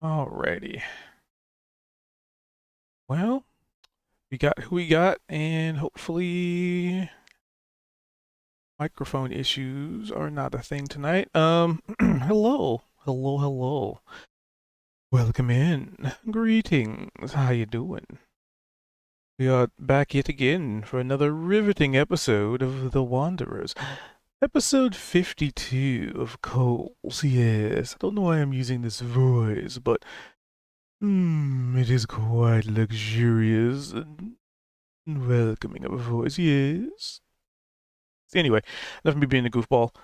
Alrighty. Well, we got who we got, and hopefully microphone issues are not a thing tonight. Hello. Welcome in. Greetings. How you doing? We are back yet again for another riveting episode of The Wanderers. Episode 52 of Coles. Yes, I don't know why I'm using this voice, but it is quite luxurious and welcoming of a voice, yes. Anyway, enough of me being a goofball.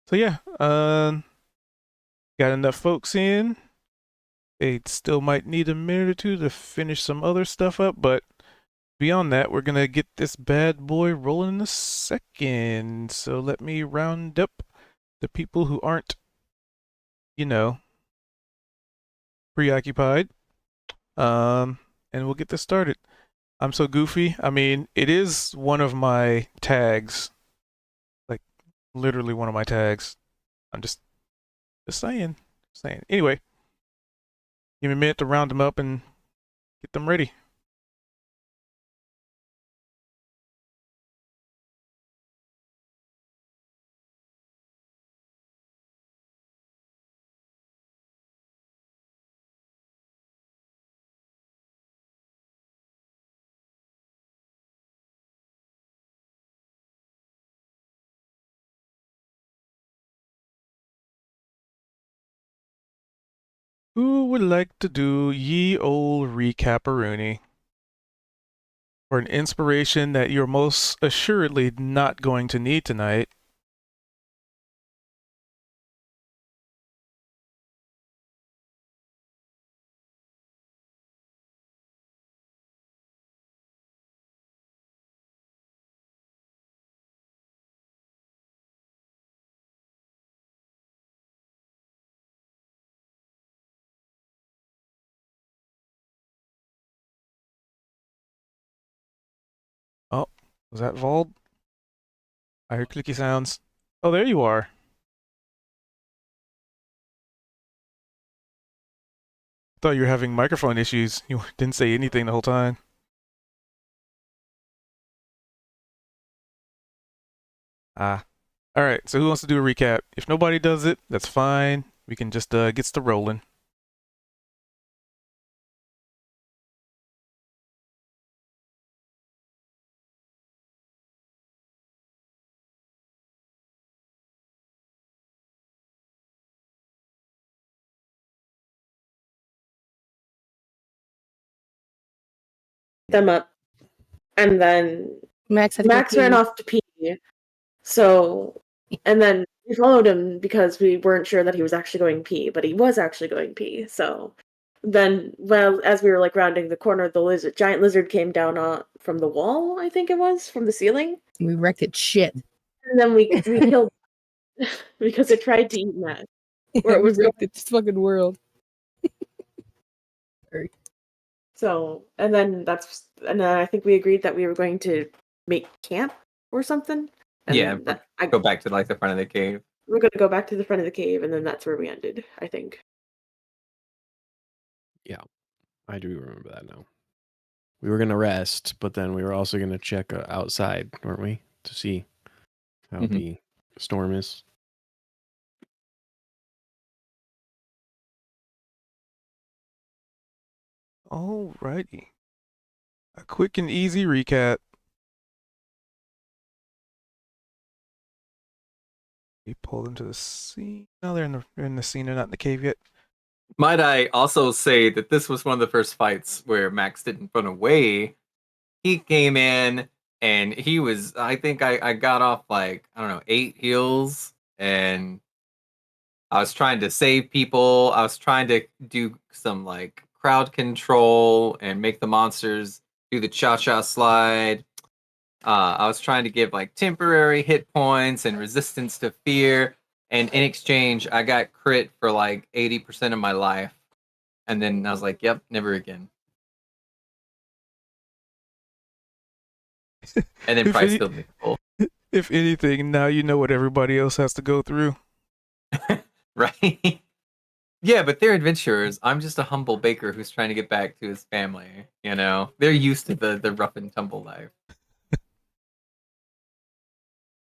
So yeah, got enough folks in. They still might need a minute or two to finish some other stuff up, but beyond that, we're gonna get this bad boy rolling in a second. So let me round up the people who aren't, you know, preoccupied. And we'll get this started. I'm so goofy. I mean, it is one of my tags, like literally one of my tags. I'm just saying. Anyway, give me a minute to round them up and get them ready. Who would like to do ye old recap-a-rooney for an inspiration that you're most assuredly not going to need tonight? Oh, was that Vald? I heard clicky sounds. Oh, there you are. Thought you were having microphone issues. You didn't say anything the whole time. Ah. All right. So who wants to do a recap? If nobody does it, that's fine. We can just get the rolling. Them up, and then Max had to Max go ran pee. off to pee. So, and then we followed him because we weren't sure that he was actually going pee, but he was actually going pee. So then, well, as we were like rounding the corner, the giant lizard came down from the wall. I think it was from the ceiling. We wrecked it shit. And then we killed because it tried to eat Max. Where it was wrecked its fucking world. So, and then I think we agreed that we were going to make camp or something. And go back to like the front of the cave. We're going to go back to the front of the cave, and then that's where we ended, I think. Yeah, I do remember that now. We were going to rest, but then we were also going to check outside, weren't we? To see how the storm is. Alrighty. A quick and easy recap. We pulled into the scene. No, they're in the scene. They're not in the cave yet. Might I also say that this was one of the first fights where Max didn't run away. He came in and he was, I think I got off like, I don't know, 8 heals, and I was trying to save people. I was trying to do some like crowd control and make the monsters do the cha-cha slide. I was trying to give like temporary hit points and resistance to fear. And in exchange, I got crit for like 80% of my life. And then I was like, yep, never again. And then Price killed me. If anything, now you know what everybody else has to go through. Right? Yeah, but they're adventurers. I'm just a humble baker who's trying to get back to his family. You know, they're used to the rough and tumble life.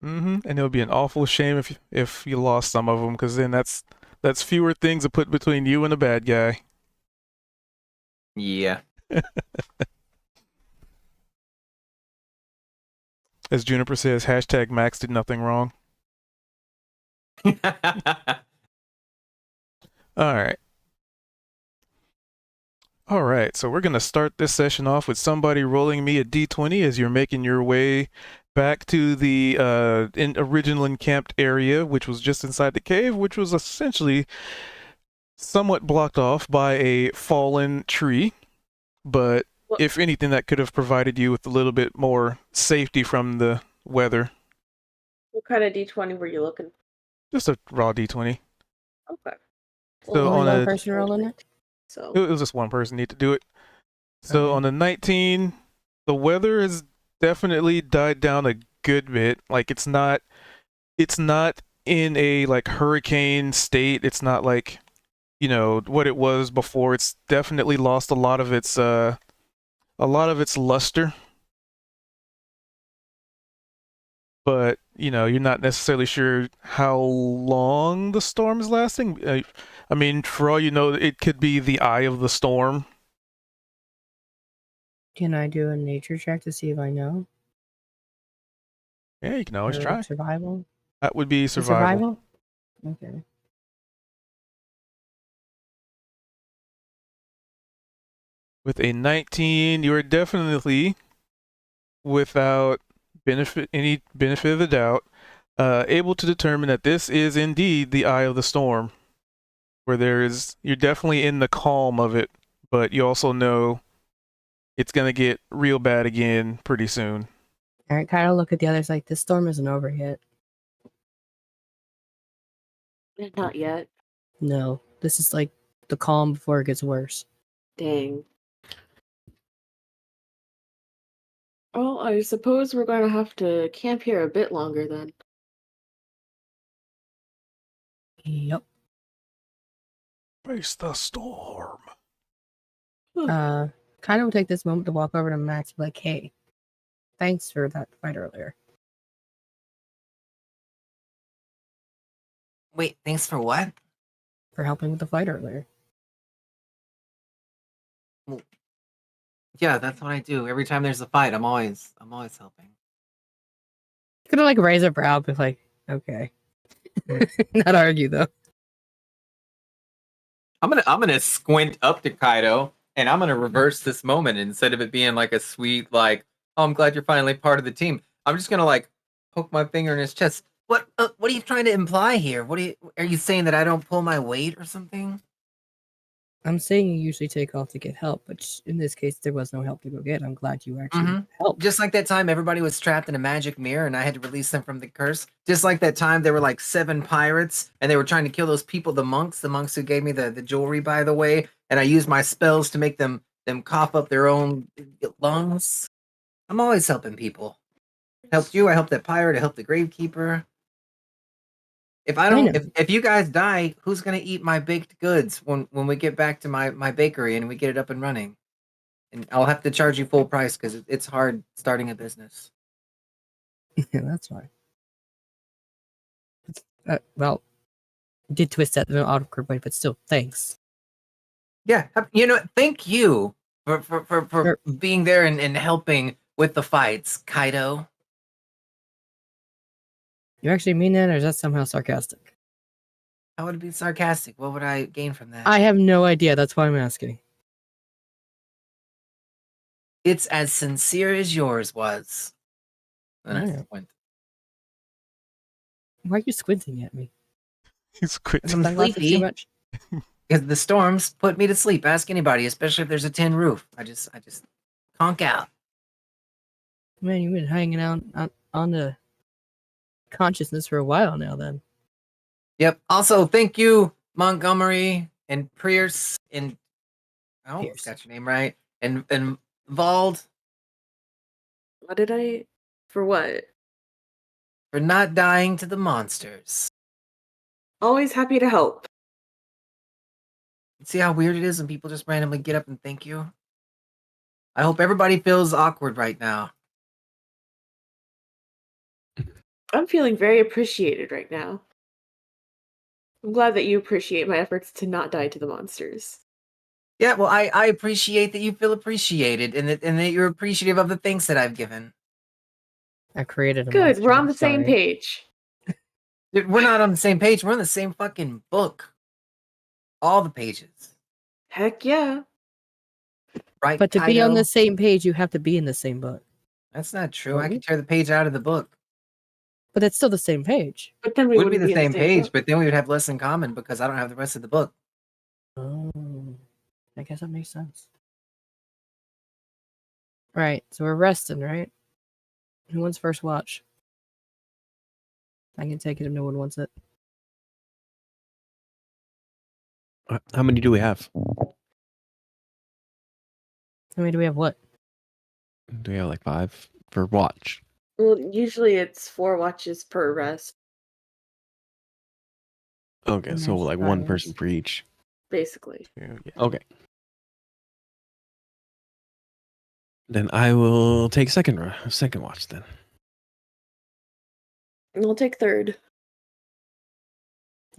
And it would be an awful shame if you lost some of them, because then that's fewer things to put between you and a bad guy. Yeah. As Juniper says, hashtag Max did nothing wrong. All right. All right, so we're going to start this session off with somebody rolling me a d20 as you're making your way back to the original encamped area, which was just inside the cave, which was essentially somewhat blocked off by a fallen tree. But What, if anything, that could have provided you with a little bit more safety from the weather. what kind of D20 were you looking Just a raw d20. for? Okay. So Only on one a, person rolling it? So it was just one person need to do it. So Okay. on a 19, the weather has definitely died down a good bit. Like it's not in a like hurricane state. It's not like, what it was before. It's definitely lost a lot of its luster. But, you're not necessarily sure how long the storm is lasting. I mean, for all you know, it could be the eye of the storm. Can I do a nature check to see if I know? Yeah, you can always Or try. survival? That would be Is survival. Okay. With a 19, you are definitely, without any benefit of the doubt, able to determine that this is indeed the eye of the storm, where you're definitely in the calm of it, but you also know it's gonna get real bad again pretty soon. All right, kind of look at the others like this storm isn't over yet. not yet. No, this is like the calm before it gets worse. Dang. Oh, I suppose we're going to have to camp here a bit longer then. Yep. Face the storm. Kind of will take this moment to walk over to Max and be like, hey, thanks for that fight earlier. Wait, thanks for what? For helping with the fight earlier. Well, yeah, that's what I do. Every time there's a fight, I'm always helping. Could have like raise a brow, but like, okay. Not argue though. I'm gonna squint up to Kaido and I'm gonna reverse this moment instead of it being like a sweet like, oh, I'm glad you're finally part of the team. I'm just gonna like poke my finger in his chest. What are you trying to imply here? Are you saying that I don't pull my weight or something? I'm saying you usually take off to get help, but in this case, there was no help to go get. I'm glad you actually helped. Just like that time everybody was trapped in a magic mirror and I had to release them from the curse. Just like that time there were like 7 pirates and they were trying to kill those people, the monks who gave me the jewelry, by the way, and I used my spells to make them cough up their own lungs. I'm always helping people. Helped you, I helped that pirate, I helped the gravekeeper. If I don't, if you guys die, who's gonna eat my baked goods when we get back to my bakery and we get it up and running? And I'll have to charge you full price because it's hard starting a business. Yeah, that's fine. Well, did twist that in an awkward way, but still, thanks. Yeah, thank you for being there and helping with the fights, Kaido. You actually mean that, or is that somehow sarcastic? How would it be sarcastic? What would I gain from that? I have no idea. That's why I'm asking. It's as sincere as yours was. And I squint. Why are you squinting at me? He's quitting. I'm sleepy. Too much? Because the storms put me to sleep. Ask anybody, especially if there's a tin roof. I just conk out. Man, you've been hanging out on the consciousness for a while now, then. Yep. Also, thank you, Montgomery and Pierce and I almost got your name right. And Vald. What did I? For what? For not dying to the monsters. Always happy to help. See how weird it is when people just randomly get up and thank you? I hope everybody feels awkward right now. I'm feeling very appreciated right now. I'm glad that you appreciate my efforts to not die to the monsters. Yeah, well, I appreciate that you feel appreciated and that you're appreciative of the things that I've given. I created a Good, monster. we're on I'm the same sorry. page. Dude, we're not on the same page. We're on the same fucking book. All the pages. Heck yeah. Right, But to be on Kaido? the same page, you have to be in the same book. That's not true. I Right? could tear the page out of the book. But it's still the same page. But then we Would be wouldn't the be in the same same page, book. but then we would have less in common because I don't have the rest of the book. Oh, I guess that makes sense. Right, so we're resting, right? Who wants first watch? I can take it if no one wants it. How many do we have? I mean, do we have what? Do we have like 5 for watch? Well, usually it's 4 watches per rest, Okay, And so there's like one 5 person rest. for each. basically. Yeah. Okay. Then I will take second watch then. And we'll take third.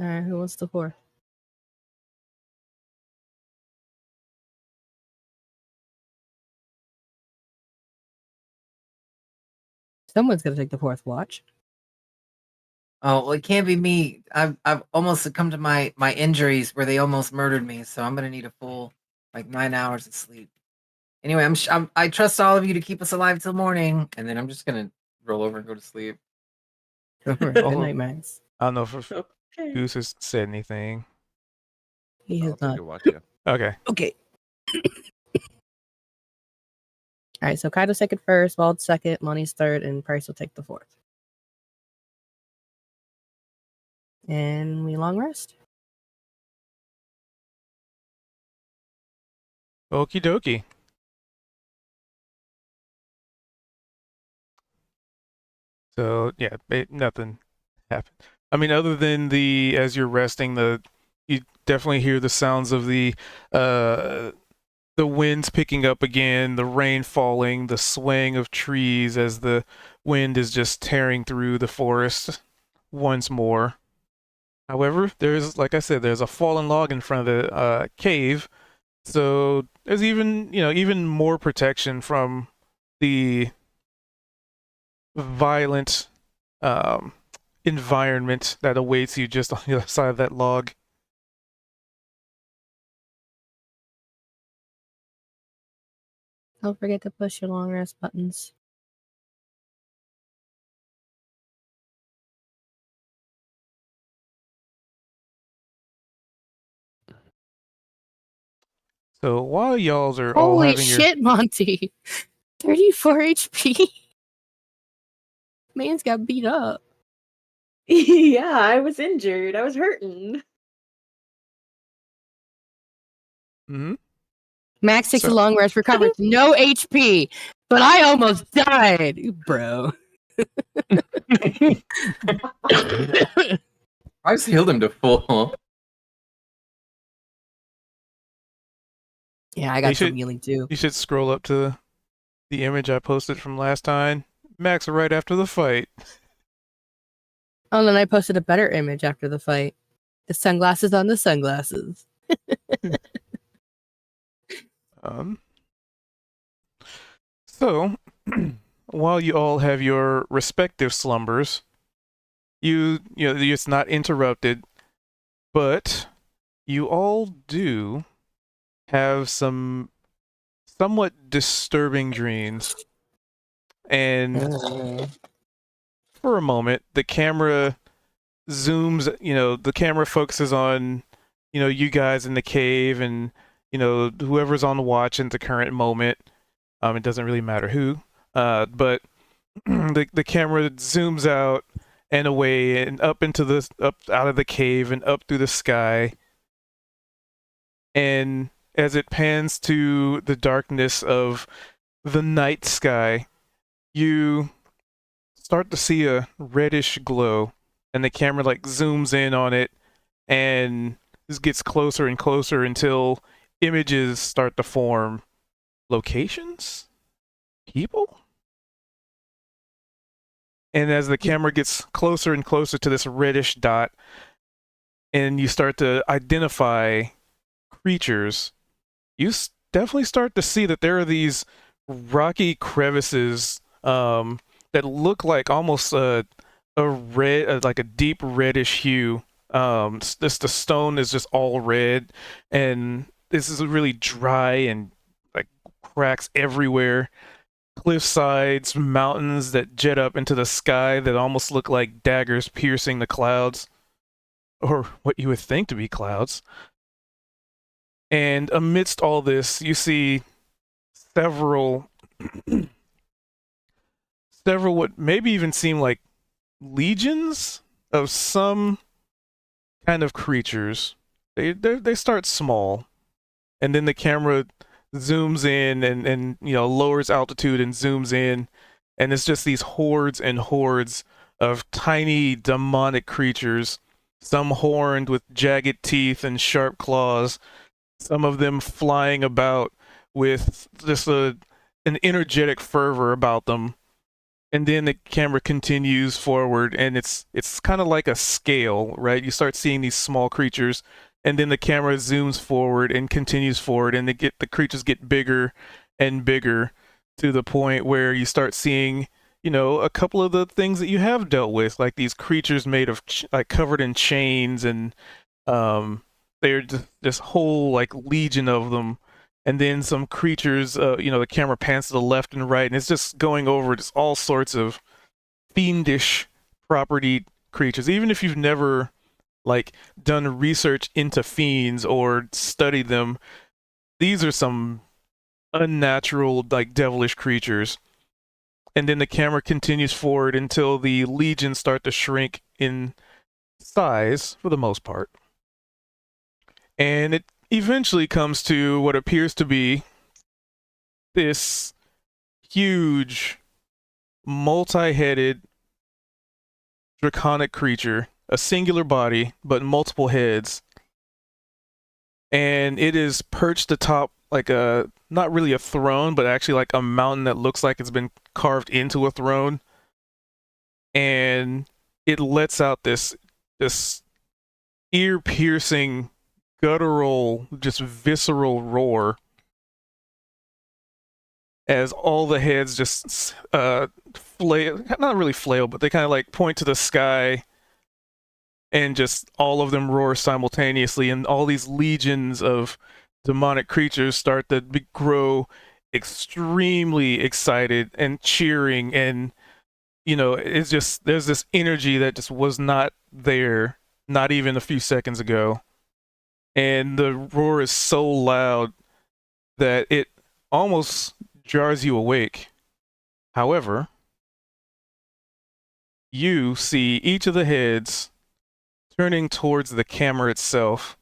Alright, who wants the fourth? Someone's gonna take the fourth watch. Oh, well, it can't be me. I've almost succumbed to my injuries where they almost murdered me, so I'm gonna need a full 9 hours of sleep. Anyway, I trust all of you to keep us alive till morning, and then I'm just gonna roll over and go to sleep. Good Oh. night, Max. I don't know if Okay. Goose has said anything. He I'll has take not. a watch, yeah. Okay. Okay. Alright, so Kaido's second first, Wald's second, Money's third, and Price will take the fourth. And we long rest. Okie dokie. So yeah, nothing happened. I mean, other than as you're resting, you definitely hear the sounds of the winds picking up again, the rain falling, the swaying of trees as the wind is just tearing through the forest once more. However, like I said, there's a fallen log in front of the cave, so there's even more protection from the violent environment that awaits you just on the other side of that log. Don't forget to push your long rest buttons. So while y'all are all Holy having shit, Monty! 34 HP. Man's got beat up. Yeah, I was injured. I was hurting. Mm-hmm. Max takes So- a long rest, recovers no HP, but I almost died, bro. I've healed him to full. Yeah, I You got some should- healing too. You should scroll up to the image I posted from last time. Max right after the fight. Oh, and then I posted a better image after the fight. The sunglasses on the sunglasses. So, while you all have your respective slumbers, it's not interrupted, but you all do have some somewhat disturbing dreams. And for a moment, the camera zooms, the camera focuses on, you guys in the cave and, whoever's on watch in the current moment. It doesn't really matter who, but the camera zooms out and away and up out of the cave and up through the sky. And as it pans to the darkness of the night sky, you start to see a reddish glow, and the camera zooms in on it, and this gets closer and closer until images start to form. Locations? People? And as the camera gets closer and closer to this reddish dot, and you start to identify creatures, you definitely start to see that there are these rocky crevices that look like almost a red, like a deep reddish hue. The stone is just all red, and this is really dry and like cracks everywhere. Cliff sides, mountains that jet up into the sky that almost look like daggers piercing the clouds, or what you would think to be clouds. And amidst all this, you see several, several what maybe even seem like legions of some kind of creatures. They start small, and then the camera zooms in and lowers altitude and zooms in, and it's just these hordes and hordes of tiny demonic creatures, some horned with jagged teeth and sharp claws, some of them flying about with just an energetic fervor about them. And then the camera continues forward, and it's kind of like a scale, right? You start seeing these small creatures, and then the camera zooms forward and continues forward, and the creatures get bigger and bigger to the point where you start seeing, a couple of the things that you have dealt with, like these creatures made of like covered in chains, and they're just this whole like legion of them. And then some creatures, the camera pans to the left and right, and it's just going over just all sorts of fiendish property creatures. Even if you've never like done research into fiends or studied them, these are some unnatural, like devilish creatures. And then the camera continues forward until the legions start to shrink in size for the most part. And it eventually comes to what appears to be this huge, multi-headed, draconic creature, a singular body, but multiple heads. And it is perched atop like not really a throne, but actually like a mountain that looks like it's been carved into a throne. And it lets out this ear-piercing, guttural, just visceral roar as all the heads just flail, not really flail, but they kind of like point to the sky, and just all of them roar simultaneously, and all these legions of demonic creatures start to grow extremely excited and cheering, and it's just, there's this energy that just was not there not even a few seconds ago, and the roar is so loud that it almost jars you awake. However, you see each of the heads turning towards the camera itself,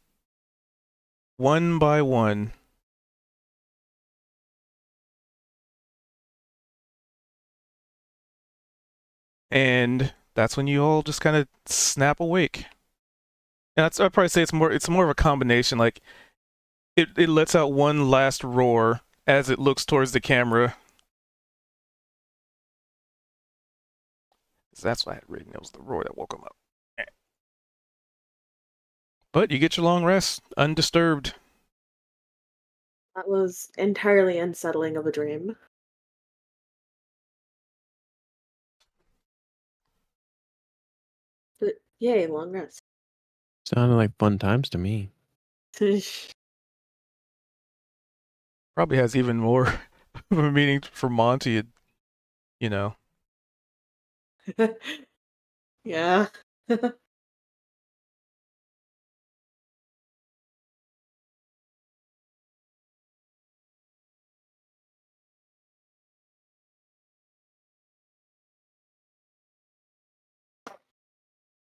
one by one. And that's when you all just kind of snap awake. And I'd probably say it's more of a combination. Like it lets out one last roar as it looks towards the camera. So that's what I had written. It was the roar that woke him up. But you get your long rest undisturbed. That was entirely unsettling of a dream. But yay, long rest. Sounded like fun times to me. Probably has even more of a meaning for Monty, Yeah.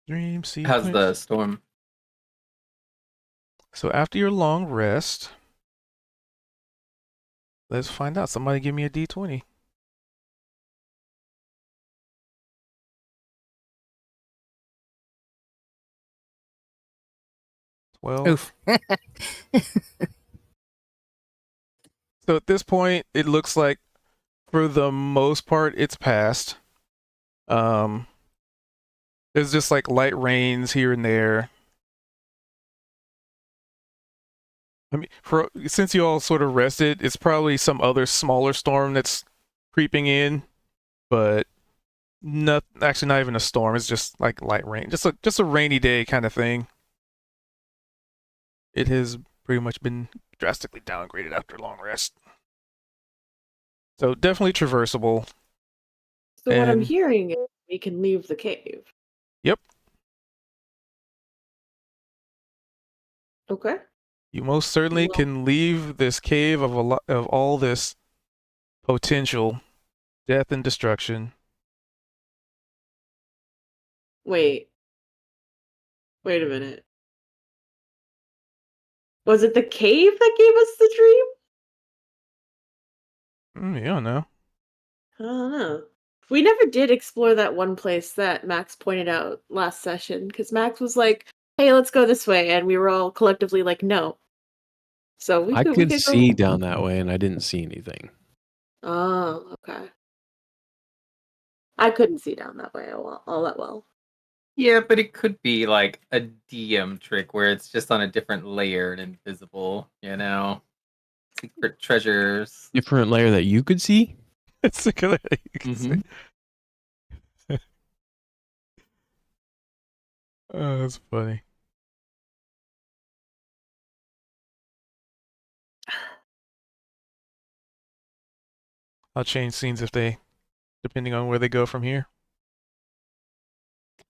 Dream sequence. How's the storm? So after your long rest, let's find out. Somebody give me a D20. 12. Oof. So at this point, it looks like for the most part, it's passed. There's just like light rains here and there. I mean, since you all sort of rested, it's probably some other smaller storm that's creeping in, but actually not even a storm. It's just like light rain, just a rainy day kind of thing. It has pretty much been drastically downgraded after a long rest, so definitely traversable. So what I'm And- hearing is we can leave the cave. Yep, Okay. you most certainly Well- can leave this cave of of all this potential death and destruction. Wait. Wait a minute. Was it the cave that gave us the dream? I don't know. I don't know. We never did explore that one place that Max pointed out last session, because Max was like, hey, let's go this way, and we were all collectively like, no. So we I could, could go. see down that way, and I didn't see anything. Oh, okay. I couldn't see down that way all that well. Yeah, but it could be like a DM trick where it's just on a different layer and invisible, you know? Secret treasures. Different layer that you could see. It's a good you can Mhm. say. Oh, that's funny. I'll change scenes depending on where they go from here.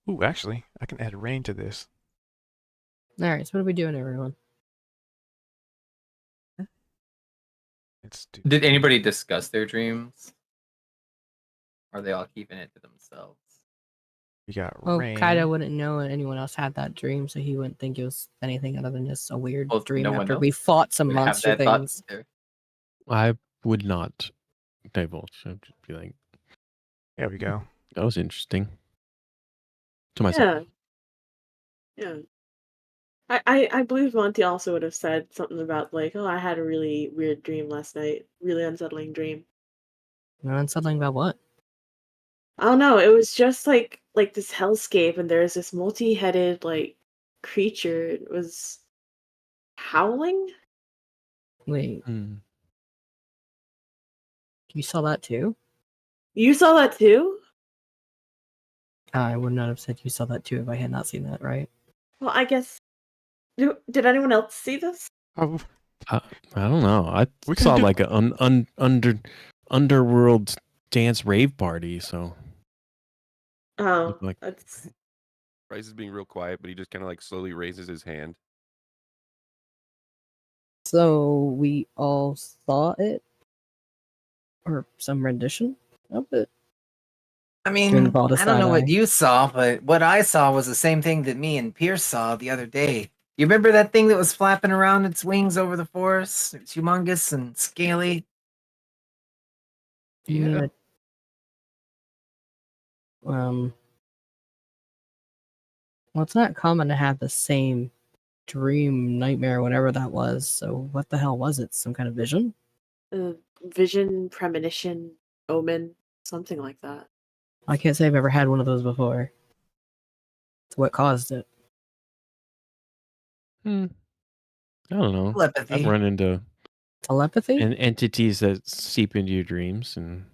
Ooh, actually, I can add rain to this. All right, so what are we doing, everyone? Let's do. Did anybody discuss their dreams? Or are they all keeping it to themselves? We got Well, rain. Kaido wouldn't know anyone else had that dream, so he wouldn't think it was anything other than just a weird Well, dream no one after else we fought some would have monster that thought things. either. I would not divulge. I'd just be like, There we go. that was interesting. To myself. Yeah. I believe Monty also would have said something about like, oh, I had a really weird dream last night. Really unsettling dream. No, unsettling about what? I don't know. It was just like this hellscape, and there's this multi-headed like creature. It was howling. Wait, Hmm. you saw that too? You saw that too? I would not have said you saw that too if I had not seen that, right? Well, I guess. Did anyone else see this? Oh, I don't know. I We can saw do- like an underworld dance rave party. So Oh, looked like that's Bryce is being real quiet, but he just kind of like slowly raises his hand. So we all saw it? Or some rendition of it? I Giving mean, Bald a I don't know side what eye. you saw, but what I saw was the same thing that me and Pierce saw the other day. You remember that thing that was flapping around its wings over the forest? It's humongous and scaly. You mean Yeah. it- well, it's not common to have the same dream, nightmare, whatever that was. So what the hell was it? Some kind of vision? vision, premonition, omen, something like that. I can't say I've ever had one of those before. It's what caused it. I don't know. I've Telepathy. run into Telepathy? entities that seep into your dreams, and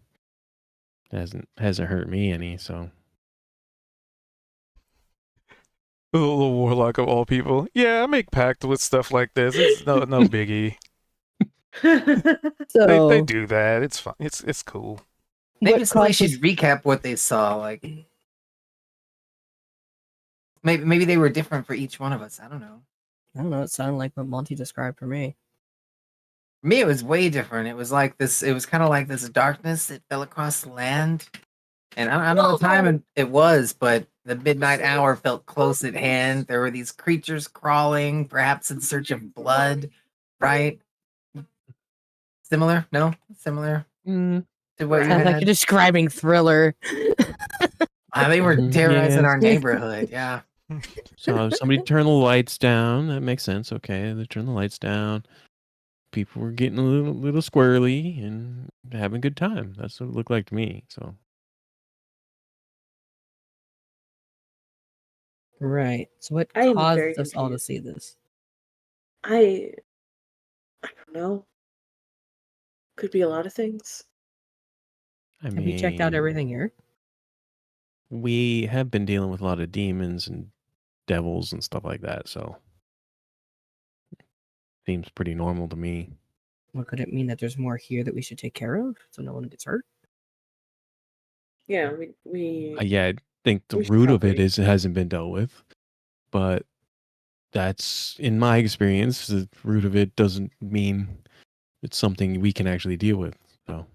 hasn't hurt me any. So the warlock of all people. Yeah, I make pact with stuff like this. It's no biggie. So They do that. It's fun. It's cool. Maybe what somebody caused us- should recap what they saw. Like, maybe they were different for each one of us. I don't know. I don't know. It sounded like what Monty described for me. For me, it was way different. It was like this. It was kind of like this darkness that fell across the land, and I don't know what time it was, but the midnight hour felt close at hand. There were these creatures crawling, perhaps in search of blood. Right? Similar? No, similar to what you Sounds like had. you're describing Thriller. They were Mhm. terrorizing Yes. our neighborhood. Yeah. So somebody turn the lights down. That makes sense. Okay, they turn the lights down. People were getting a little squirrely and having a good time. That's what it looked like to me. So Right. So what I am very caused us all to confused. see this? I don't know. Could be a lot of things. I Have you checked out mean, everything here? we have been dealing with a lot of demons and devils and stuff like that. So seems pretty normal to me. Well, could it mean that there's more here that we should take care of so no one gets hurt? Yeah, we Yeah, I think the we should root of it probably. is it hasn't been dealt with, but that's in my experience. The root of it doesn't mean it's something we can actually deal with. So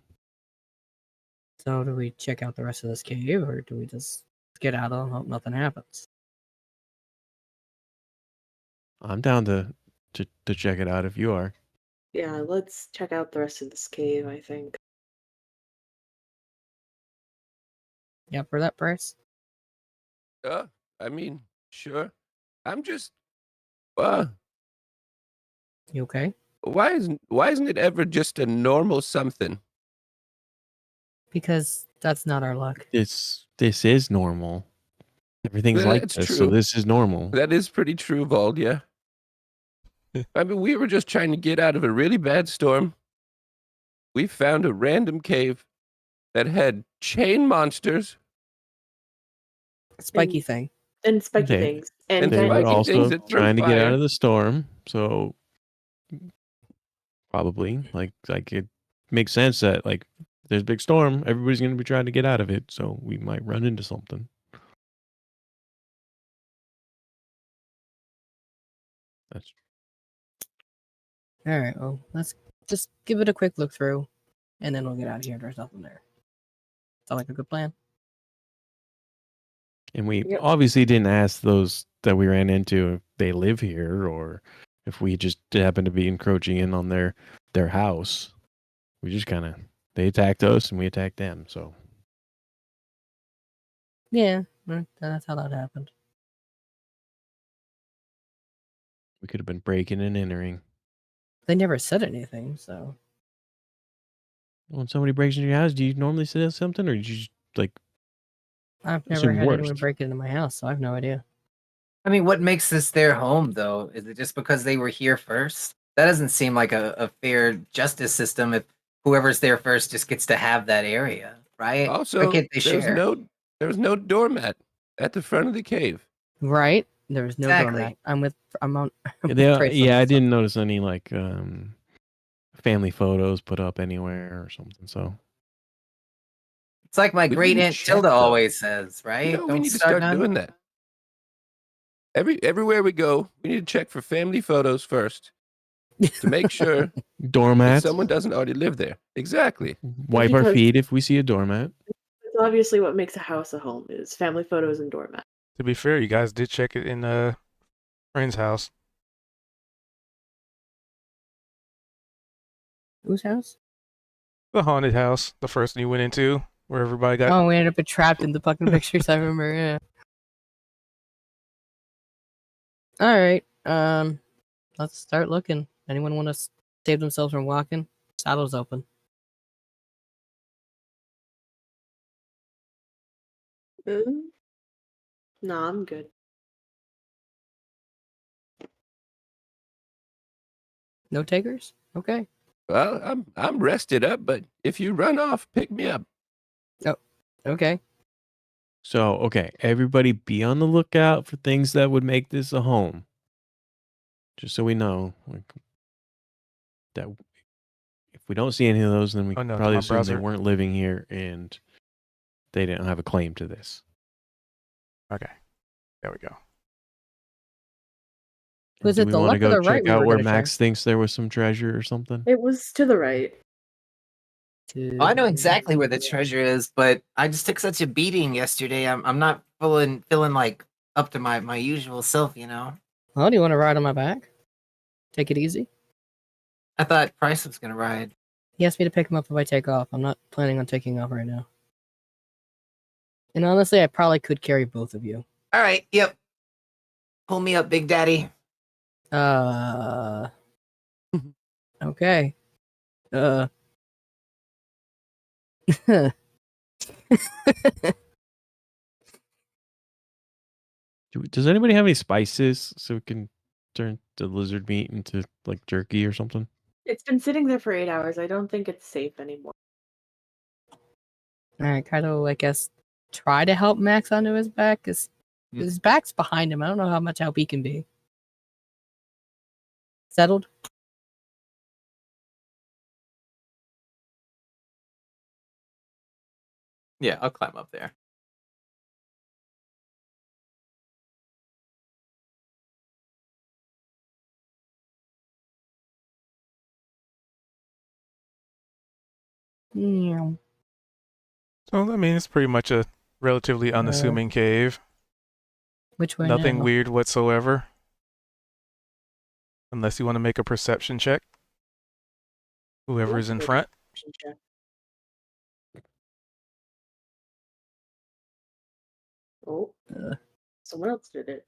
So do we check out the rest of this cave, or do we just get out and hope nothing happens? I'm down to check it out if you are. Yeah, let's check out the rest of this cave, I think. Yeah, for that price? I mean, sure. I'm just You okay? why isn't it ever just a normal something? Because that's not our luck. This is normal. Everything's like That's this, so true. this is normal. That is pretty true, Vald, yeah. I mean, we were just trying to get out of a really bad storm. We found a random cave that had chain monsters Spiky thing. And spiky They things. And and they were spiky things also that throw trying to get out fire. of the storm, so probably like it makes sense that like there's a big storm, everybody's going to be trying to get out of it, so we might run into something. That's All right, well, let's just give it a quick look through, and then we'll get out of here if there's nothing there. Sound like a good plan? and we Yep. obviously didn't ask those that we ran into if they live here or if we just happen to be encroaching in on their house. We just kind of they attacked us and we attacked them, so Yeah, that's how that happened. we could have been breaking and entering. They never said anything, so When somebody breaks into your house, do you normally say something, or do you just like I've never assume had anyone worst? break into my house, so I have no idea. I mean, what makes this their home, though? Is it just because they were here first? That doesn't seem like a fair justice system if whoever's there first just gets to have that area, right? Why Also, can't they share? there was no doormat at the front of the cave. Right? There was no doormat. Exactly. I'm on. Yeah, I didn't notice any like family photos put up anywhere or something. So It's like my We great didn't aunt check, Tilda though. always says, right? You know, we Don't need to start start none. doing that. Everywhere we go, we need to check for family photos first to make sure that doormats, someone doesn't already live there. Exactly. wipe our Because feet if we see a doormat. it's obviously what makes a house a home is family photos and doormat. To be fair, you guys did check it in a friend's house. Whose house? The haunted house, the first one you went into, where everybody got. Oh, we ended up trapped in the fucking pictures. I remember. Yeah. All right. Let's start looking. Anyone want to save themselves from walking? Saddle's open. Mm? No, I'm good. No takers? Okay. Well, I'm rested up, but if you run off, pick me up. Okay. So okay, everybody be on the lookout for things that would make this a home. Just so we know, like that. If we don't see any of those, then we Oh can no, probably my assume they browser. weren't living here and they didn't have a claim to this. Okay, there we go. Was Do it we the want to left or go the right check we out were where gonna try? Max thinks there was some treasure or something? It was to the right. I know exactly where the treasure is, but I just took such a beating yesterday. I'm not feeling like up to my usual self, you know. Oh, do you want to ride on my back? Take it easy. I thought Price was gonna ride. He asked me to pick him up if I take off. I'm not planning on taking off right now. And honestly, I probably could carry both of you. All right, yep. Pull me up, Big Daddy. Okay. Does anybody have any spices so we can turn the lizard meat into like jerky or something? It's been sitting there for 8 hours. I don't think it's safe anymore. Alright, Kaido, I guess, try to help Max onto his back, because his back's behind him. I don't know how much help he can be. Settled? Yeah, I'll climb up there. Yeah. So, I mean, it's pretty much a relatively unassuming cave. Which way Nothing now? weird whatsoever. Unless you want to make a perception check. Whoever's in front. Check. Oh, someone else did it.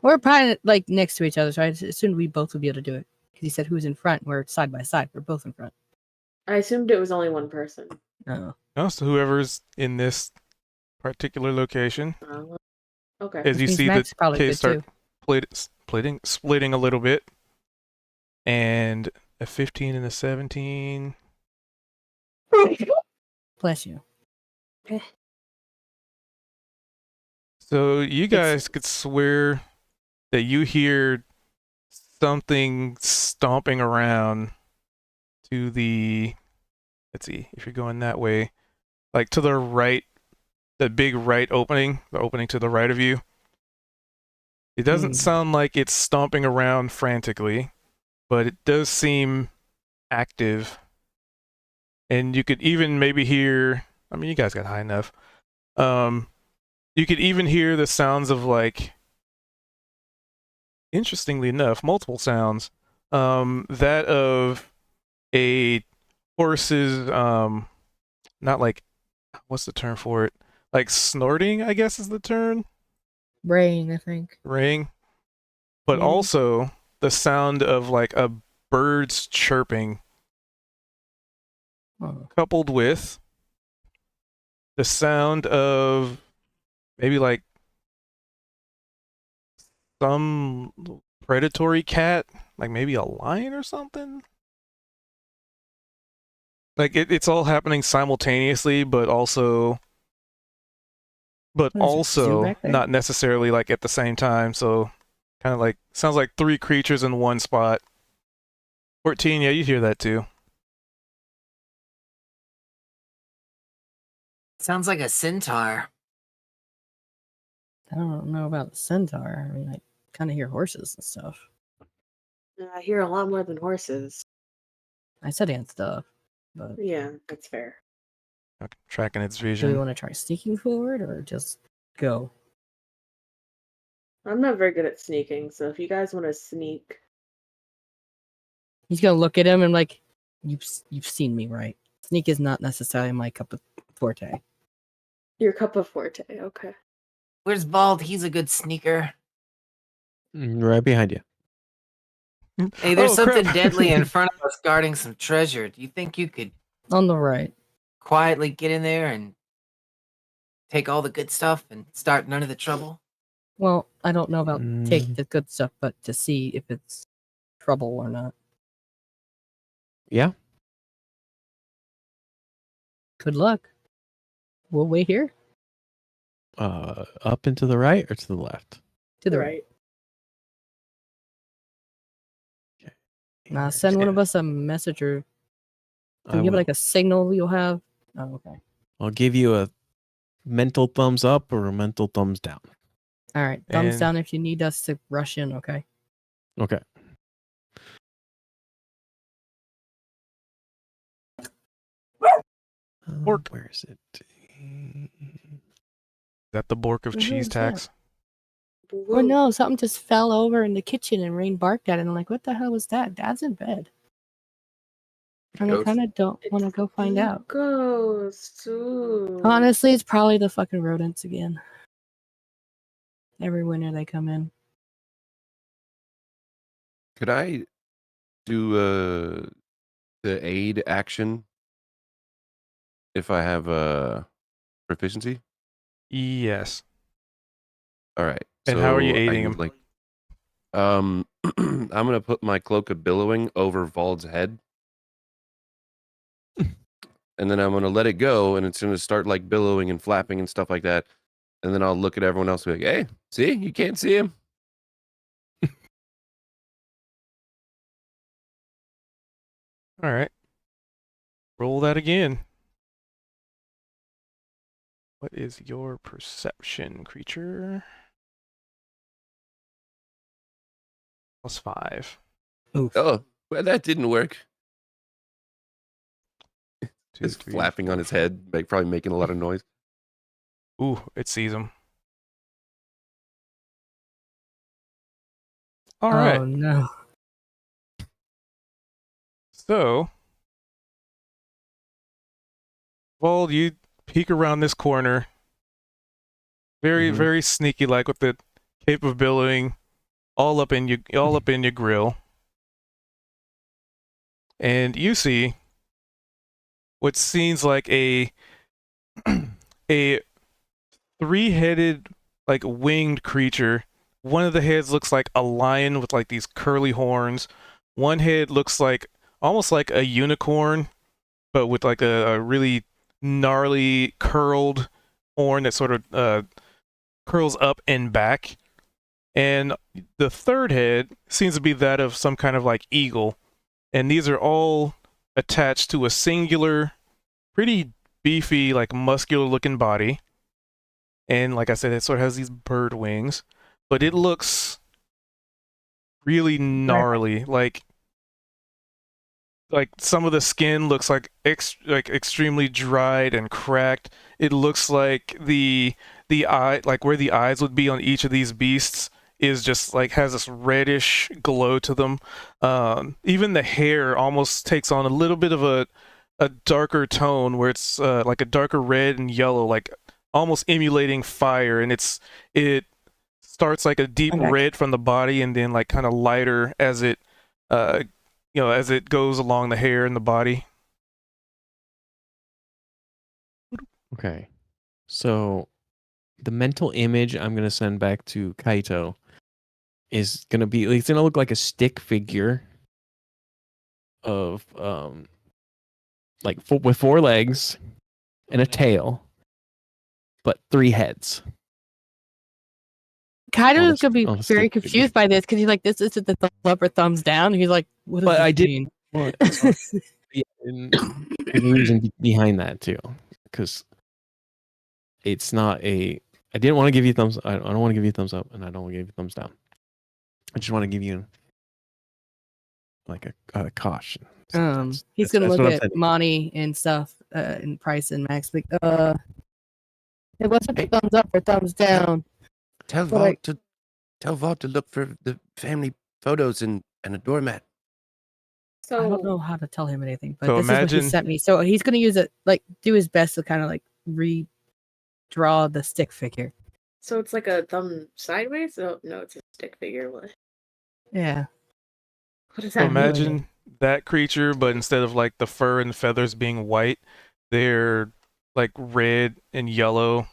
We're probably like next to each other, so I assumed we both would be able to do it. Because he said who's in front. We're side by side. We're both in front. I assumed it was only one person. Oh. Oh, so whoever's in this particular location. Okay. As Which you means see Max the probably cave good start too. splitting a little bit. And a 15 and a 17. Bless you. So you guys could swear that you hear something stomping around to the, let's see, if you're going that way, like to the right, the big right opening, the opening to the right of you. It doesn't sound like it's stomping around frantically, but it does seem active. And you could even maybe hear, I mean, you guys got high enough. You could even hear the sounds of, like, interestingly enough, multiple sounds. That of a horse's, not like, what's the term for it? Like snorting, I guess is the term. Braying, I think. Braying. But Maybe. also the sound of like a bird's chirping, coupled with the sound of maybe like some predatory cat, like maybe a lion or something. Like it's all happening simultaneously, but also What is it, zoo back there? not necessarily like at the same time. So kind of like sounds like three creatures in one spot. 14, yeah, you hear that too. Sounds like a centaur. I don't know about the centaur. I mean, I kind of hear horses and stuff. I hear a lot more than horses. I said and stuff, but Yeah, that's fair. Okay, tracking its do we vision. want to try sneaking forward or just go? I'm not very good at sneaking, so if you guys want to sneak, He's gonna look at him and like, you've seen me, right? Sneak is not necessarily my cup of forte. your cup of forte, okay. Where's Bald? He's a good sneaker. Right behind you. Hey, there's Oh, something crap. deadly in front of us guarding some treasure. Do you think you could On the right. quietly get in there and take all the good stuff and start none of the trouble? Well, I don't know about take the good stuff, but to see if it's trouble or not. Yeah. Good luck. We'll wait here. Up and to the right or to the left? To the right. Send one of us a message or I give will. like a signal you'll have. Oh, okay. I'll give you a mental thumbs up or a mental thumbs down. All right. Thumbs And- down if you need us to rush in, okay? Okay. Bork. Where is it? Is that the Bork of What the hell cheese is that? tax? Oh no, something just fell over in the kitchen and Rain barked at it. And I'm like, what the hell was that? Dad's in bed. And I Ghost. kind of don't want to go find out. Ghosts. Ooh. Honestly, it's probably the fucking rodents again. Every winter they come in. Could I do the aid action if I have proficiency? Yes. All right. And how are you So I aiding would him? like I'm gonna put my cloak of billowing over Vald's head. And then I'm gonna let it go, and it's gonna start like billowing and flapping and stuff like that. And then I'll look at everyone else and be like, "Hey, see, you can't see him." All right. Roll that again. What is your perception, creature? +5. Oof. Oh, well, that didn't work. 2, It's 3, flapping 4, on his 5. head, probably making a lot of noise. Ooh, it sees him. All right. Oh no. So, Vold, you peek around this corner, very, Mhm. very sneaky, like with the cape of billowing, all up in your grill, and you see what seems like a a three-headed, like winged creature. One of the heads looks like a lion with like these curly horns. One head looks like almost like a unicorn, but with like a really gnarly curled horn that sort of curls up and back. And the third head seems to be that of some kind of like eagle. And these are all attached to a singular, pretty beefy, like muscular looking body. And like I said, it sort of has these bird wings, but it looks really gnarly. Like some of the skin looks like extremely dried and cracked. It looks like the eye, like where the eyes would be on each of these beasts, is just like has this reddish glow to them. Even the hair almost takes on a little bit of a darker tone, where it's like a darker red and yellow, like almost emulating fire. And it starts like a deep red from the body, and then like kind of lighter as it uh, as it goes along the hair and the body. Okay. So the mental image I'm gonna send back to Kaito is gonna be, it's gonna look like a stick figure of like with 4 legs and a tail, but 3 heads. Kaido is gonna be On a very stick figure. confused by this because he's like, "This isn't the thumb up or thumbs down." He's like, "What does But this I did mean?" Yeah, and there's a reason behind that too, because it's not a. I didn't want to give you thumbs. I don't want to give you thumbs up, and I don't want to give you thumbs down. I just want to give you like a caution. So He's gonna that's look what I'm at sending. Monty and stuff, and Price and Max. Like, it wasn't the thumbs up or thumbs down. Tell But Vaught to look for the family photos and a doormat. I don't So know how to tell him anything, but So this is what he imagine- sent me. So he's gonna use it, like, do his best to kind of like redraw the stick figure. so it's like a thumb sideways? Oh no, it's a stick figure. What Yeah. does So that mean? imagine that creature, but instead of like the fur and feathers being white, they're like red and yellow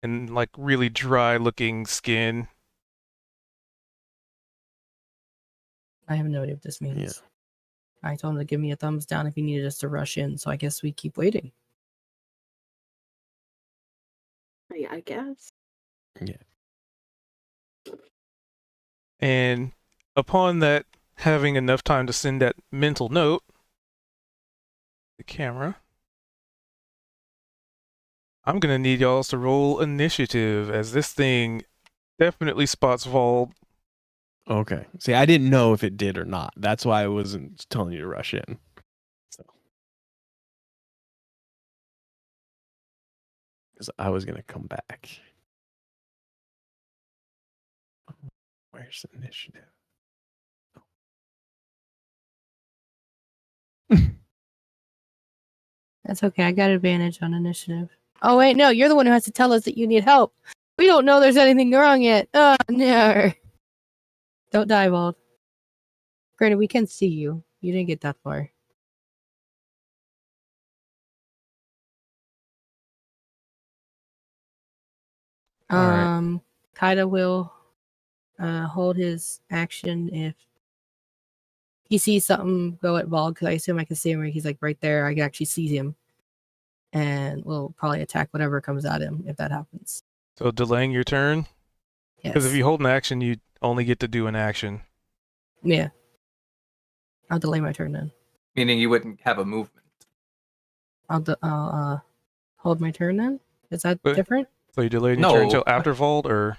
and like really dry looking skin. I have no idea what this means. Yeah. I told him to give me a thumbs down if he needed us to rush in, so I guess we keep waiting. I guess. And upon that, having enough time to send that mental note, the camera, I'm gonna need y'all to roll initiative, as this thing definitely spots Vold. Okay. See, I didn't know if it did or not. That's why I wasn't telling you to rush in. So, because I was gonna come back. Where's the initiative? That's okay. I got advantage on initiative. Oh wait, no, you're the one who has to tell us that you need help. We don't know there's anything wrong yet. Oh no! Don't die, Wald. Granted, we can see you. You didn't get that far. All right. Kaida will hold his action if he sees something go at Bald, because I assume I can see him where he's like right there. I can actually see him. And we'll probably attack whatever comes at him if that happens. So delaying your turn? Because if Yes. you hold an action, you only get to do an action. Yeah. I'll delay my turn then. Meaning you wouldn't have a movement. I'll hold my turn then? Is that But- different? So you delayed your turn No. until after Vault, or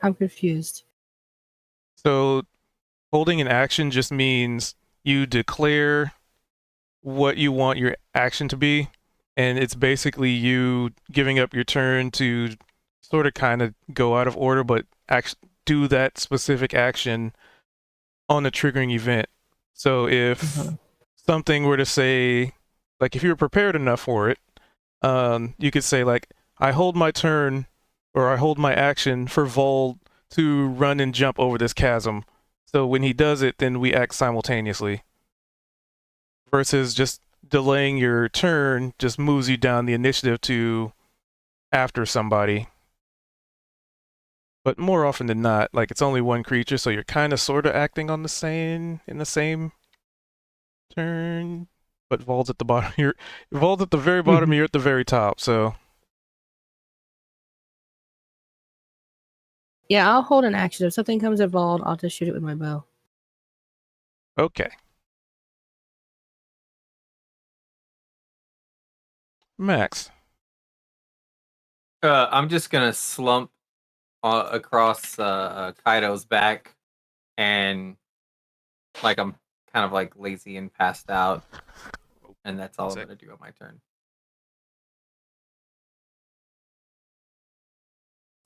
I'm confused. so holding an action just means you declare what you want your action to be, and it's basically you giving up your turn to sort of kind of go out of order, but do that specific action on a triggering event. So if something were to say, like if you were prepared enough for it, you could say like, I hold my turn or I hold my action for Vol to run and jump over this chasm. So when he does it, then we act simultaneously. Versus just delaying your turn just moves you down the initiative to after somebody. But more often than not, like it's only one creature, so you're kind of sort of acting on the same in the same turn. But Vol's at the bottom. Vol's at the very bottom. You're at the very top. So Yeah, I'll hold an action. If something comes involved, I'll just shoot it with my bow. okay, Max. I'm just gonna slump across Kaido's back, and like I'm kind of like lazy and passed out, and that's all I'm gonna do on my turn.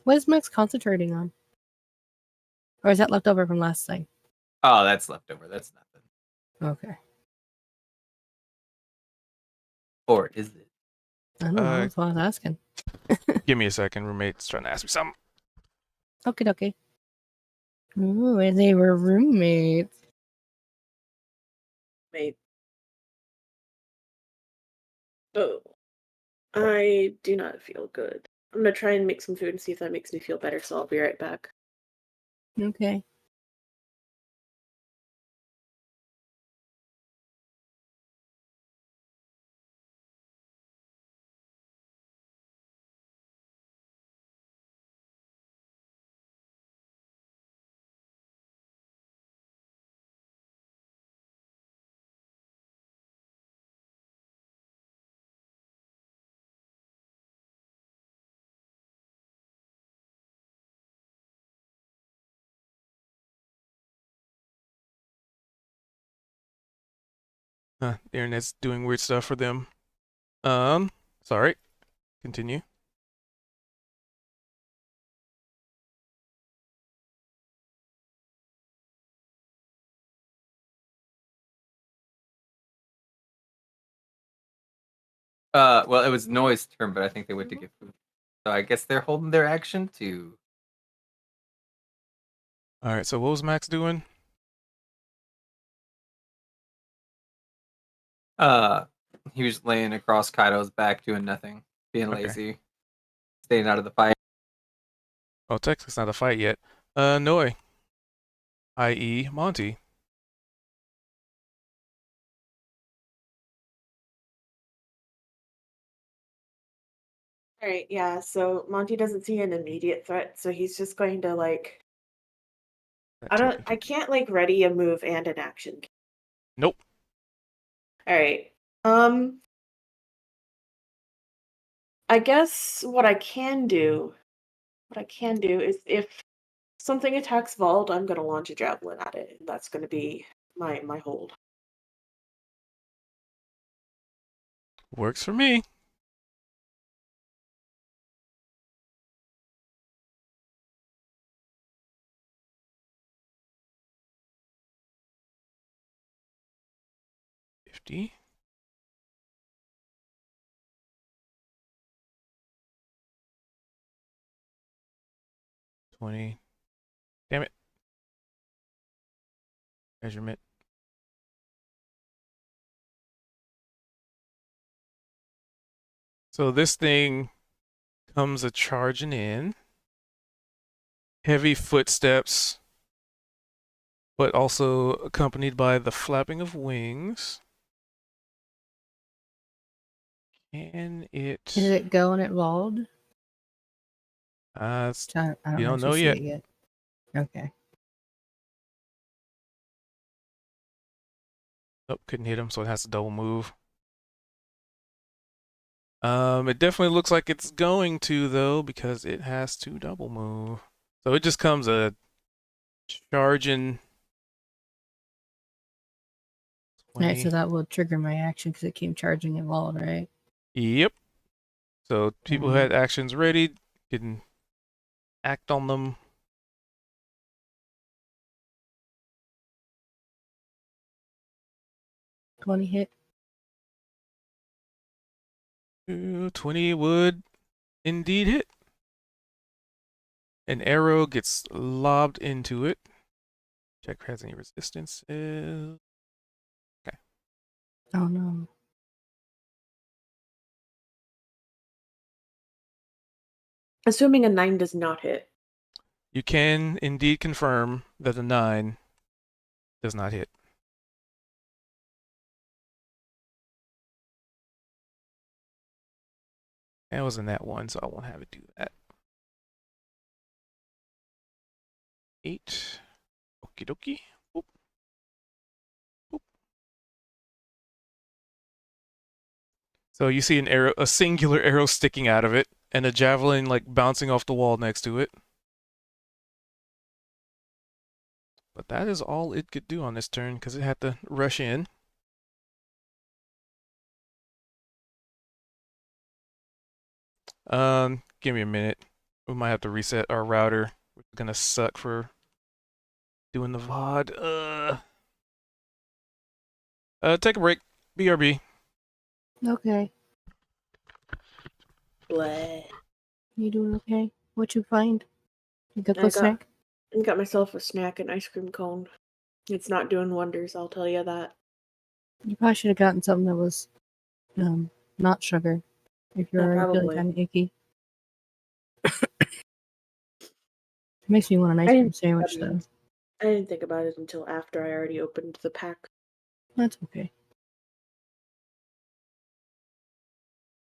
What is Max concentrating on? Or is that left over from last time? Oh, that's leftover. That's nothing. Okay. Or is it? I don't know. That's why I was asking. Give me a second. Roommate's trying to ask me something. Okay. Ooh, and they were roommates. Wait. Oh, I do not feel good. I'm gonna try and make some food and see if that makes me feel better, so I'll be right back. Okay. The internet's doing weird stuff for them. Sorry. Continue. Well, it was Noise turn, but I think they went to get food. So I guess they're holding their action to. All right. So what was Max doing? He was laying across Kaido's back doing nothing, being Okay. lazy, staying out of the fight. Oh, Texas not a fight yet. Noi, i.e. Monty. All right, yeah. So Monty doesn't see an immediate threat, so he's just going to like. I can't like ready a move and an action. Nope. All right. I guess what I can do is if something attacks Vault, I'm gonna launch a javelin at it, and that's gonna be my hold. Works for me. $50. 20. Damn it. measurement. So this thing comes a charging in. Heavy footsteps, but also accompanied by the flapping of wings. Can it? Is it going at Wald? I I don't you don't know actually see yet. it yet. Okay. Nope, couldn't hit him, so it has to double move. It definitely looks like it's going to though, because it has to double move. So it just comes a charging. Alright, so 20. that will trigger my action because it came charging at Wald, right? Yep. So people who Mhm. had actions ready can act on them. $20 hit. 20 would indeed hit. An arrow gets lobbed into it. Check if it has any resistance. Oh no. Assuming a 9 does not hit. You can indeed confirm that a 9 does not hit. That was in that one, so I won't have it do that. 8. Okie dokie. Boop. Boop. So you see an arrow, a singular arrow sticking out of it, and a javelin like bouncing off the wall next to it. But that is all it could do on this turn because it had to rush in. Give me a minute. We might have to reset our router. We're gonna suck for doing the VOD. Take a break. BRB. Okay. Bleh. You doing okay? What you find? You got I good snack? got myself a snack and ice cream cone. It's not doing wonders, I'll tell you that. You probably should have gotten something that was not sugar. If you're Yeah, already feeling probably. kind of icky. It makes me want an ice I cream didn't sandwich though. I didn't think about it until after I already opened the pack. That's okay.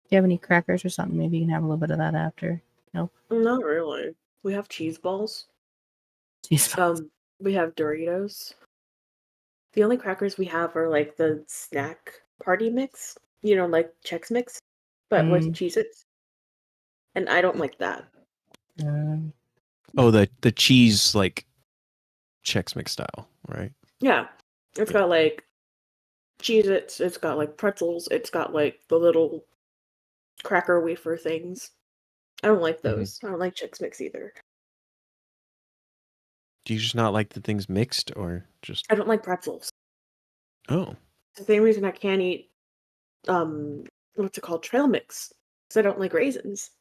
Do you have any crackers or something? Maybe you can have a little bit of that after. Nope. Not really. We have cheese balls. Jeez. We have Doritos. The only crackers we have are like the snack party mix, like Chex Mix, but with Cheez-Its. And I don't like that. Oh, the cheese like Chex Mix style, right? Yeah. It's got like Cheez-Its, it's got like pretzels, it's got like the little cracker wafer things. I don't like those. I don't like Chex Mix either. Do you just not like the things mixed or just I don't like pretzels. Oh. It's the same reason I can't eat what's it called? Trail mix. Because I don't like raisins.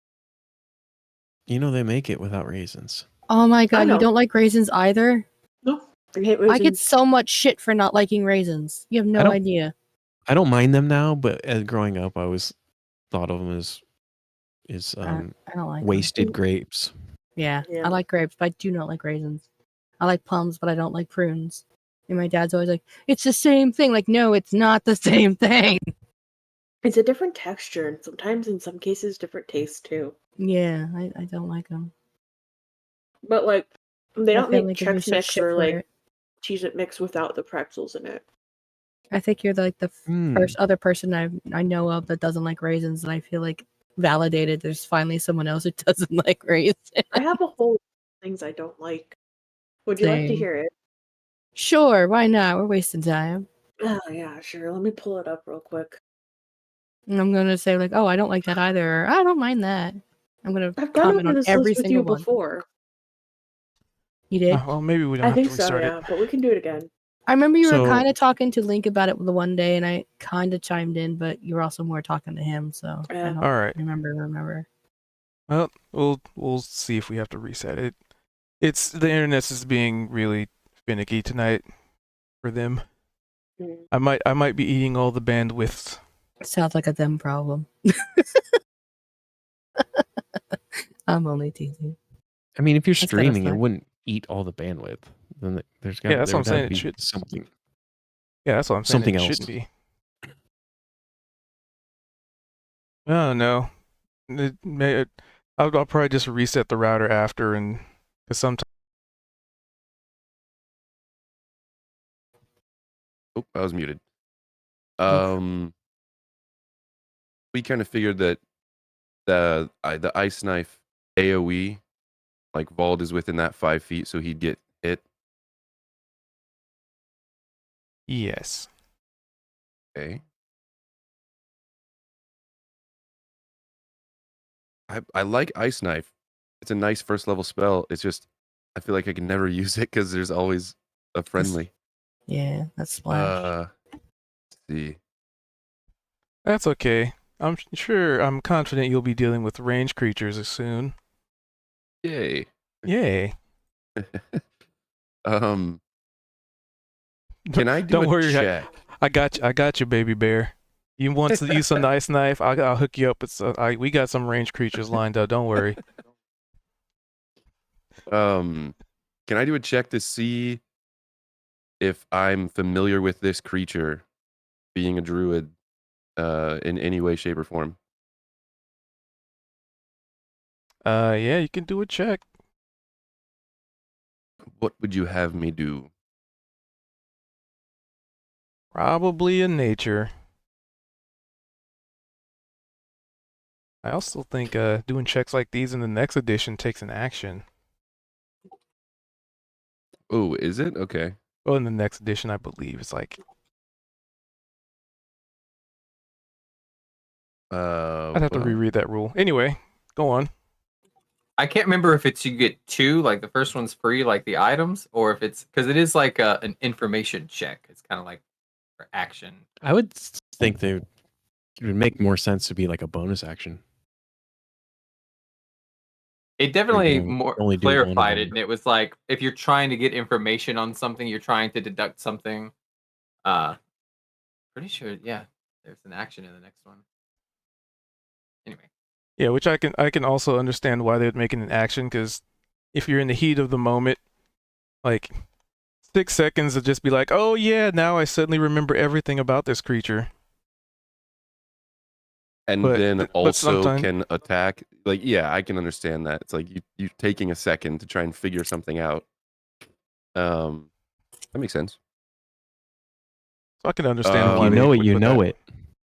You know they make it without raisins. Oh my god, know. you don't like raisins either? No. I hate raisins. I get so much shit for not liking raisins. You have no idea. I don't mind them now, but as growing up I always thought of them as I don't like wasted them. grapes. Yeah, Yeah. I like grapes, but I do not like raisins. I like plums, but I don't like prunes. And my dad's always like, it's the same thing. Like, no, it's not the same thing. It's a different texture, and sometimes, in some cases, different taste too. Yeah, I don't like them. But like, they My don't make family gives me Chex such Mix shit or for like it. Cheez-It Mix without the pretzels in it. I think you're like the first other person I know of that doesn't like raisins, and I feel like validated. There's finally someone else who doesn't like raisins. I have a whole things I don't like. Would you like to Same. hear it? Sure, why not? We're wasting time. Oh yeah, sure. Let me pull it up real quick. And I'm gonna say like, oh, I don't like that either. Or, I don't mind that. I'm gonna I've gone comment over on this every list with single you one. before. You did? Well, maybe we don't I have think to so, restart yeah. it. But we can do it again. I remember you were So- kind of talking to Link about it the one day, and I kind of chimed in, but you were also more talking to him, so I Yeah. don't All right. remember. Well, we'll see if we have to reset it. The internet's just being really finicky tonight. for them. Mm. I might be eating all the bandwidths. Sounds like a them problem. I'm only teasing. I mean, if you're That's kind of streaming, it fun. wouldn't eat all the bandwidth. Then there's got Yeah, that's what I'm there saying. got to It be should. something Yeah, that's what I'm saying. something It else. shouldn't be. I don't know. I'll probably just reset the router after, and because sometimes. Oh, I was muted. Oof. We kind of figured that the ice knife AOE, like Vald is within that 5 feet, so he'd get hit. Yes. Okay. I like ice knife. It's a nice first level spell. It's just I feel like I can never use it because there's always a friendly. Yeah, that's splash. Let's see. That's okay. I'm confident you'll be dealing with range creatures soon. Yay. Yay. Can I do Don't a worry. check? I got you, baby bear. You want to use some nice knife? I'll hook you up. We got some range creatures lined up. Don't worry. Can I do a check to see if I'm familiar with this creature, being a druid, in any way, shape, or form? Yeah, you can do a check. What would you have me do? Probably in nature. I also think doing checks like these in the next edition takes an action. Oh, is it? Okay. Well, in the next edition, I believe it's like I'd have to Well, reread that rule. Anyway, go on. I can't remember if it's you get two, like the first one's free, like the items, or if it's because it is like an information check. It's kind of like for action. I would think it would make more sense to be like a bonus action. It definitely can more only do one of clarified it, them. and it was like if you're trying to get information on something, you're trying to deduct something. Pretty sure, yeah, there's an action in the next one. Anyway, Yeah, which I can also understand why they would make it an action, because if you're in the heat of the moment, like 6 seconds to just be like, oh yeah, now I suddenly remember everything about this creature. and But then but also sometimes can attack. Like, yeah, I can understand that. It's like you taking a second to try and figure something out. That makes sense. so I can understand If why you they know it, would you put know that. it,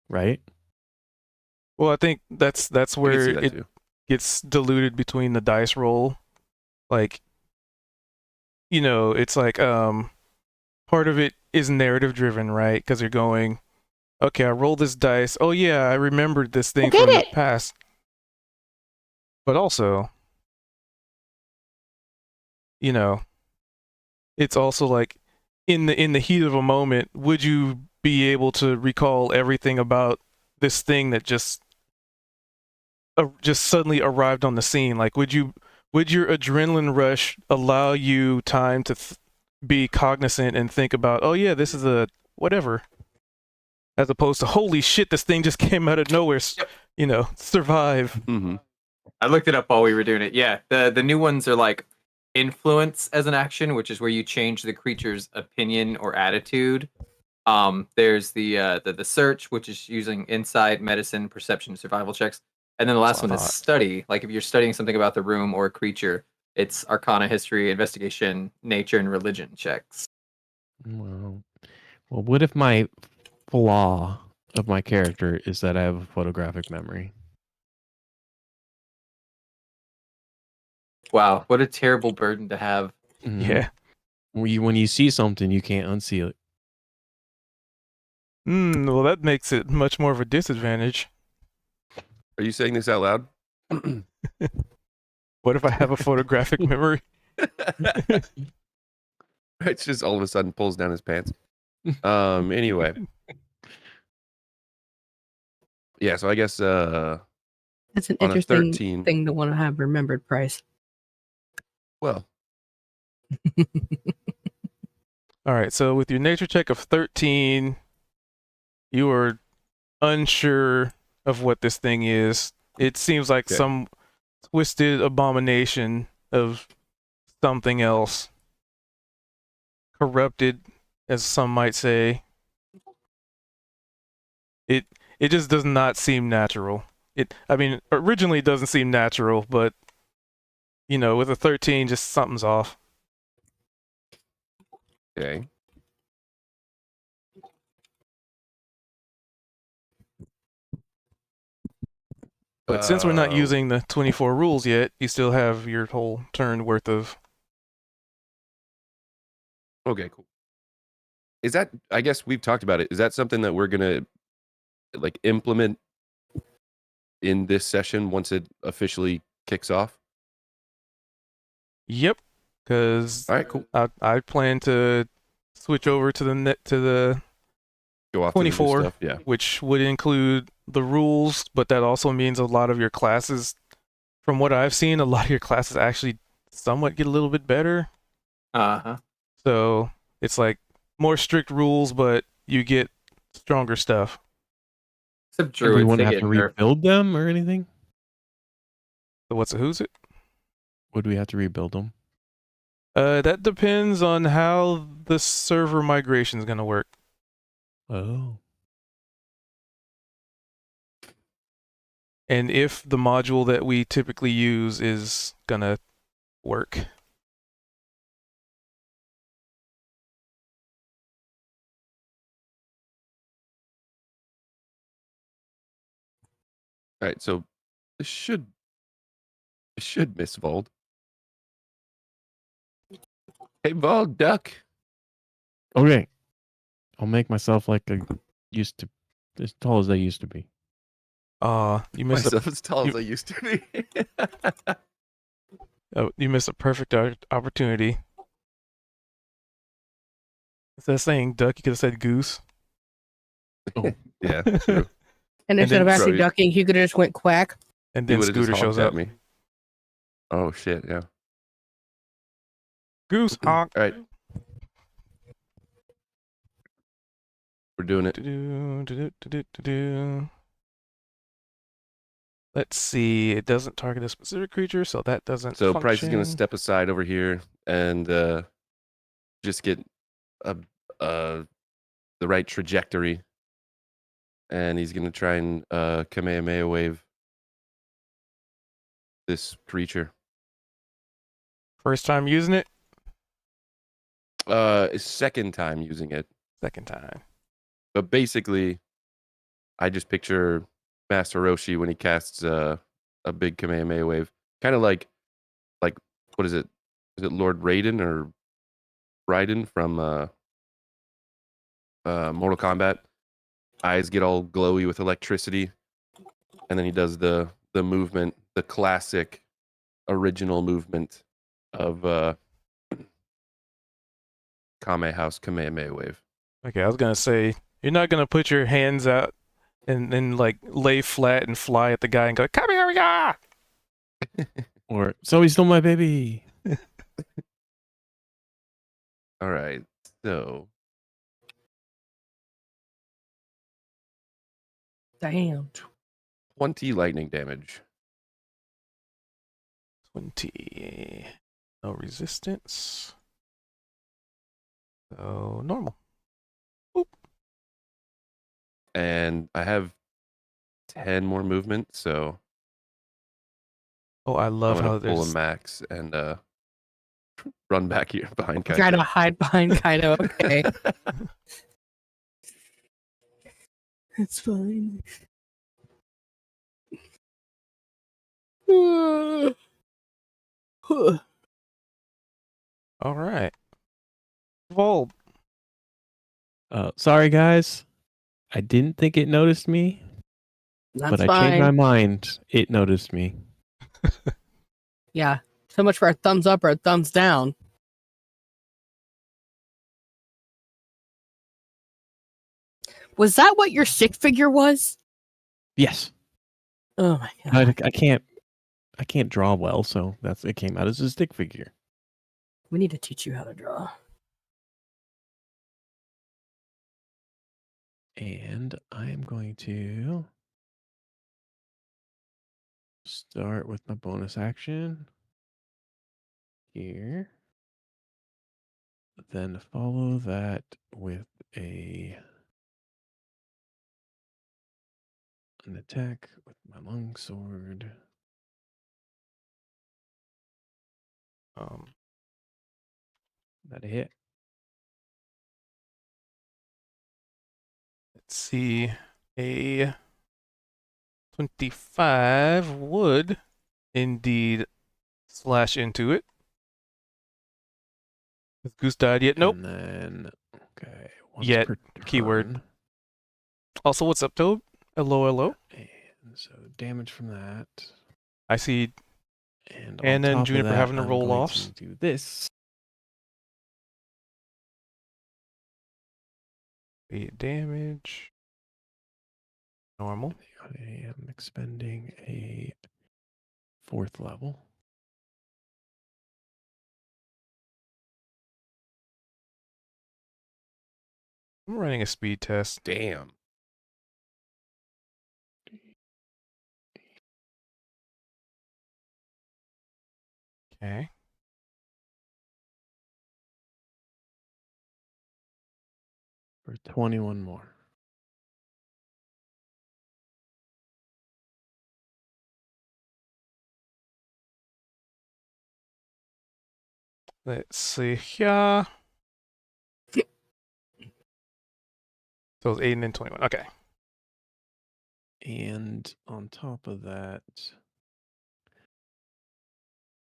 right? Well, I think that's I can see where that it too. gets diluted between the dice roll. Like, it's like part of it is narrative driven, right? Because you're going, okay, I rolled this dice. Oh yeah, I remembered this thing from the past. But also, it's also like in the heat of a moment, would you be able to recall everything about this thing that just suddenly arrived on the scene? Like, would your adrenaline rush allow you time to be cognizant and think about, oh yeah, this is a whatever, as opposed to holy shit, this thing just came out of nowhere. Survive. Mm-hmm. I looked it up while we were doing it. Yeah, the new ones are like influence as an action, which is where you change the creature's opinion or attitude. There's the search, which is using insight, medicine, perception, survival checks, and then the That's last what one I is thought. study. Like if you're studying something about the room or a creature, it's Arcana, history, investigation, nature, and religion checks. Well, what if my flaw of my character is that I have a photographic memory? Wow, what a terrible burden to have. Mhm. Yeah. When you see something, you can't unsee it. Well, that makes it much more of a disadvantage. Are you saying this out loud? What if I have a photographic memory? It's just all of a sudden pulls down his pants. Anyway. Yeah, so I guess It's an on a interesting 13. thing to want to have remembered, Price. Well, All right, so with your nature check of 13, you are unsure of what this thing is. It seems like Okay. some twisted abomination of something else. Corrupted, as some might say. It just does not seem natural. Originally it doesn't seem natural, but with a 13, just something's off. Okay. But since we're not Uh, using the 24 rules yet, you still have your whole turn worth of. Okay, cool. Is that? I guess we've talked about it. Is that something that we're gonna like implement in this session once it officially kicks off? Yep, because All right, cool. I plan to switch over to the Go off to the new 24, stuff. Yeah. which would include the rules, but that also means a lot of your classes. From what I've seen, a lot of your classes actually somewhat get a little bit better. Uh-huh. So it's like more strict rules, but you get stronger stuff. Except Do we druids, want they to have get to nerfed. rebuild them or anything? So who's it? Would we have to rebuild them? That depends on how the server migration is going to work. Oh. And if the module that we typically use is going to work. All right, so this should miss Vold. Hey, Vold, duck. Okay. I'll make myself like I used to, as tall as I used to be. You missed Myself as tall you- as I used to be. you missed a perfect opportunity. Instead of saying duck, you could have said goose. Yeah, true. And And instead then of actually Sorry. ducking, he could have just went quack. And He then would have just Scooter shows honked at up. me. Oh shit! Yeah. Goose honk. All right, we're doing it. Do-do-do-do-do-do. Let's see. It doesn't target a specific creature, so that doesn't So function. Price is gonna step aside over here and just get the right trajectory, and he's gonna try and Kamehameha wave this creature. First time using it, His second time using it, second time. but basically, I just picture Master Roshi when he casts a big Kamehameha wave, kind of like what is it? Is it Lord Raiden or Raiden from Mortal Kombat? Eyes get all glowy with electricity, and then he does the movement, the classic original movement of Kame House Kamehameha wave. Okay, I was gonna say you're not gonna put your hands out and then like lay flat and fly at the guy and go, "Come here, we go!" Or, so he stole my baby. All right, so Damn. 20 lightning damage. 20. No resistance. So normal. And I have 10 more movement, so Oh, I love I'm how gonna pull a there's. max and run back here behind Kaito. Trying to hide behind Kaido. Okay. It's fine. All right. Vold. Sorry, guys. I didn't think it noticed me, That's but I fine. changed my mind. It noticed me. Yeah. So much for a thumbs up or a thumbs down. Was that what your stick figure was? Yes. Oh my god. I can't draw well, so it came out as a stick figure. We need to teach you how to draw. And I am going to start with my bonus action here. Then follow that with an attack with my longsword. That a hit. Let's see. A 25 would indeed slash into it. Has Goose died yet? Nope. And then, okay, once Yet. per Keyword. turn. Also, what's up, Toad? Hello, hello. And so damage from that. I see And Anna on and top Juniper of that, having to I'm roll going offs. to do this. 8 damage. Normal. I am expending a 4th level. I'm running a speed test. Damn. Okay. For 21 more. Let's see here. So it's 8 and then 21. Okay. And on top of that,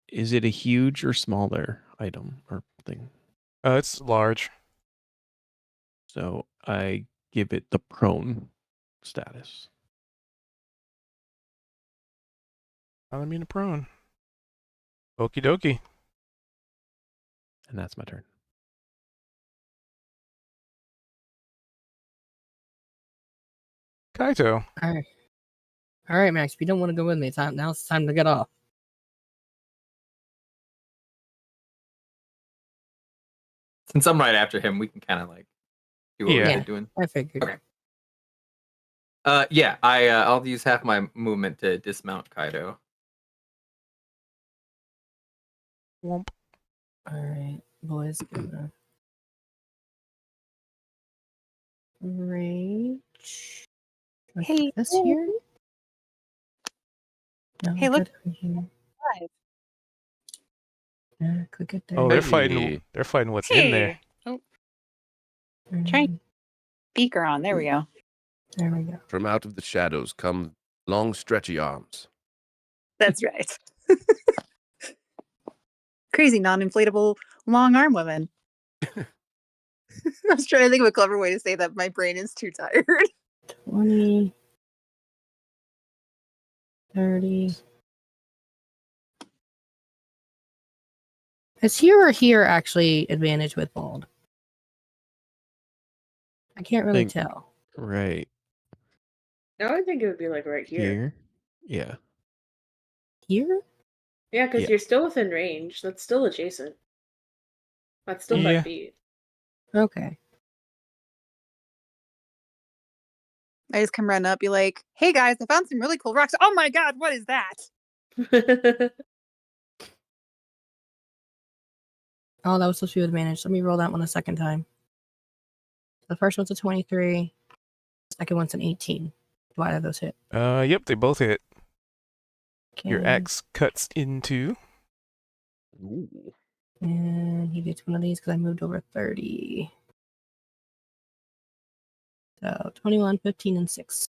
is it a huge or smaller item or thing? It's large. So I give it the prone status. I mean a prone. Okie dokie. And that's my turn. Kaito. All right, Max. If you don't want to go with me, now it's time to get off. Since I'm right after him, we can kind of like do what Yeah. we've Yeah. been doing. I figured. Okay. Yeah, I'll use half my movement to dismount Kaido. Womp. All right, boys. Gonna rage. Do I Hey, put this here? No, Hey, I'm look. good here. Live. Yeah, click it there. Oh, they're Hey. fighting. They're fighting what's in there. Hey. Oh, Mm, trying speaker on. There we go. There we go. From out of the shadows come long, stretchy arms. That's right. Crazy non-inflatable long arm women. I was trying to think of a clever way to say that. My brain is too tired. 20, 30. Is here or here actually advantage with bald? I can't really Think- tell. Right No, I think it would be like right here. here. Yeah. Here? Yeah, because Yeah. you're still within range. That's still adjacent. That's still Yeah. 5 feet. Okay. I just come running up, be like, "Hey guys, I found some really cool rocks. Oh my god, what is that?" Oh, that was supposed to be advantage. Let me roll that one a second time. The first one's a 23. The second one's an 18. Do either of those hit? Yep, they both hit. Okay. Your axe cuts into. Ooh. And he gets one of these because I moved over 30. So 21, 15, and 6.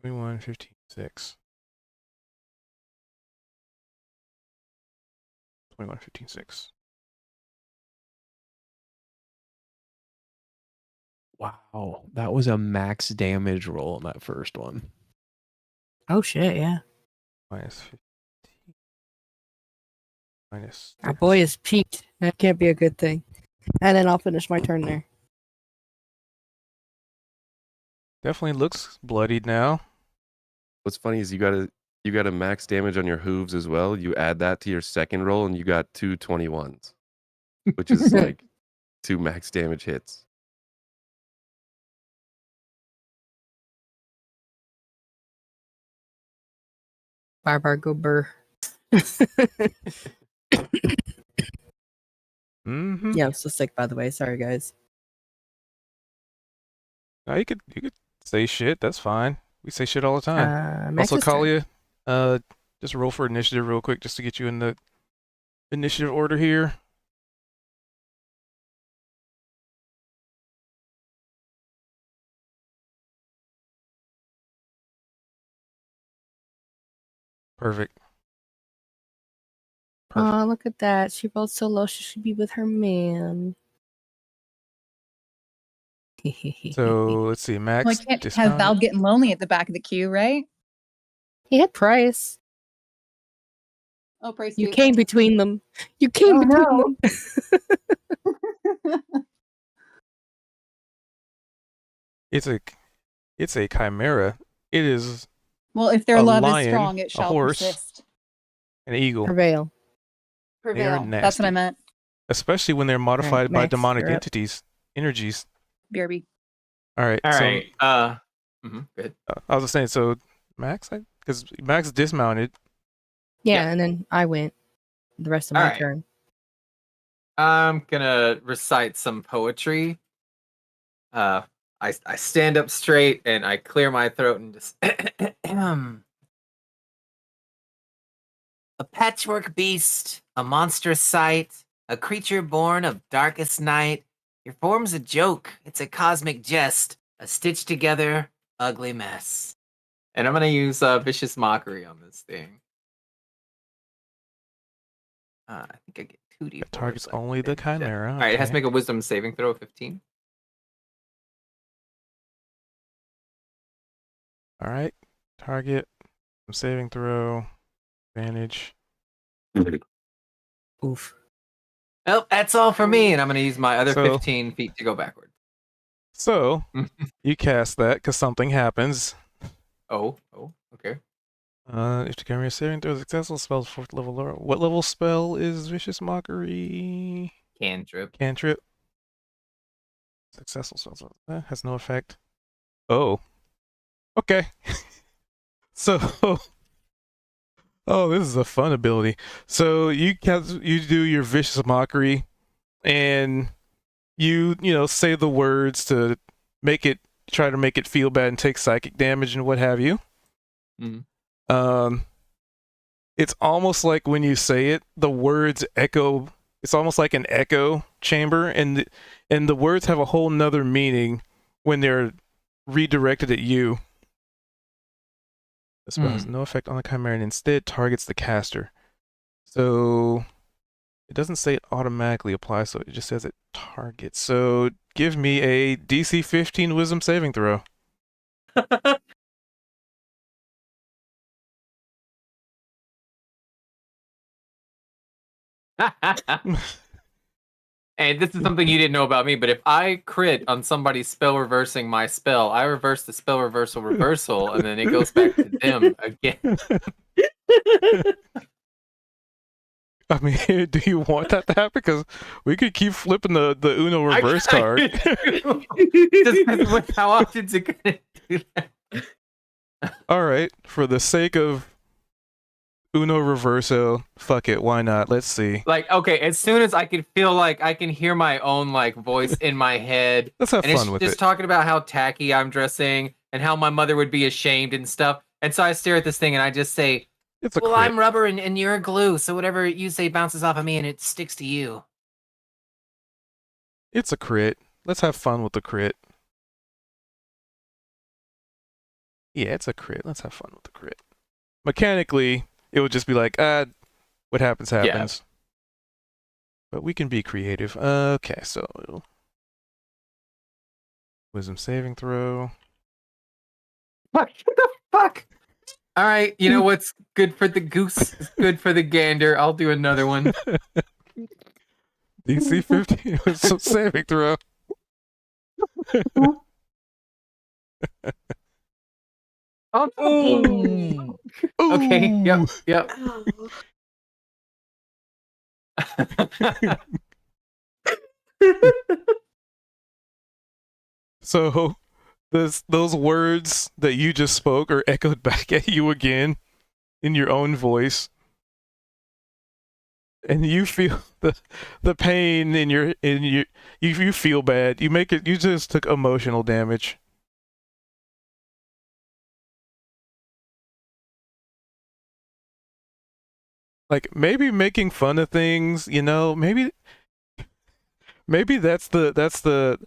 21, 15, 6. 21, 15, 6. Wow. That was a max damage roll on that first one. Oh shit, yeah. Minus 15. Minus. Our 6. boy is peaked. That can't be a good thing. And then I'll finish my turn there. Definitely looks bloodied now. What's funny is you got a max damage on your hooves as well. You add that to your second roll, and you got 2 21s, which is like 2 max damage hits. Barbar go burr. Mm-hmm. Yeah, I'm so sick, by the way. Sorry, guys. No, you could say shit. That's fine. We say shit all the time. Also, Max's turn. Kalia, just roll for initiative real quick, just to get you in the initiative order here. Perfect. Perfect. Oh, look at that. She rolled so low. She should be with her man. So let's see, Max. Well, I can't have dismounted. Val getting lonely at the back of the queue, right? He had Price. Oh, Price. You too. came between them. You came Oh, between no. them. It's a chimera. It is Well, if their A love lion, is strong, it a shall horse. persist. an eagle, Prevail. Prevail. That's nasty. what I meant. especially when they're modified by Max, demonic you're up. entities, energies. BRB. All right. All so right. Good. I was just saying. So Max, because Max dismounted. Yeah, Yeah. and then I went. The rest of my Alright. turn. I'm gonna recite some poetry. I stand up straight and I clear my throat and just a patchwork beast, a monstrous sight, a creature born of darkest night. Your form's a joke, it's a cosmic jest, a stitched together ugly mess. And I'm gonna use vicious mockery on this thing. I think I get 2d4. It targets only the chimera. All right, it has to okay. make a wisdom saving throw of 15. All right. Target. Saving throw. Advantage. Oof. Well, that's all for me, and I'm going to use my other So- 15 feet to go backward. So you cast that because something happens. Oh, okay. If the chimera saving throw is successful, spell's 4th level or what level spell is vicious mockery? Cantrip. Cantrip. Successful spells has no effect. Oh. Okay. So oh, this is a fun ability. So you do your vicious mockery, and you say the words to try to make it feel bad and take psychic damage and what have you. Mhm. It's almost like when you say it, the words echo. It's almost like an echo chamber, and the words have a whole nother meaning when they're redirected at you. The spell has no effect on the chimera and instead targets the caster. So it doesn't say it automatically applies, so it just says it targets. So give me a DC 15 wisdom saving throw. And this is something you didn't know about me, but if I crit on somebody spell reversing my spell, I reverse the spell reversal, and then it goes back to them again. I mean, do you want that to happen? Because we could keep flipping the Uno reverse card. Just with how often is it gonna do that? All right, for the sake of Uno reverso, fuck it, why not? Let's see. Like, okay, as soon as I can feel like I can hear my own like voice in my head, Let's have and it's fun with just it. talking about how tacky I'm dressing and how my mother would be ashamed and stuff. And so I stare at this thing and I just say, It's a well, crit. I'm rubber and you're glue, so whatever you say bounces off of me and it sticks to you. It's a crit. Let's have fun with the crit. Yeah, it's a crit. Let's have fun with the crit. Mechanically, it would just be like, what happens happens. But we can be creative. Okay, so wisdom saving throw. What the fuck? All right, you know what's good for the goose is good for the gander. I'll do another one. DC 15 wisdom saving throw. Oh, Ooh. okay. Ooh. Yep. So those words that you just spoke are echoed back at you again. in your own voice, and you feel the pain in your you feel bad. You just took emotional damage. Like maybe making fun of things, maybe that's the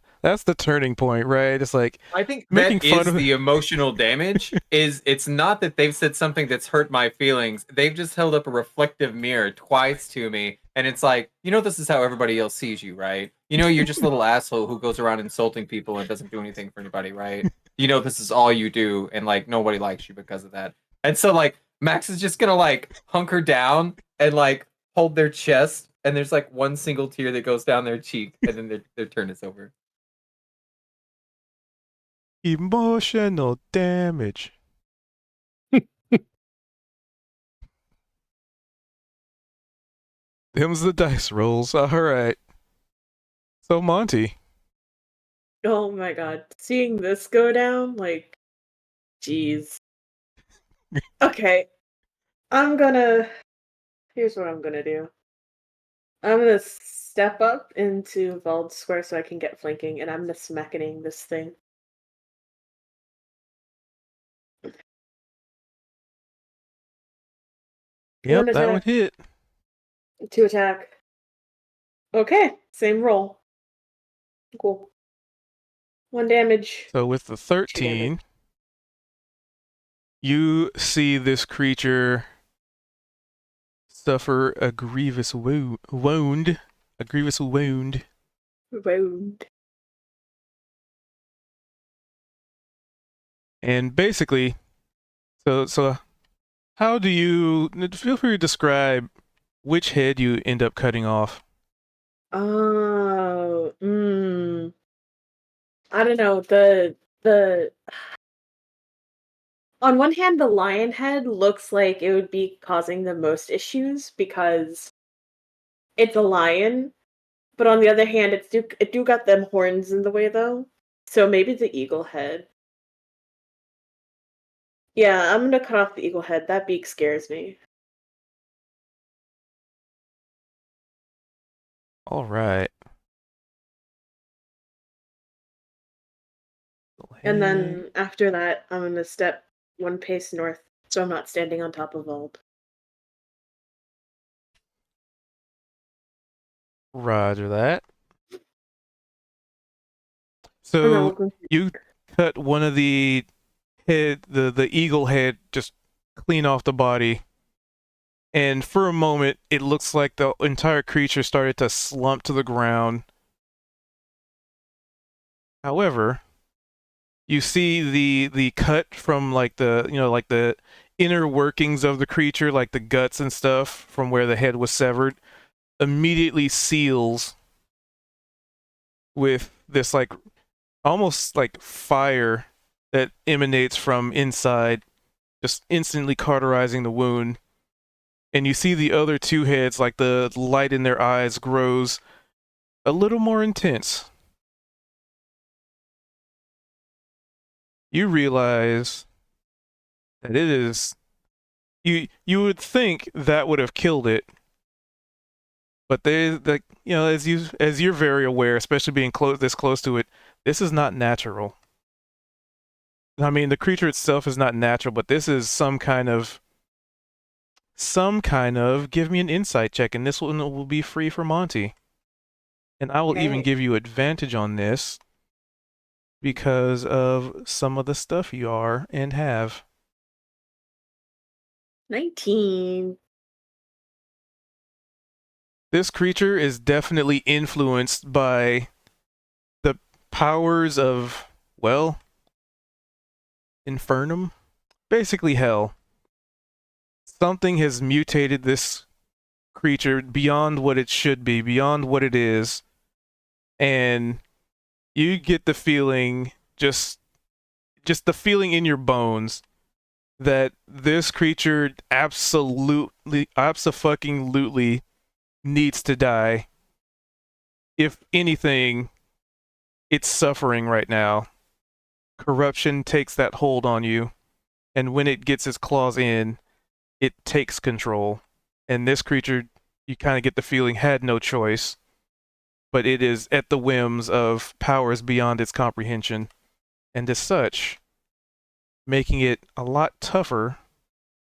turning point, right? It's like I think making that fun is of the emotional damage. It's not that they've said something that's hurt my feelings. They've just held up a reflective mirror twice to me, and it's like, this is how everybody else sees you, right? You're just a little asshole who goes around insulting people and doesn't do anything for anybody, right? This is all you do, and like nobody likes you because of that. And so like Max is just gonna like hunker down and like hold their chest, and there's like one single tear that goes down their cheek, and then their turn is over. emotional damage. Them's the dice rolls. All right. So Monty, Oh my god. Seeing this go down, like, jeez. Okay. Here's what I'm gonna do. I'm gonna step up into Vald's square so I can get flanking, and I'm gonna smacking this thing. yep, One that would attack, hit. 2 attack. Okay, same roll. Cool. 1 damage, So with the 2 damage. 13, you see this creature suffer a grievous wound. A grievous wound. Wound. And basically, so how do you feel free to describe which head you end up cutting off? Oh, I don't know. The On one hand, the lion head looks like it would be causing the most issues because it's a lion, but on the other hand, it do got them horns in the way though. So maybe the eagle head. Yeah, I'm gonna cut off the eagle head. That beak scares me. All right. And then after that, I'm gonna step 1 pace north so I'm not standing on top of Vald. Roger that. And then we'll So go you cut one of the the eagle head just clean off the body, and for a moment it looks like the entire creature started to slump to the ground. However, you see the cut from like the inner workings of the creature, like the guts and stuff from where the head was severed, immediately seals with this like almost like fire that emanates from inside, just instantly cauterizing the wound. And you see the other two heads, like the light in their eyes grows a little more intense. You realize that it is you would think that would have killed it, but as you're very aware, especially being this close to it, this is not natural. I mean, the creature itself is not natural, but this is some kind of give me an insight check, and this one will be free for Monty. And I will even Okay. give you advantage on this because of some of the stuff you are and have. 19. This creature is definitely influenced by the powers of, well, Infernum? Basically hell. Something has mutated this creature beyond what it should be, beyond what it is. And you get the feeling, just the feeling in your bones that this creature absolutely needs to die. If anything, it's suffering right now. Corruption takes that hold on you, and when it gets its claws in, it takes control. And this creature, you kind of get the feeling, had no choice, but it is at the whims of powers beyond its comprehension, and as such, making it a lot tougher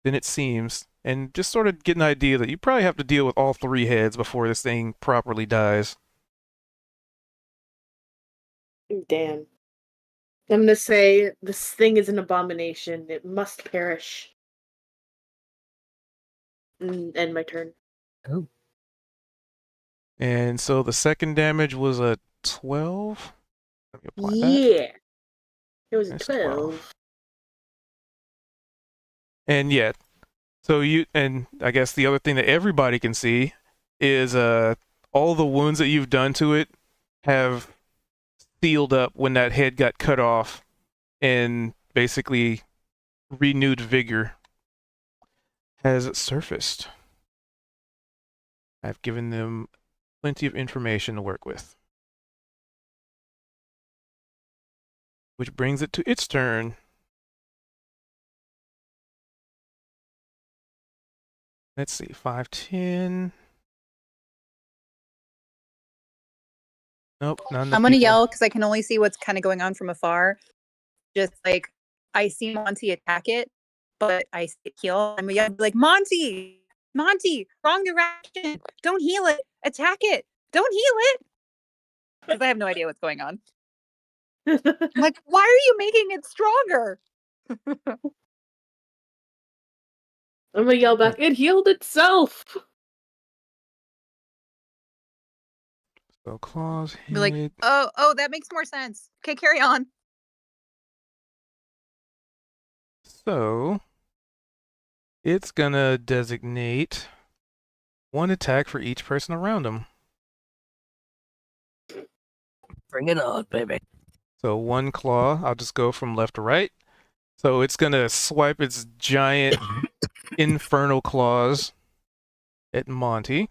than it seems, and just sort of get an idea that you probably have to deal with all three heads before this thing properly dies. Damn. I'm gonna say this thing is an abomination. It must perish. End my turn. Oh. And so the second damage was a 12. Let me apply that. Yeah. It was a That's 12. And yeah, so and I guess the other thing that everybody can see is all the wounds that you've done to it have sealed up when that head got cut off, and basically renewed vigor has surfaced. I've given them plenty of information to work with. Which brings it to its turn. Let's see, 5, 10. Nope, not enough I'm gonna people. yell because I can only see what's kind of going on from afar. Just like I see Monty attack it, but I see it heal. I'm gonna yell like Monty, Monty, wrong direction. Don't heal it. Attack it. Don't heal it. Because I have no idea what's going on. I'm like, why are you making it stronger? I'm gonna yell back, it healed itself! So claws Be like, hit. oh, that makes more sense. Okay, carry on. So it's gonna designate one attack for each person around them. Bring it on, baby. So one claw, I'll just go from left to right. So it's gonna swipe its giant infernal claws at Monty.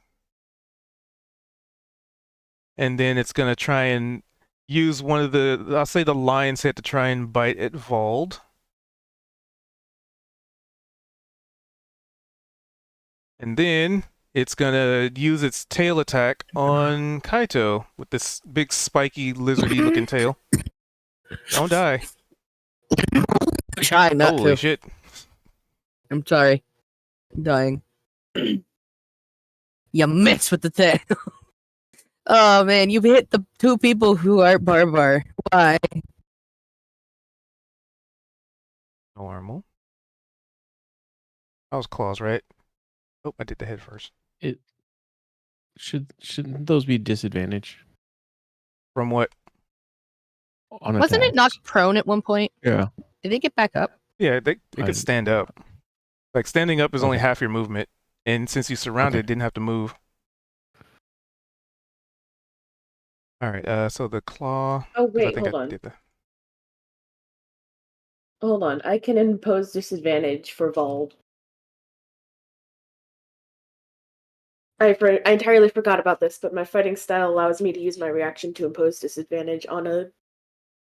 And then it's gonna try and use one of I'll say the lion's head to try and bite at Vald. And then it's gonna use its tail attack on Kaito with this big spiky lizardy looking tail. Don't die. Try not Holy to. shit. I'm sorry. I'm dying. You missed with the tail. Oh man, you've hit the two people who are barbar. Why? Normal. That was claws, right? Oh, I did the head first. It shouldn't those be disadvantage From what? on Wasn't attacks? it knocked prone at one point? Yeah. Did it get back up? Yeah, it I- could stand up. Like standing up is only Okay. half your movement, and since you surrounded, Okay. it didn't have to move. All right. So the claw. Oh 'Cause I wait, think I hold on. did the. Hold on. I can impose disadvantage for Vald. I entirely forgot about this, but my fighting style allows me to use my reaction to impose disadvantage on a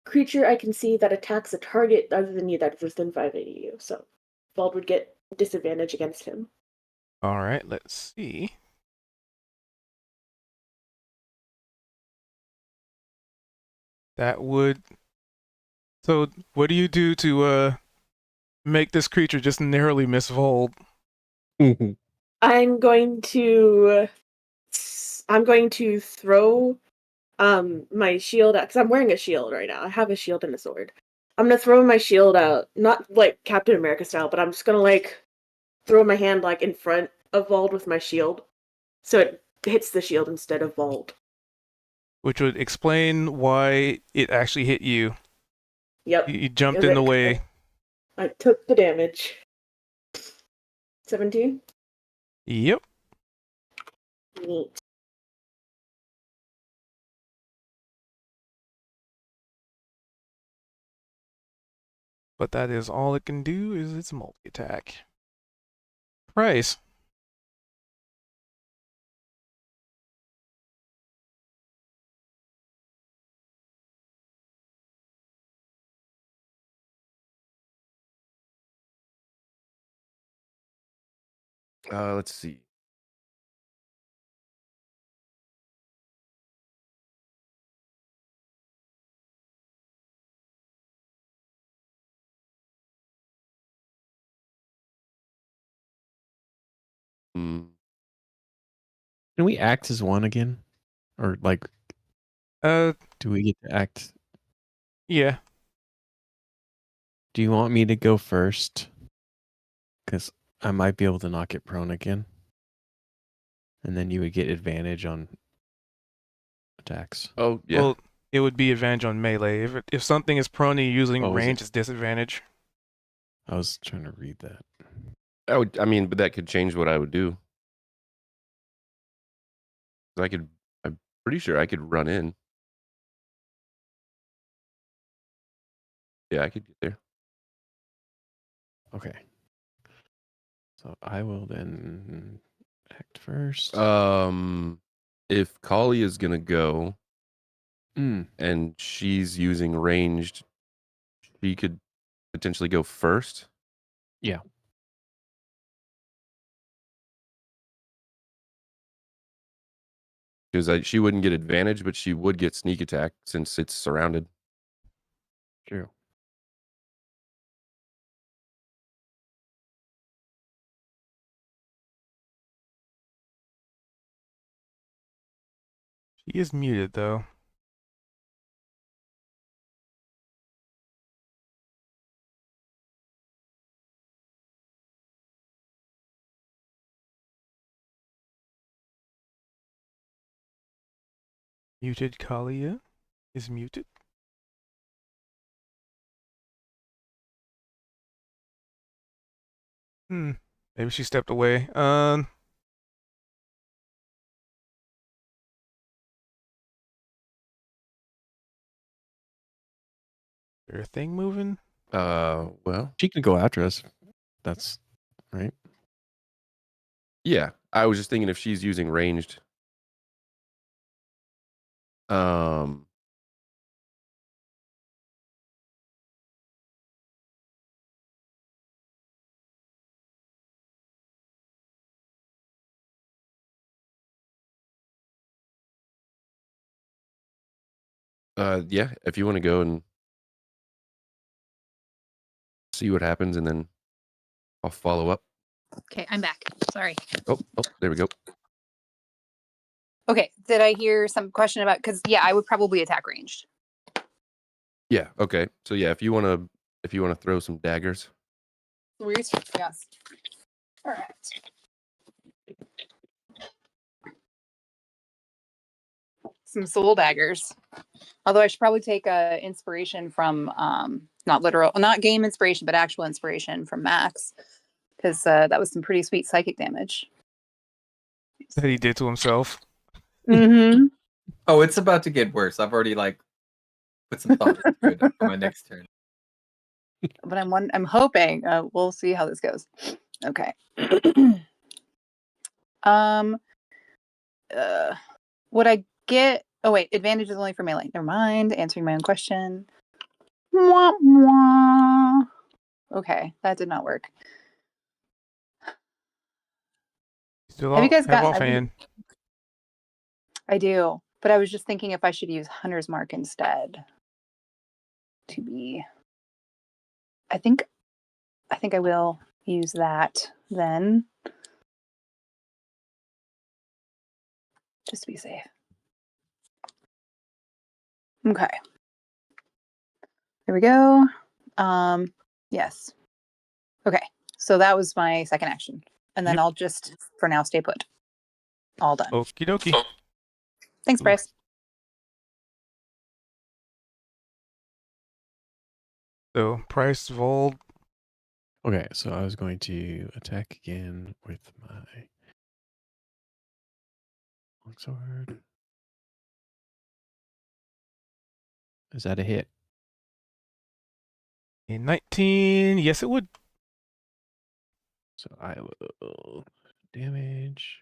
creature I can see that attacks a target other than you that is within 580 you. So Vald would get disadvantage against him. All right. Let's see. That would. So what do you do to make this creature just narrowly miss Vold? I'm going to throw my shield out because I'm wearing a shield right now. I have a shield and a sword. I'm gonna throw my shield out, not like Captain America style, but I'm just gonna like throw my hand like in front of Vald with my shield, so it hits the shield instead of Vald. Which would explain why it actually hit you. Yep. You jumped in the way. I took the damage. 17. Yep. Neat. But that is all it can do is its multi-attack. Price. Let's see. Hmm. Can we act as one again? Or like, Uh, do we get to act? yeah. Do you want me to go first? Because I might be able to knock it prone again. And then you would get advantage on attacks. Oh yeah. Well, it would be advantage on melee. If something is prone and you're using Oh, is it? range, it's disadvantage. I was trying to read that. I mean, but that could change what I would do. I'm pretty sure I could run in. Yeah, I could get there. Okay. So I will then act first. If Kali is gonna go Mm, and she's using ranged, she could potentially go first. yeah. Because she wouldn't get advantage, but she would get sneak attack since it's surrounded. True. She is muted though. Muted Kalia is muted. Maybe she stepped away. Is there a thing moving? Well, She can go after us. That's right. yeah. I was just thinking if she's using ranged. Um, yeah. If you want to go and see what happens, and then I'll follow up. Okay, I'm back. Sorry. Oh, there we go. Okay, did I hear some question about? Because yeah, I would probably attack ranged. Yeah. Okay. So yeah, if you wanna throw some daggers. Sweet. Yes. All right. Some soul daggers. Although I should probably take inspiration from not literal, not game inspiration, but actual inspiration from Max, because that was some pretty sweet psychic damage. That he did to himself. Mm-hmm. Oh, it's about to get worse. I've already like put some thought into it for my next turn. But I'm hoping we'll see how this goes. Okay. um. Would I get? Oh wait, advantage is only for melee. Never mind. Answering my own question. Mwah, mwah. Okay, that did not work. Still Have you guys have gotten? offhand. I do, but I was just thinking if I should use Hunter's Mark instead. To be, I think I will use that then, just to be safe. Okay. There we go. Yes. Okay. So that was my second action, and then Yep. I'll just for now stay put. All done. Okie dokie. Thanks, Bryce. So Price Vold. Okay, so I was going to attack again with my longsword. Is that a hit? A 19. Yes, it would. So I will damage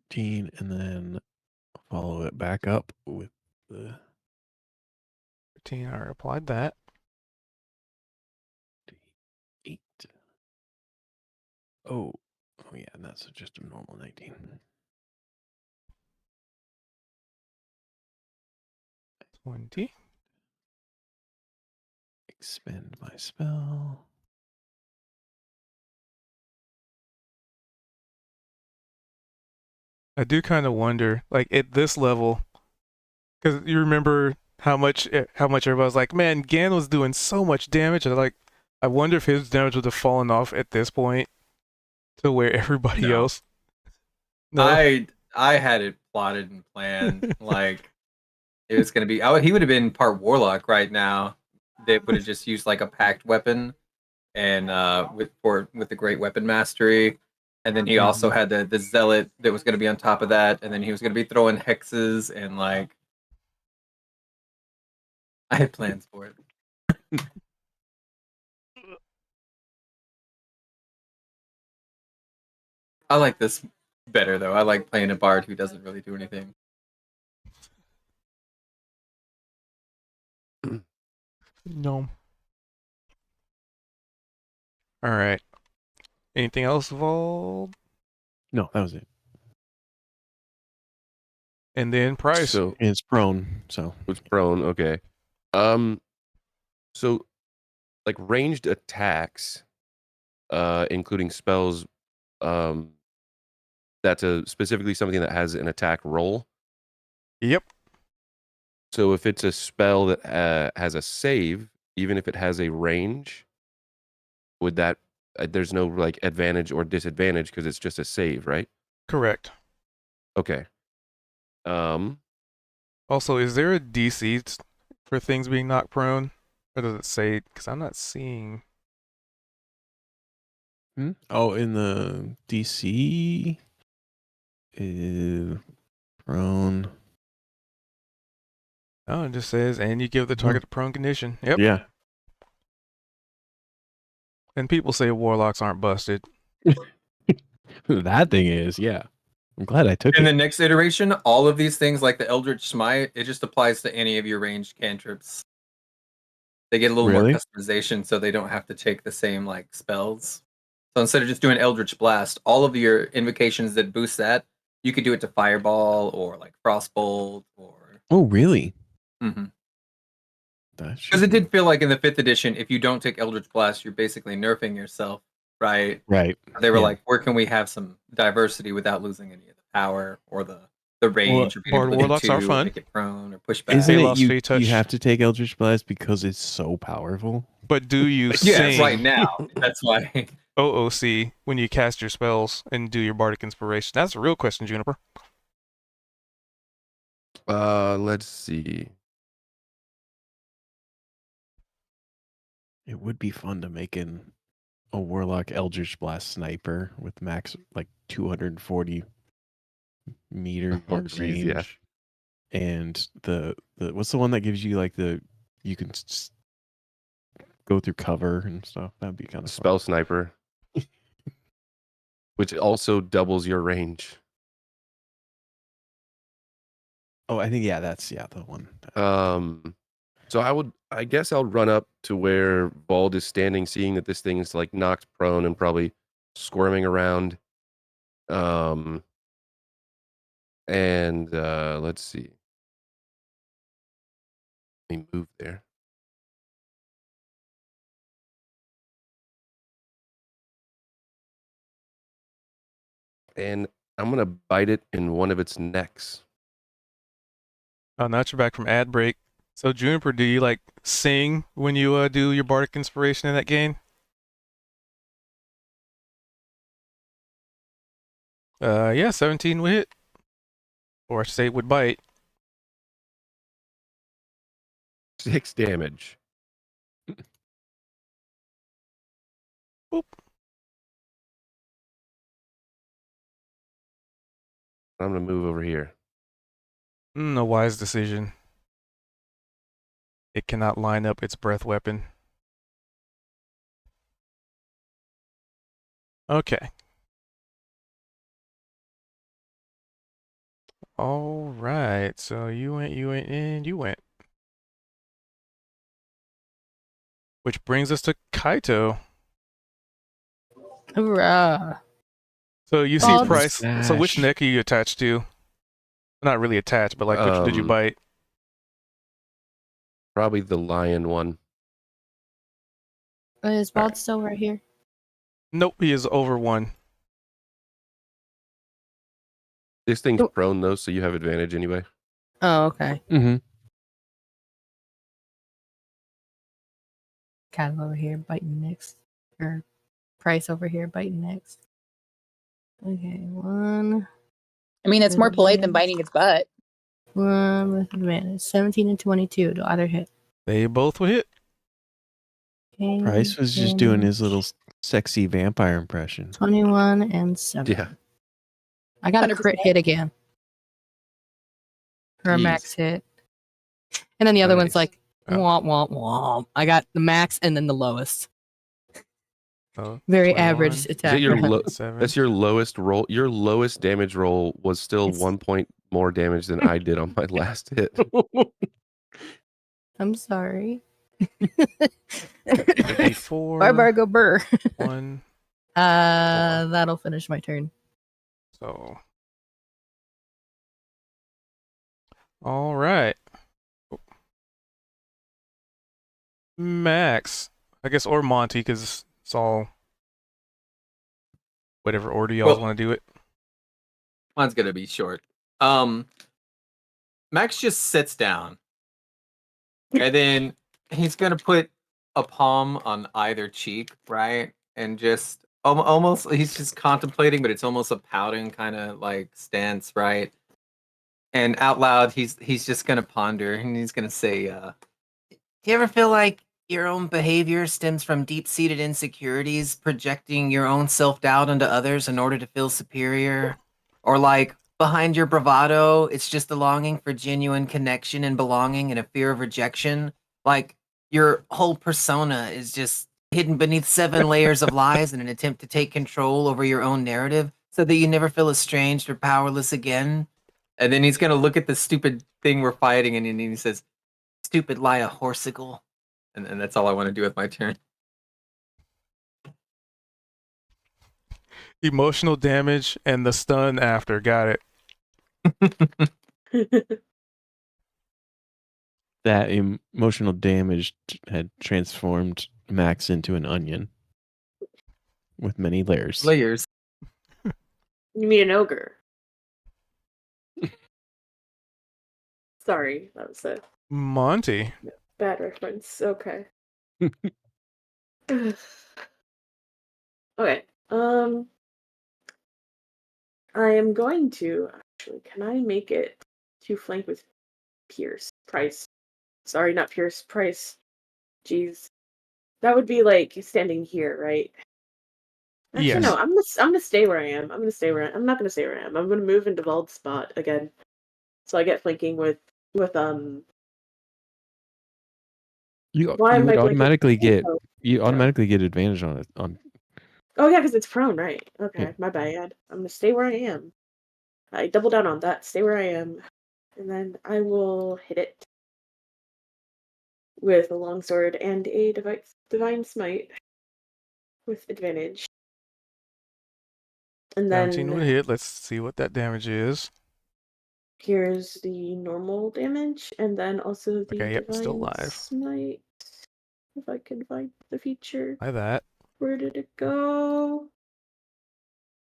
13 and then follow it back up with the 13. I applied that. 8. Oh yeah, that's just a normal 19. 20. Expend my spell. I do kind of wonder, like at this level, because you remember how much everybody's like, man, Gan was doing so much damage. And like, I wonder if his damage would have fallen off at this point to where everybody No. else. No. I had it plotted and planned. Like it was gonna be. He would have been part warlock right now. They would have just used like a packed weapon, and with the great weapon mastery. And then he also had the zealot that was going to be on top of that, and then he was going to be throwing hexes and like. I had plans for it. I like this better though. I like playing a bard who doesn't really do anything. No. All right. Anything else, Vol? No, that was it. And then Price. So It's prone, so it's prone. Okay. So like ranged attacks, including spells, that's specifically something that has an attack roll. Yep. So if it's a spell that has a save, even if it has a range, would that there's no like advantage or disadvantage because it's just a save, right? Correct. Okay. Also, is there a DC for things being knocked prone? Or does it say? Because I'm not seeing. Oh, in the DC, prone. Oh, it just says, and you give the target a prone condition. Yep. Yeah. And people say warlocks aren't busted. That thing is, yeah. I'm glad I took In it. the next iteration, all of these things like the Eldritch Smite, it just applies to any of your ranged cantrips. They get a little more Really? customization, so they don't have to take the same like spells. So instead of just doing Eldritch Blast, all of your invocations that boost that, you could do it to Fireball or like Frostbolt or. Oh, really? Mm-hmm. Because it did feel like in the 5th edition, if you don't take Eldritch Blast, you're basically nerfing yourself, right? Right. They were Yeah. like, where can we have some diversity without losing any of the power or the range or being Bard able to warlocks hit are 2 fun. or make it prone or push back? Isn't it Lost you? Fey Touch. You have to take Eldritch Blast because it's so powerful. But do you Yeah, sing right now. That's why. OOC when you cast your spells and do your bardic inspiration? That's a real question, Juniper. let's see. It would be fun to make a warlock Eldritch Blast sniper with max like 240 meter Oh, geez, range. yeah. And the what's the one that gives you like you can go through cover and stuff? That'd be kind of Spell sniper, which also doubles your range. Oh, I think that's the one. So I guess I'll run up to where Bald is standing, seeing that this thing is like knocked prone and probably squirming around. And let's see. Let me move there. And I'm gonna bite it in one of its necks. Oh, now you're back from ad break. So Juniper, do you like sing when you do your bardic inspiration in that game? Yeah, 17 would hit. Or I should say would bite. 6 damage. Boop. I'm gonna move over here. A wise decision. It cannot line up its breath weapon. Okay. All right. So you went, and you went. Which brings us to Kaito. Hurrah. So you see Bald Price. So which Smash. neck are you attached to? Not really attached, but like which did you bite? Probably the lion one. Is All Bald right. still right here? Nope, he is over one. This thing's Oh. prone though, so you have advantage anyway. Oh, okay. Mm-hmm. Cat over here biting next. Or Price over here biting next. Okay, one. I mean, it's more polite than Advantage. biting its butt. One with advantage. 17 and 22 to either hit. They both will hit. Okay, Price was just doing his advantage. little sexy vampire impression. 21 and 7. Yeah. I got a 100%. crit hit again. For a Jeez. max hit. And then the other one's Nice. like, Oh. womp, womp, womp. I got the max and then the lowest. Oh, Very 21, average Is attack. it your roll. 7. That's your lowest roll. Your lowest damage roll was still It's- 1 point more damage than I did on my last hit. I'm sorry. 54. Barbara go burr. 1. That'll finish my turn. So. All right. Max, I guess, or Monty, because it's all whatever order y'all Well- want to do it. Mine's gonna be short. Max just sits down, and then he's gonna put a palm on either cheek, right? And just almost he's just contemplating, but it's almost a pouting kind of like stance, right? And out loud, he's just gonna ponder, and he's gonna say, Do you ever feel like your own behavior stems from deep-seated insecurities, projecting your own self-doubt onto others in order to feel superior? Or like behind your bravado, it's just a longing for genuine connection and belonging and a fear of rejection? Like your whole persona is just hidden beneath 7 layers of lies in an attempt to take control over your own narrative so that you never feel estranged or powerless again? and then he's gonna look at the stupid thing we're fighting, and he says, Stupid lie, a horsicle. and that's all I want to do with my turn. Emotional damage and the stun after. Got it. That emotional damage had transformed Max into an onion with many layers. Layers. You mean an ogre? Sorry, that was a Monty. bad reference. Okay. Okay. I am going to actually. Can I make it to flank with Price? Sorry, not Pierce. Price. Jeez, that would be like standing here, right? Actually, Yes. no. I'm gonna stay where I am. I'm not gonna stay where I am. I'm gonna move into Vald's spot again, so I get flanking with You Why am would I blanking? automatically get Oh, automatically get advantage on it. On Oh yeah, because it's prone, right? Okay, Yeah. my bad. I'm gonna stay where I am. I double down on that. Stay where I am, and then I will hit it with a longsword and a divine smite with advantage. And 17 would then hit. Let's see what that damage is. here's the normal damage, and then also the Okay, yep, divine still alive. smite. If I can find the feature. By that. Where did it go?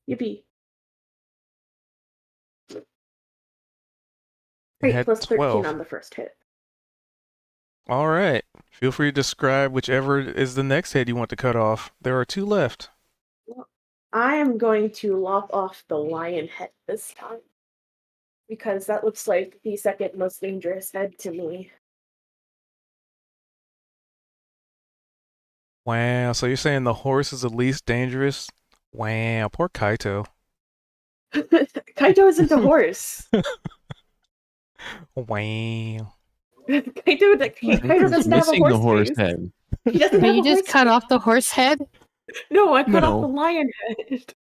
Yippee. It Great, had plus 13 12. on the first hit. All right. Feel free to describe whichever is the next head you want to cut off. There are 2 left. I am going to lop off the lion head this time, because that looks like the second most dangerous head to me. Wow. So you're saying the horse is the least dangerous? Wow. Poor Kaito. Kaito isn't a horse. Wow. Kaito doesn't have a missing the horse horse face. head. He doesn't Can have you a just horse cut face. off the horse head? No, I cut No. off the lion head.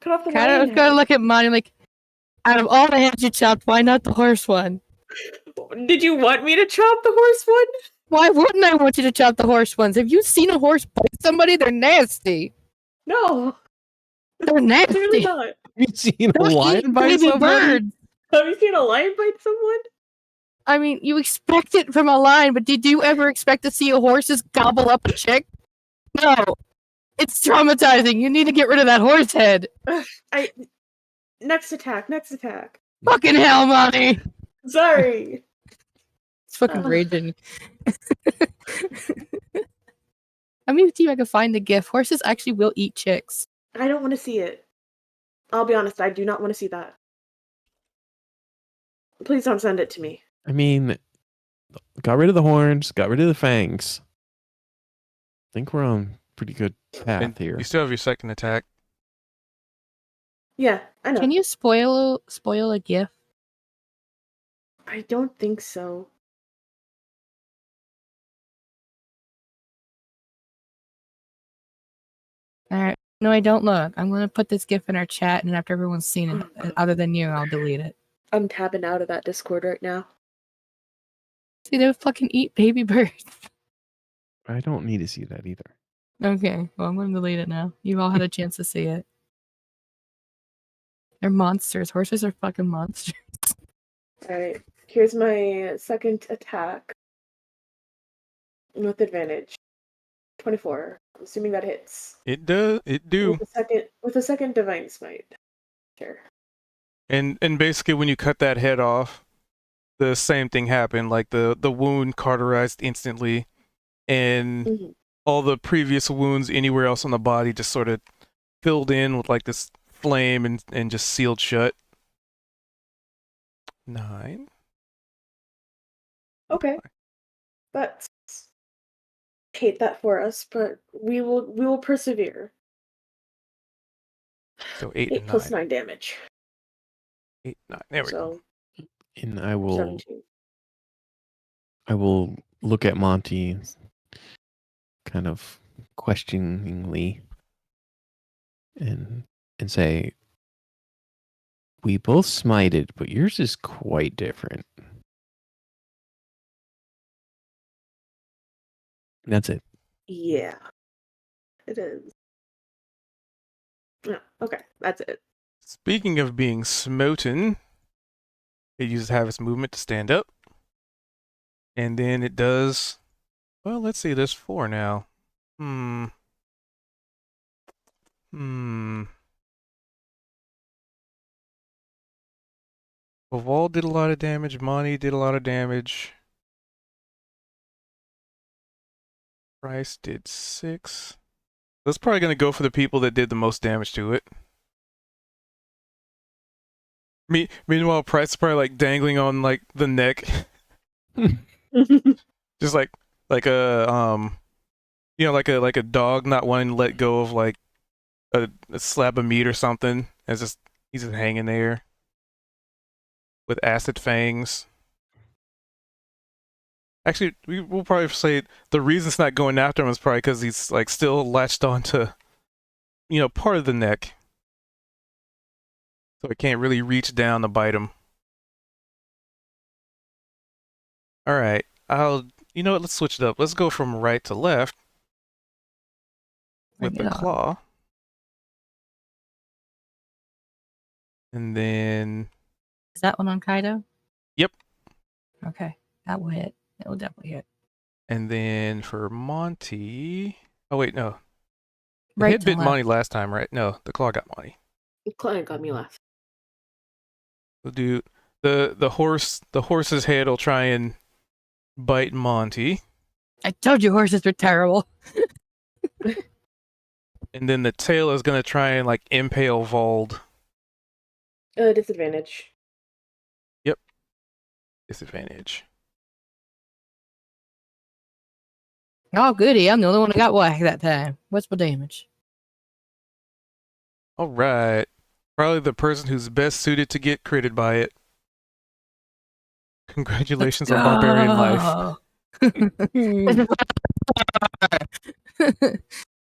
Cut off the Kind lion of gotta head. look at mine like, out of all the heads you chopped, why not the horse one? Did you want me to chop the horse one? Why wouldn't I want you to chop the horse ones? Have you seen a horse bite somebody? They're nasty. No, They're clearly nasty. not. Have you seen a They'll lion eat bite baby somebody? birds. Have you seen a lion bite someone? I mean, you expect it from a lion, but did you ever expect to see a horse just gobble up a chick? No. It's traumatizing. You need to get rid of that horse head. Next attack. Next attack. Fucking hell, mommy. Sorry. It's fucking raging. I mean, see if I can find the gif. Horses actually will eat chicks. I don't want to see it. I'll be honest. I do not want to see that. Please don't send it to me. I mean, got rid of the horns, got rid of the fangs. I think we're on pretty good path And here. you still have your second attack. Yeah, I know. Can you spoil a gif? I don't think so. Alright. No, I don't look. I'm gonna put this gif in our chat, and after everyone's seen it, other than you, I'll delete it. I'm tabbing out of that Discord right now. See, they'll fucking eat baby birds. I don't need to see that either. Okay, well, I'm gonna delete it now. You've all had a chance to see it. They're monsters. Horses are fucking monsters. Alright, here's my second attack. With advantage. 24. I'm assuming that hits. It does. It do. With a second divine smite. Sure. And basically, when you cut that head off, the same thing happened. Like the wound cauterized instantly, and Mhm. all the previous wounds anywhere else on the body just sort of filled in with like this flame and just sealed shut. 9. Okay. That's hate that for us, but we will persevere. So 8 8 and plus 9. 9 damage. 8, 9. There we go. So And I will 17. look at Monty kind of questioningly and say, we both smited, but yours is quite different. That's it. Yeah. It is. Yeah, okay, that's it. Speaking of being smoten, it uses half its movement to stand up. And then it does. Well, let's see. There's 4 now. Oval did a lot of damage. Monty did a lot of damage. Price did 6. That's probably going to go for the people that did the most damage to it. Meanwhile, Price is probably like dangling on like the neck. Just like a like a dog not wanting to let go of like a slab of meat or something. As just he's just hanging there with acid fangs. Actually, we'll probably say the reason it's not going after him is probably because he's like still latched onto, part of the neck, so it can't really reach down to bite him. All right, you know what? Let's switch it up. Let's go from right to left with the claw, and then Is that one on Kaido? Yep. Okay, that will hit. That will definitely hit. And then for Monty, oh wait, no, the Right head to bit left. Monty last time, right? No, the claw got Monty. The client got me last. We'll do the horse's head will try and bite Monty. I told you horses were terrible. And then the tail is gonna try and like impale Vald. Disadvantage. Yep. Disadvantage. Oh, goody. I'm the only one who got whacked that time. What's my damage? Alright. Probably the person who's best suited to get critted by it. Congratulations on barbarian life.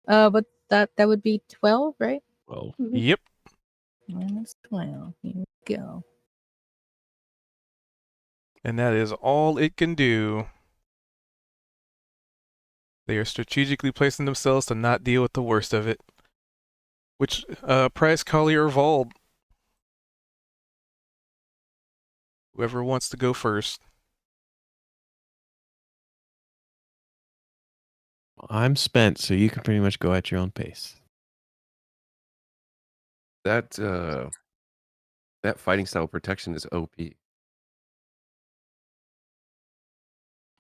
But that would be 12, right? Well, Yep. Minus 12. Here we go. And that is all it can do. They are strategically placing themselves to not deal with the worst of it. Which, Price, Collier, or Vald? Whoever wants to go first. I'm spent, so you can pretty much go at your own pace. That fighting style protection is OP.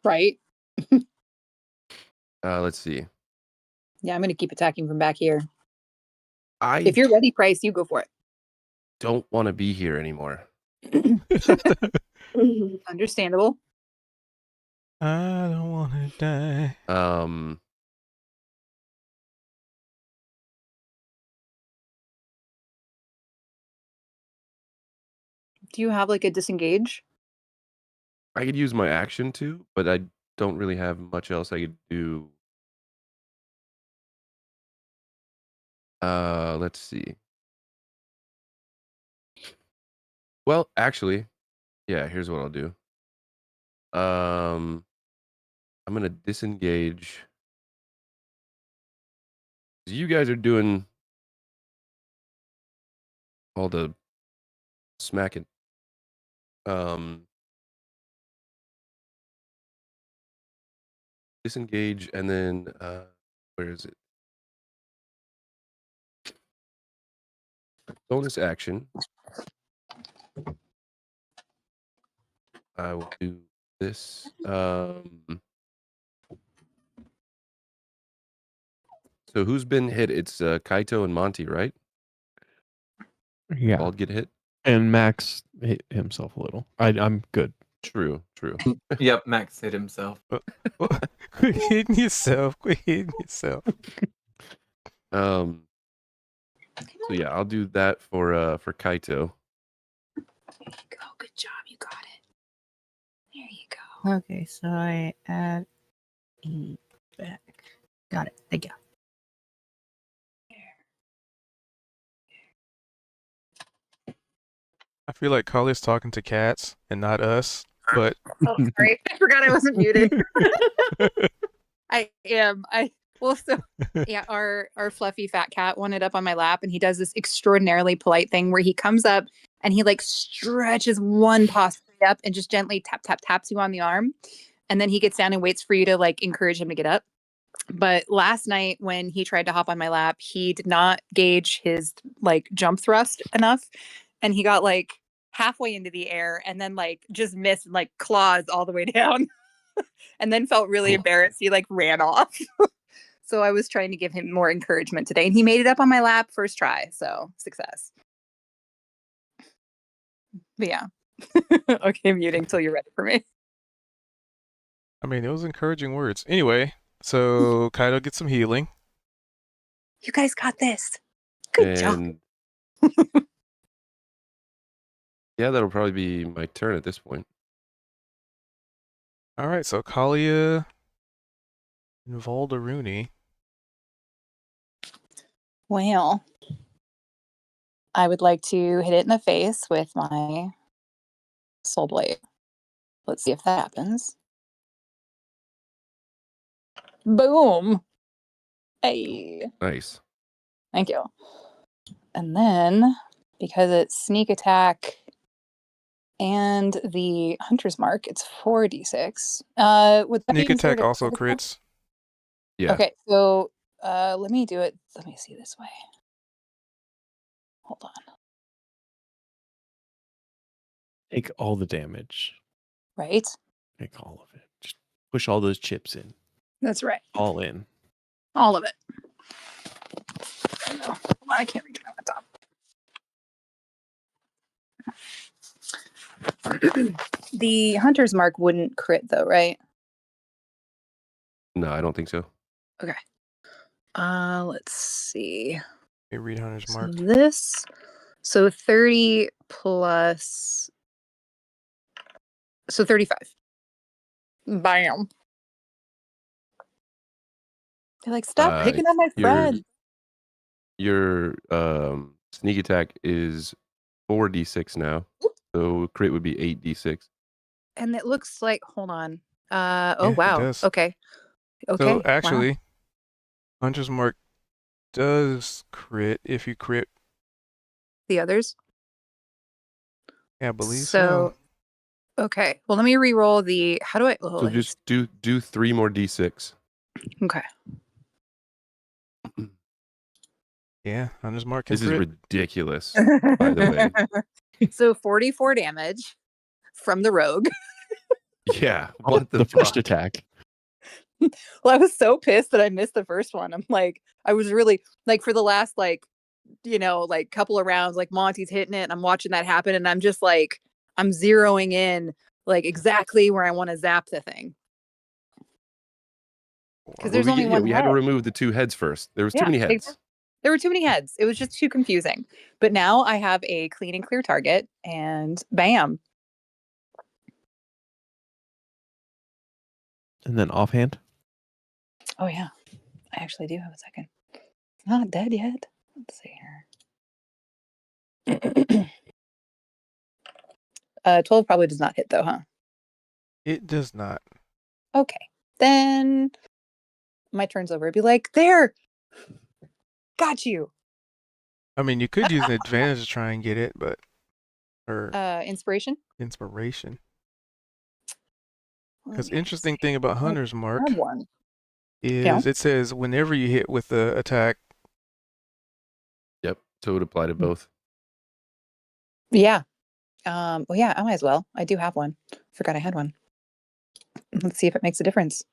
Right? Let's see. Yeah, I'm gonna keep attacking from back here. I If you're ready, Price, you go for it. don't want to be here anymore. Understandable. I don't want to die. Do you have like a disengage? I could use my action too, but I don't really have much else I could do. Let's see. Well, actually, yeah, here's what I'll do. I'm gonna disengage. You guys are doing all the smacking. Disengage and then where is it? Bonus action. I will do this. So who's been hit? It's Kaito and Monty, right? Yeah. All get hit? And Max hit himself a little. I'm good. True. Yep, Max hit himself. Quit hitting yourself. Quit hitting yourself. So yeah, I'll do that for Kaito. There you go. Good job. You got it. There you go. Okay, so I add E back. Got it. Thank you. I feel like Collier's talking to cats and not us, but Oh, sorry. I forgot I wasn't muted. I am. Yeah, our fluffy fat cat wanted up on my lap, and he does this extraordinarily polite thing where he comes up and he like stretches one paw straight up and just gently taps you on the arm, and then he gets down and waits for you to like encourage him to get up. But last night when he tried to hop on my lap, he did not gauge his like jump thrust enough, and he got like halfway into the air and then like just missed and like claws all the way down. And then felt really embarrassed. He like ran off. So I was trying to give him more encouragement today, and he made it up on my lap first try. So success. But yeah. Okay, muting till you're ready for me. I mean, it was encouraging words. Anyway, so Kaido gets some healing. You guys got this. Good job. And yeah, that'll probably be my turn at this point. All right, so Kalia and Valdaruni. Well, I would like to hit it in the face with my soul blade. Let's see if that happens. Boom. Hey. Nice. Thank you. And then, because it's sneak attack and the hunter's mark, it's 4d6. Would that Sneak be attack considered a also critical? crits. Yeah. Okay, so let me do it. Let me see this way. Hold on. Take all the damage. Right? Take all of it. Just push all those chips in. That's right. All in. All of it. Oh, no. I can't reach my laptop. The hunter's mark wouldn't crit though, right? No, I don't think so. Okay. Let's see. Hey, read Hunter's So mark. this, so 30 plus, so 35. Bam. They're like, stop picking on my friend. Your sneak attack is 4d6 now. So crit would be 8d6. And it looks like, hold on. Yeah, Oh, it wow. does. Okay. Okay. So wow. actually, Hunter's Mark does crit if you crit. The others. Yeah, I believe So, okay. Well, let me re-roll the. How do I? Oh, So just do 3 more d6. okay. Yeah, Hunter's Mark can This is crit. ridiculous, by the way. So 44 damage from the rogue. Yeah, Oh, what the first fuck? attack. Well, I was so pissed that I missed the first one. I'm like, I was really like for the last like, like couple of rounds, like Monty's hitting it, and I'm watching that happen, and I'm just like, I'm zeroing in like exactly where I want to zap the thing. Because there's only one we had head. to remove the 2 heads first. There was too Yeah, many heads. There were too many heads. It was just too confusing. But now I have a clean and clear target, and bam. And then offhand. Oh yeah, I actually do have a second. It's not dead yet. Let's see here. 12 probably does not hit though, huh? It does not. Okay. Then my turn's over. It'd be like, there, got you. I mean, you could use an advantage to try and get it, but or Inspiration. inspiration. Let Because me interesting see. thing about Hunter's I Mark have one. is it says whenever you hit with the attack. Yep, so it would apply to both. Yeah. Well, yeah, I might as well. I do have one. Forgot I had one. Let's see if it makes a difference.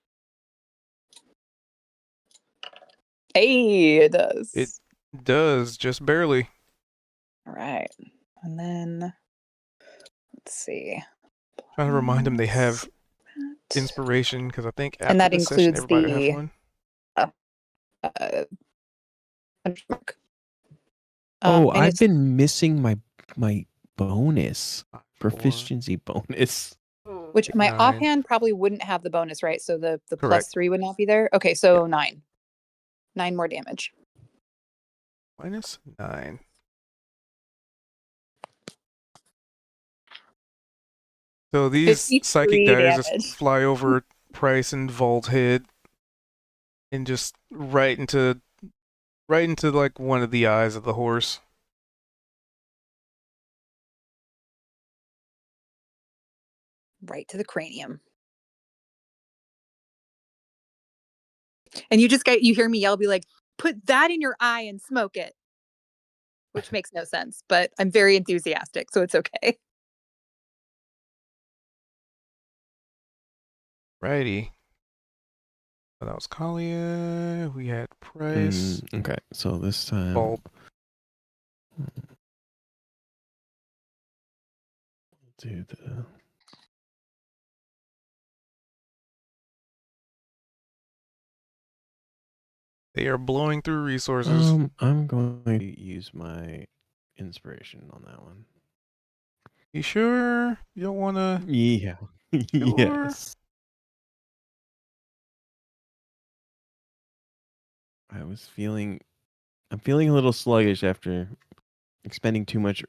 Hey, it does. It does, just barely. All right. And then let's see. Trying to remind them they have That. inspiration because I think And after that this session includes everybody will have the one. benchmark. Oh, and I've it's been missing my bonus. 4, Proficiency bonus. which my 9. offhand probably wouldn't have the bonus, right? So the Correct. +3 would not be there. Okay, so 9. 9 more damage. -9. So these psychic 53 daggers just damage. fly over Price and Vault's head and just right into like one of the eyes of the horse. Right to the cranium. And you hear me yell, be like, put that in your eye and smoke it. Which makes no sense, but I'm very enthusiastic, so it's okay. Righty. So that was Kalia. We had Price. Okay, so this time. Vault. Do the. They are blowing through resources. I'm going to use my inspiration on that one. You sure you don't want to? Yeah. Sure. Yes. I'm feeling a little sluggish after expending too much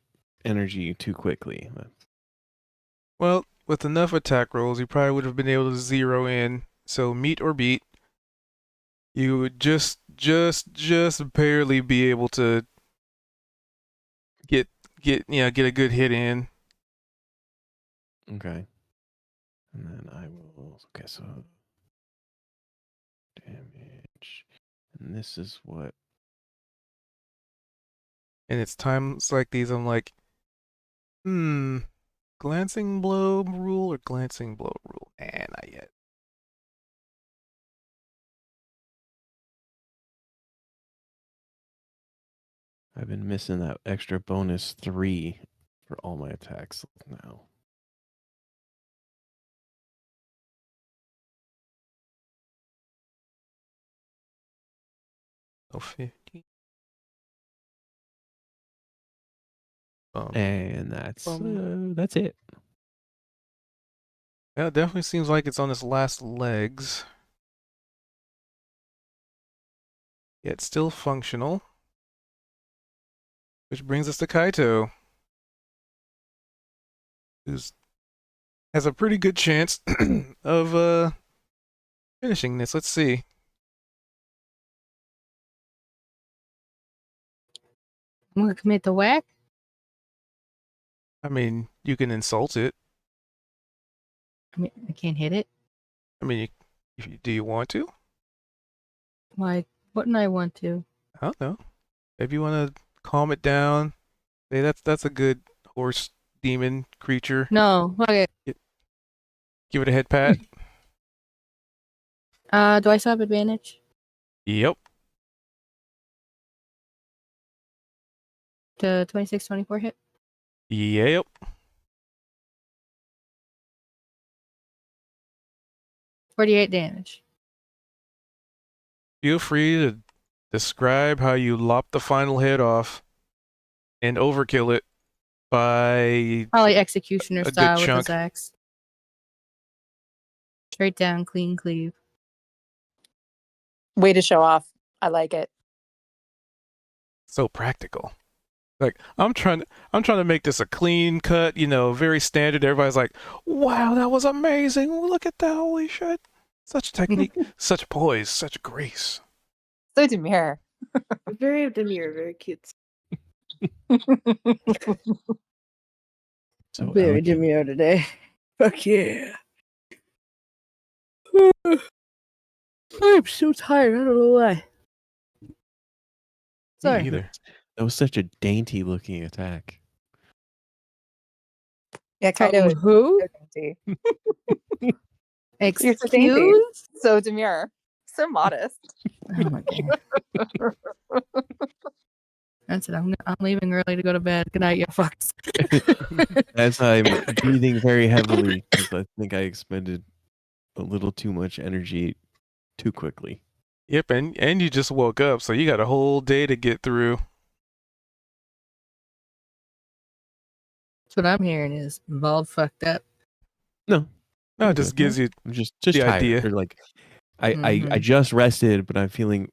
energy too quickly. Well, with enough attack rolls, you probably would have been able to zero in. So meet or beat. You would just barely be able to get a good hit in. Okay. And then I will. Okay, so damage, and this is what. And it's times like these I'm like, glancing blow rule or glancing blow rule? Not yet. I've been missing that extra bonus 3 for all my attacks now. Oh, 50. And that's it. Yeah, it definitely seems like it's on its last legs. Yet still functional. Which brings us to Kaito, who's has a pretty good chance of finishing this. Let's see. I'm gonna commit the whack. I mean, you can insult it. I mean, I can't hit it. I mean, do you want to? Why wouldn't I want to? I don't know. If you want to calm it down, hey, that's a good horse demon creature. No. Okay. Give it a head pat. Do I still have advantage? Yep. The 26, 24 hit? Yep. $48 damage. Feel free to describe how you lop the final head off and overkill it by Probably executioner a good style with chunk. his axe. Straight down, clean cleave. Way to show off. I like it. So practical. Like I'm trying to make this a clean cut, very standard. Everybody's like, "Wow, that was amazing! Look at that! Holy shit! Such technique, such poise, such grace." So demure. Very demure, very cute. So Very elegant. demure today. Fuck yeah. I'm so tired. I don't know why. Sorry. Me either. That was such a dainty looking attack. Yeah, kind of. Who? Dainty. Excuse? so dainty. So demure. So modest. Oh my god. That's it. I'm leaving early to go to bed. Good night, you fucks. As I'm breathing very heavily, because I think I expended a little too much energy too quickly. Yep, and you just woke up, so you got a whole day to get through. That's what I'm hearing is Vald fucked up. No, No, I'm it just good. gives you I'm just the tired. idea. Or like, I Mhm. just rested, but I'm feeling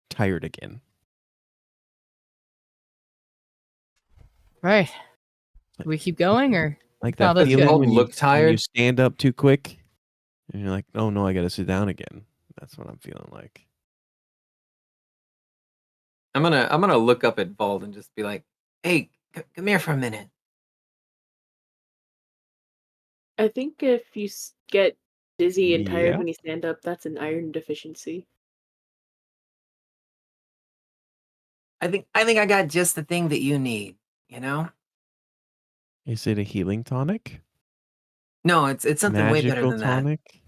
tired again. Right. Do we keep going or? Like Oh, that that's feeling good. when Look you tired? stand up too quick, and you're like, oh no, I got to sit down again. That's what I'm feeling like. I'm gonna look up at Bald and just be like, "Hey, come here for a minute." I think if you get dizzy and tired Yeah. when you stand up, that's an iron deficiency. I think I got just the thing that you need, you know? Is it a healing tonic? No, it's something way better Magical than that. tonic?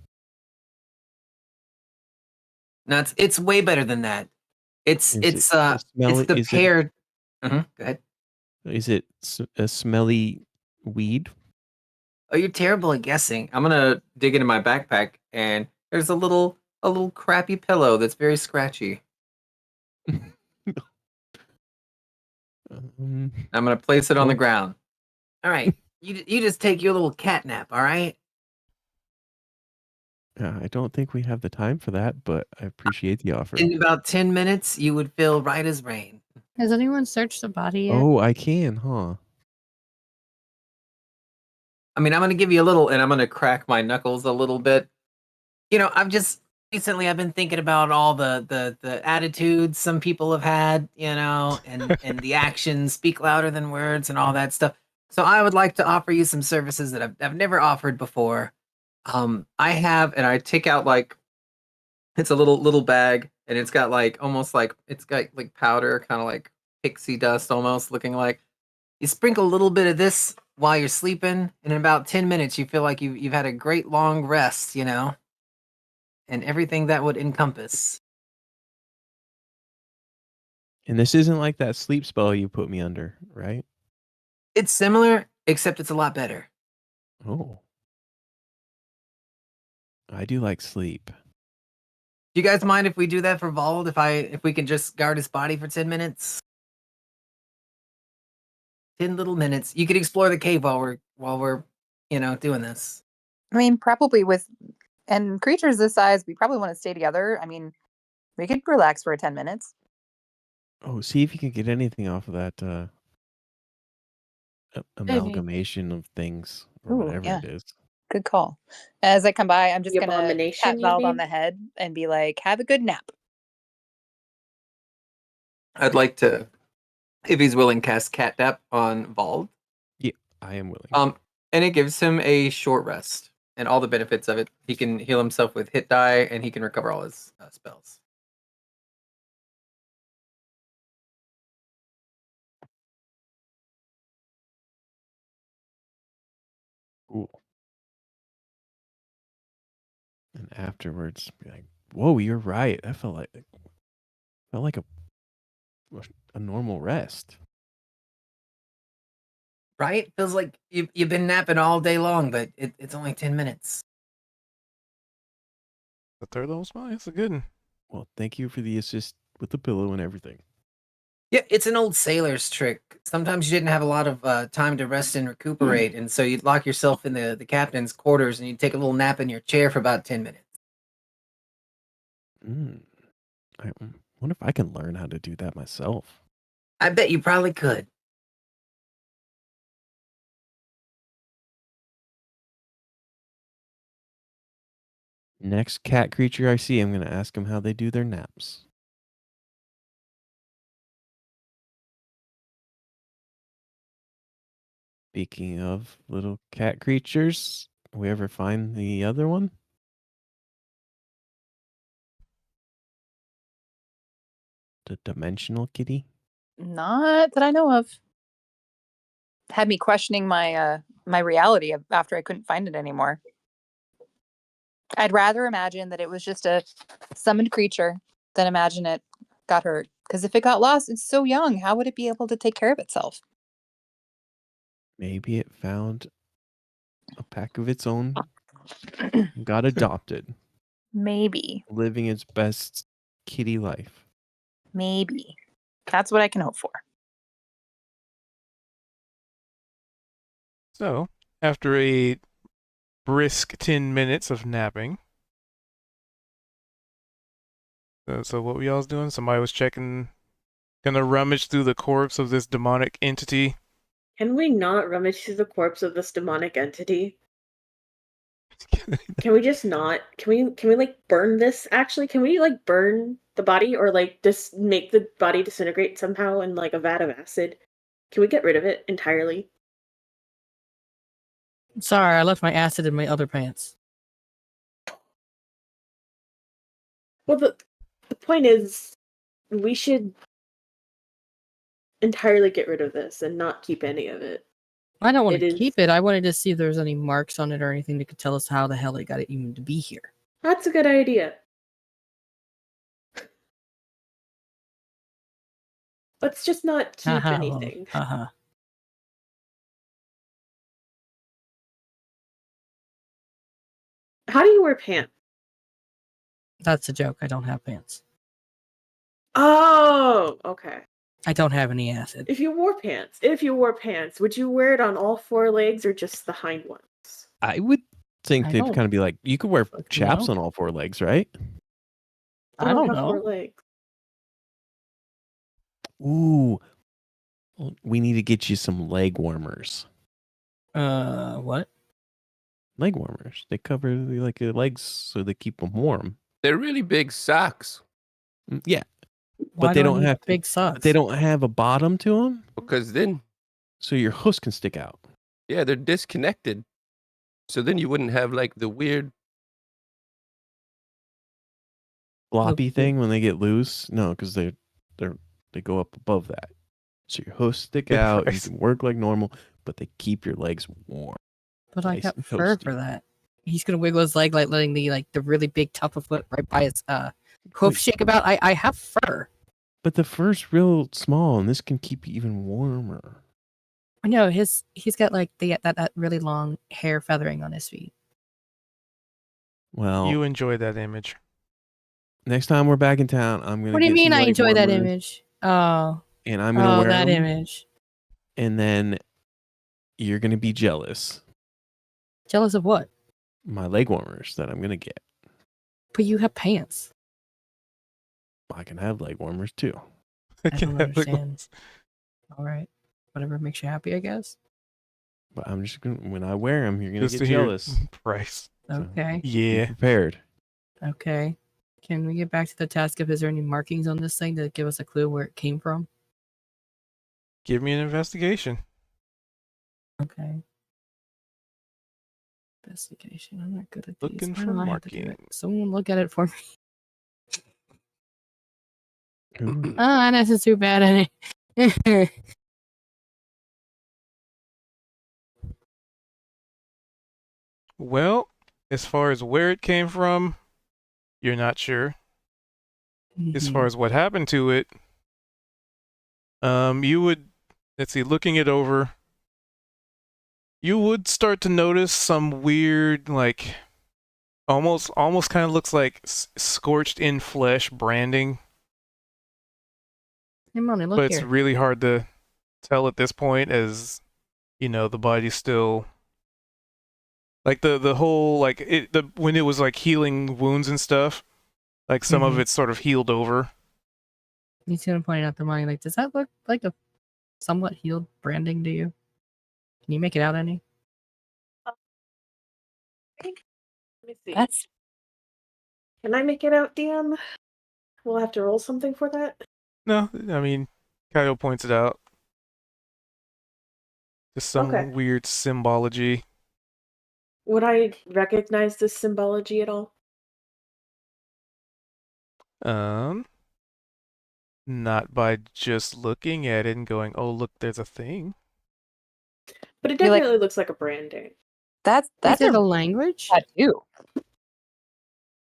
No, it's way better than that. It's Is it it's a smelly? it's the Is it paired. Go ahead. a smelly weed? Oh, you're terrible at guessing. I'm gonna dig into my backpack, and there's a little crappy pillow that's very scratchy. Um, I'm gonna place it on the Well- ground. All right, you just take your little cat nap. All right. I don't think we have the time for that, but I appreciate the offer. In about 10 minutes, you would feel right as rain. Has anyone searched the body yet? Oh, I can, huh? I mean, I'm gonna give you a little, And I'm gonna crack my knuckles a little bit. you know, I've been thinking about all the attitudes some people have had, you know, and the actions speak louder than words and all that stuff. So I would like to offer you some services that I've never offered before. I have, and I take out like it's a little bag, and it's got like almost like it's got like powder, kind of like pixie dust, almost looking like. You sprinkle a little bit of this while you're sleeping, and in about 10 minutes, you feel like you've had a great long rest, you know, and everything that would encompass. And this isn't like that sleep spell you put me under, right? It's similar, except it's a lot better. Oh. I do like sleep. Do you guys mind if we do that for Vald? If we can just guard his body for 10 minutes? 10 little minutes. You could explore the cave while we're, you know, doing this. I mean, probably and creatures this size, we probably want to stay together. I mean, we could relax for 10 minutes. Oh, see if you can get anything off of that amalgamation of things or Ooh, whatever yeah. it is. Good call. As I come by, I'm just The gonna abomination, pat you Valve on mean? the head and be like, "Have a good nap." I'd like to, if he's willing, cast Catnap on Vald. Yeah, I am willing. And it gives him a short rest and all the benefits of it. He can heal himself with hit die, and he can recover all his spells. Cool. And afterwards, be like, "Whoa, you're right. That felt like a normal rest." Right? Feels like you've been napping all day long, but it's only 10 minutes. The third level spell? That's a good one. Well, thank you for the assist with the pillow and everything. Yeah, it's an old sailor's trick. Sometimes you didn't have a lot of time to rest and recuperate, and so you'd lock yourself in the captain's quarters and you'd take a little nap in your chair for about 10 minutes. I wonder if I can learn how to do that myself. I bet you probably could. Next cat creature I see, I'm going to ask them how they do their naps. Speaking of little cat creatures, we ever find the other one? The dimensional kitty? Not that I know of. Had me questioning my my reality after I couldn't find it anymore. I'd rather imagine that it was just a summoned creature than imagine it got hurt. Because if it got lost, it's so young. How would it be able to take care of itself? Maybe it found a pack of its own and got adopted, Maybe. living its best kitty life. Maybe. That's what I can hope for. So, after a brisk 10 minutes of napping, so what were y'all doing? Somebody was gonna rummage through the corpse of this demonic entity. Can we not rummage through the corpse of this demonic entity? Can we just not? Can we like burn this? Actually, can we like burn the body or like just make the body disintegrate somehow in like a vat of acid? Can we get rid of it entirely? Sorry, I left my acid in my other pants. Well, the point is, we should entirely get rid of this and not keep any of it. I don't want It to is- keep it. I wanted to see if there's any marks on it or anything that could tell us how the hell it got it even to be here. That's a good idea. Let's just not keep anything. How do you wear pants? That's a joke. I don't have pants. Oh, okay. I don't have any acid. If you wore pants, would you wear it on all four legs or just the hind ones? I would think I they'd don't kind of be like, you could wear fucking chaps know. on all four legs, right? I don't have four know. legs. Ooh. Well, we need to get you some leg warmers. What? Leg warmers. They cover like your legs so they keep them warm. They're really big socks Yeah, Why they do I don't need have big socks. but they don't have a bottom to them, because then, so your hoofs can stick out. yeah, they're disconnected. So then you wouldn't have like the weird. Floppy the- thing when they get loose. No, because they go up above that, so your hoofs stick out. You Christ. can work like normal, but they keep your legs warm. But I Nice got and fur toasty. for that. He's gonna wiggle his leg like letting the really big tough foot right by his hoof Wait. shake about. I have fur. But the fur's real small, and this can keep you even warmer. I know he's got like that really long hair feathering on his feet. Well, You enjoy that image. next time we're back in town, I'm gonna. What do you get mean some I leg enjoy that warmers, image? Oh, And I'm gonna wear that them, image. and then you're gonna be jealous. Jealous of what? My leg warmers that I'm gonna get. But you have pants. I can have leg warmers too. I don't understand. All right, whatever makes you happy, I guess. But I'm just gonna when I wear them, you're gonna Just get to hear jealous. price. So, Okay. be Yeah. prepared. Okay. Can we get back to the task of is there any markings on this thing to give us a clue where it came from? Give me an investigation. Okay. Investigation. I'm not good at these. Looking Why for do I have to do it? markings. Someone look at it for me. Ooh. Oh, this is too bad at it. Well, as far as where it came from, you're not sure. As far as what happened to it, you would, let's see, looking it over, you would start to notice some weird, like, almost kind of looks like scorched in flesh branding, Hey, Monty, look but it's here. really hard to tell at this point, as you know, the body's still like the whole like when it was like healing wounds and stuff, like some of Mhm. it's sort of healed over. He's gonna point out the money. Like, does that look like a somewhat healed branding to you? Can you make it out any? Let me see. That's Can I make it out, DM? We'll have to roll something for that. No, I mean, Kyle points it out. Just some Okay. weird symbology. Would I recognize this symbology at all? Not by just looking at it and going, "Oh, look, there's a thing." But it You're like, definitely looks like a branding. that's Is it a a language? tattoo.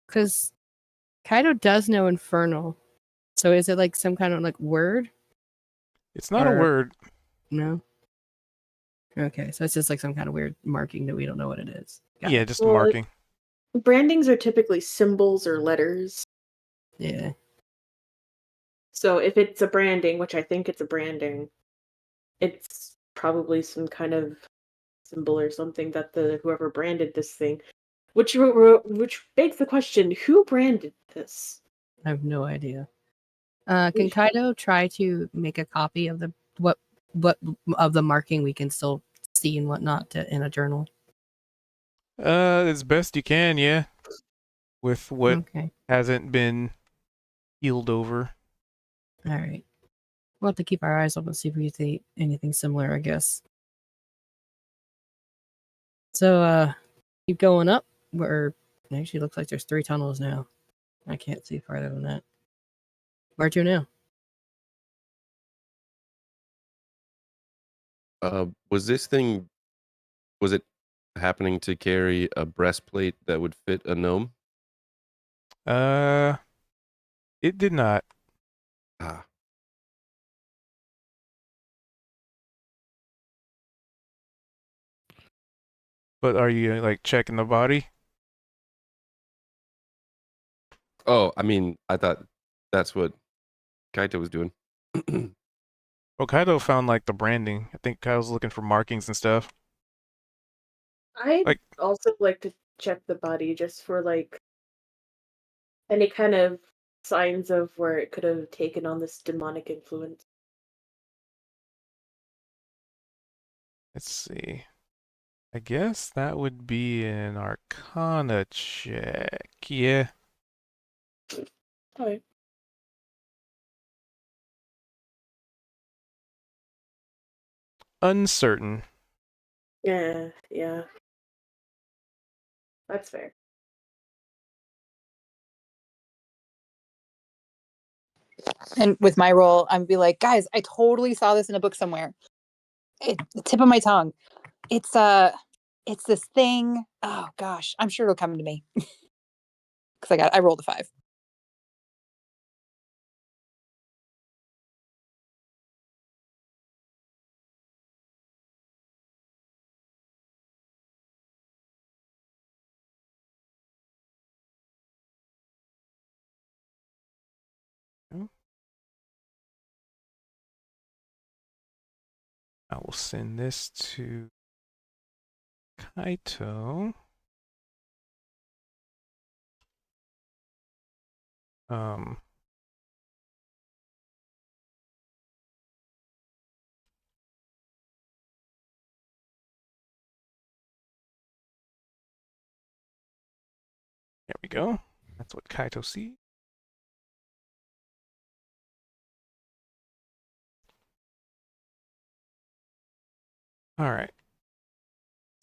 Because Kaido does know Infernal. So is it like some kind of like word? It's not a Or- word. No. Okay, so it's just like some kind of weird marking that we don't know what it is. Got Yeah, it. just a Well, marking. Brandings are typically symbols or letters. Yeah. So if it's a branding, which I think it's a branding, it's probably some kind of symbol or something that the whoever branded this thing. Which begs the question: who branded this? I have no idea. Can Kaido try to make a copy of the what of the marking we can still see and whatnot in a journal? As best you can, yeah. With what Okay. hasn't been healed over. All right. We'll have to keep our eyes open and see if we see anything similar, I guess. So keep going up. Where actually looks like there's 3 tunnels now. I can't see farther than that. Where to now? Was this thing? Was it happening to carry a breastplate that would fit a gnome? It did not. Ah, But are you like checking the body? oh, I mean, I thought that's what Kaito was doing. Well, Kaido found like the branding. I think Kaido's looking for markings and stuff. I'd Like- also like to check the body just for like any kind of signs of where it could have taken on this demonic influence. Let's see. I guess that would be an Arcana check. Yeah. Okay. Uncertain. Yeah. That's fair. And with my role, I'm be like, guys, I totally saw this in a book somewhere. The tip of my tongue. It's this thing. Oh gosh, I'm sure it'll come to me because I rolled a 5. I will send this to Kaito. Um, go. That's what Kaito sees. All right.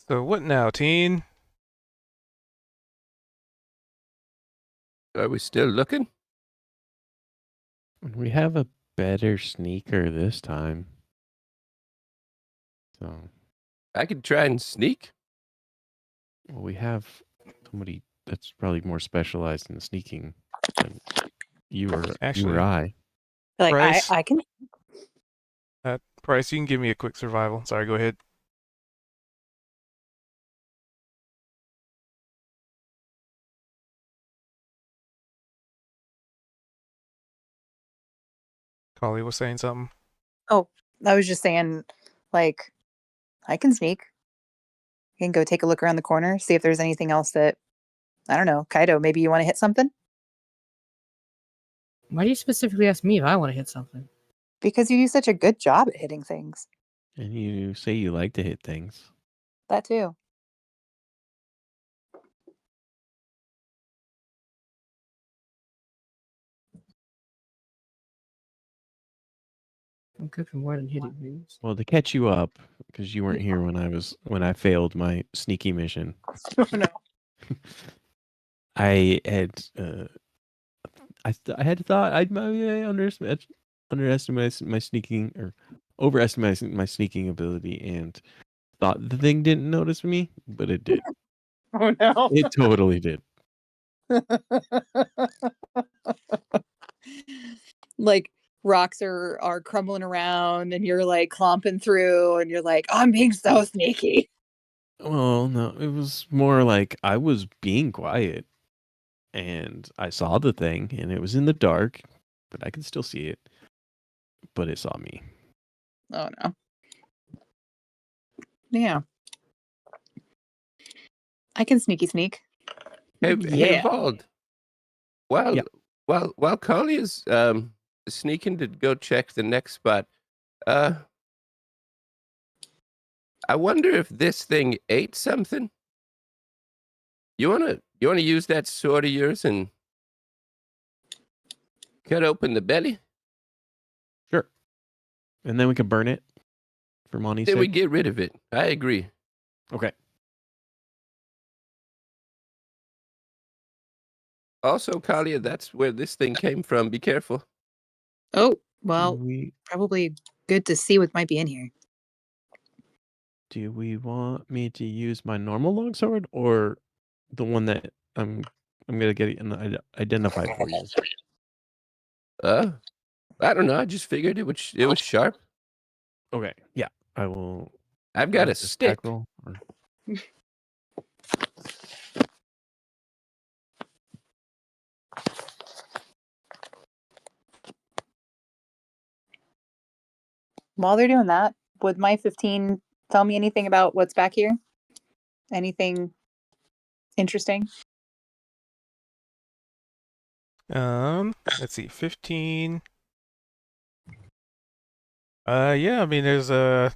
So what now, teen? Are we still looking? We have a better sneaker this time. So, I could try and sneak. well, we have somebody that's probably more specialized in sneaking than you or Actually, I. Like Bryce? I can. Price, you can give me a quick survival. Sorry, go ahead. Collie was saying something. Oh, I was just saying, like, I can sneak. I can go take a look around the corner, see if there's anything else that I don't know. Kaido, maybe you want to hit something Why do you specifically ask me if I want to hit something? because you do such a good job at hitting things. And you say you like to hit things. That too. I'm good for more than hitting things. Well, to catch you up, because you weren't here when I failed my sneaky mission. Oh no. I had I had thought I underestimated my sneaking or overestimated my sneaking ability and thought the thing didn't notice me, but it did. Oh no. It totally did. Like rocks are crumbling around and you're like clomping through and you're like, I'm being so sneaky. Well, no, it was more like I was being quiet and I saw the thing and it was in the dark, but I could still see it. But it saw me. Oh no. Yeah. I can sneaky sneak. Hey, Yeah. Vald. While Yeah. while Collie is sneaking to go check the next spot, I wonder if this thing ate something. You wanna use that sword of yours and cut open the belly? Sure. And then we can burn it for Monty's Then we sake. get rid of it. I agree. Okay. Also, Kalia, that's where this thing came from. Be careful. Oh, Do well, we probably good to see what might be in here. do we want me to use my normal longsword or the one that I'm gonna get and identify for you? I don't know. I just figured it was sharp. Okay. Yeah. I will I've got a make this attack stick. roll. While they're doing that, would my 15 tell me anything about what's back here? Anything interesting? Let's see, 15. Yeah, I mean, there's a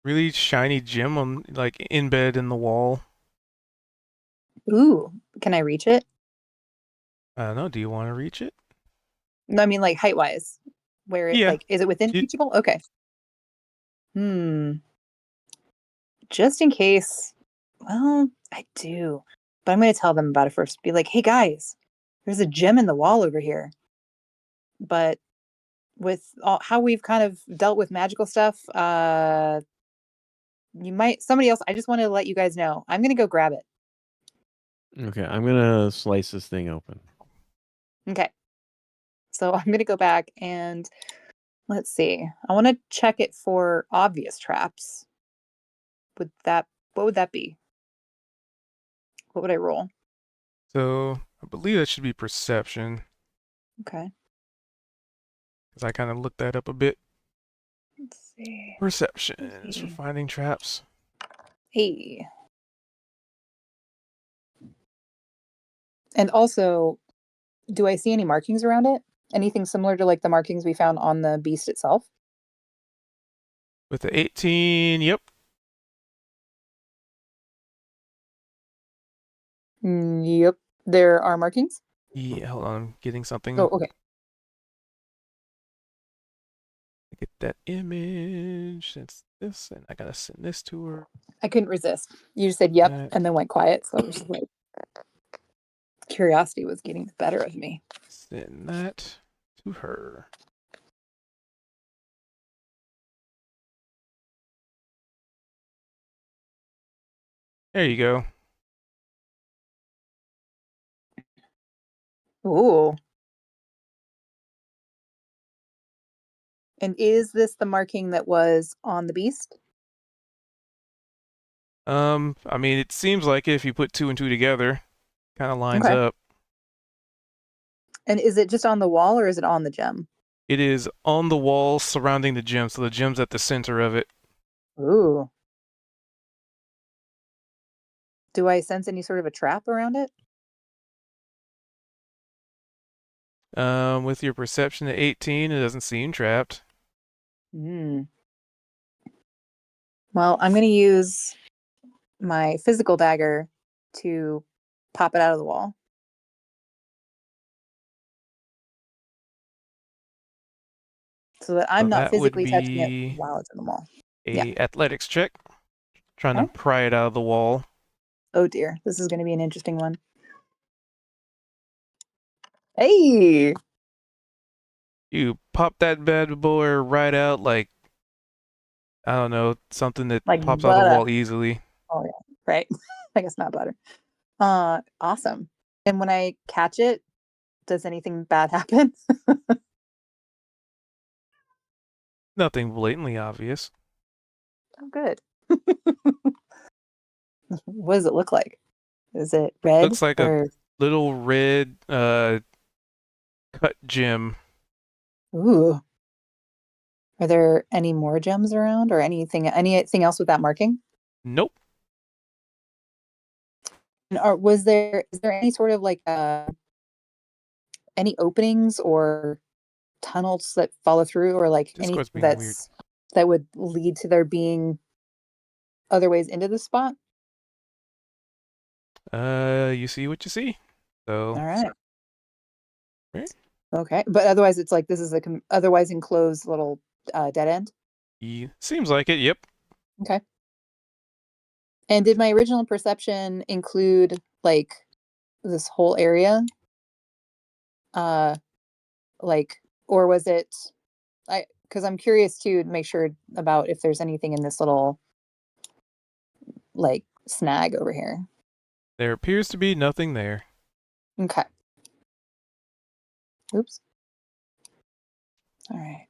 really shiny gem on, like, in bed in the wall. Ooh, can I reach it? I don't know, do you want to reach it? No, I mean like height wise. Where it Yeah. like is it within You- reachable? Okay. Just in case. Well, I do. But I'm gonna tell them about it first. Be like, hey guys, there's a gem in the wall over here. But with how we've kind of dealt with magical stuff, you might somebody else. I just want to let you guys know. I'm gonna go grab it. Okay, I'm gonna slice this thing open. Okay. So I'm gonna go back and let's see. I want to check it for obvious traps. What would that be? What would I roll? So, I believe that should be perception, Okay. because I kind of looked that up a bit. Let's see. Perception is for see. finding traps. Hey. And also, do I see any markings around it? Anything similar to like the markings we found on the beast itself? With the 18, yep. Yep. There are markings. Yeah, hold on, I'm getting something. Oh, okay. Get that image. That's this, and I gotta send this to her. I couldn't resist. You just said yep That. and then went quiet. So I was just like, curiosity was getting the better of me. Send that to her. There you go. Ooh. And is this the marking that was on the beast? I mean, it seems like if you put 2 and 2 together, kind of lines Okay. up. And is it just on the wall or is it on the gem? It is on the wall surrounding the gem, so the gem's at the center of it. Ooh. Do I sense any sort of a trap around it? With your perception at 18, it doesn't seem trapped. Hmm. Well, I'm going to use my physical dagger to pop it out of the wall. So that I'm So not that would physically touching it be while it's in the wall. a athletics check. Trying Okay. to pry it out of the wall. Oh dear, this is going to be an interesting one. Hey! You pop that bad boy right out like, I don't know, something that Like pops out of the butter. wall easily. Oh yeah, right. I guess not butter. Awesome. And when I catch it, does anything bad happen? Nothing blatantly obvious. Oh, good. What does it look like? Is it red Looks like a or? little red cut gem. Ooh. Are there any more gems around or anything else with that marking? Nope. And is there any sort of like any openings or tunnels that follow through or like anything Discord's being weird. that would lead to there being other ways into the spot? You see what you see. So, All right. right? Okay. But otherwise it's like this is a otherwise enclosed little dead end. Seems like it, yep. Okay. And did my original perception include like this whole area? Like, or was it because I'm curious too to make sure about if there's anything in this little like snag over here. There appears to be nothing there. Okay. Oops. All right.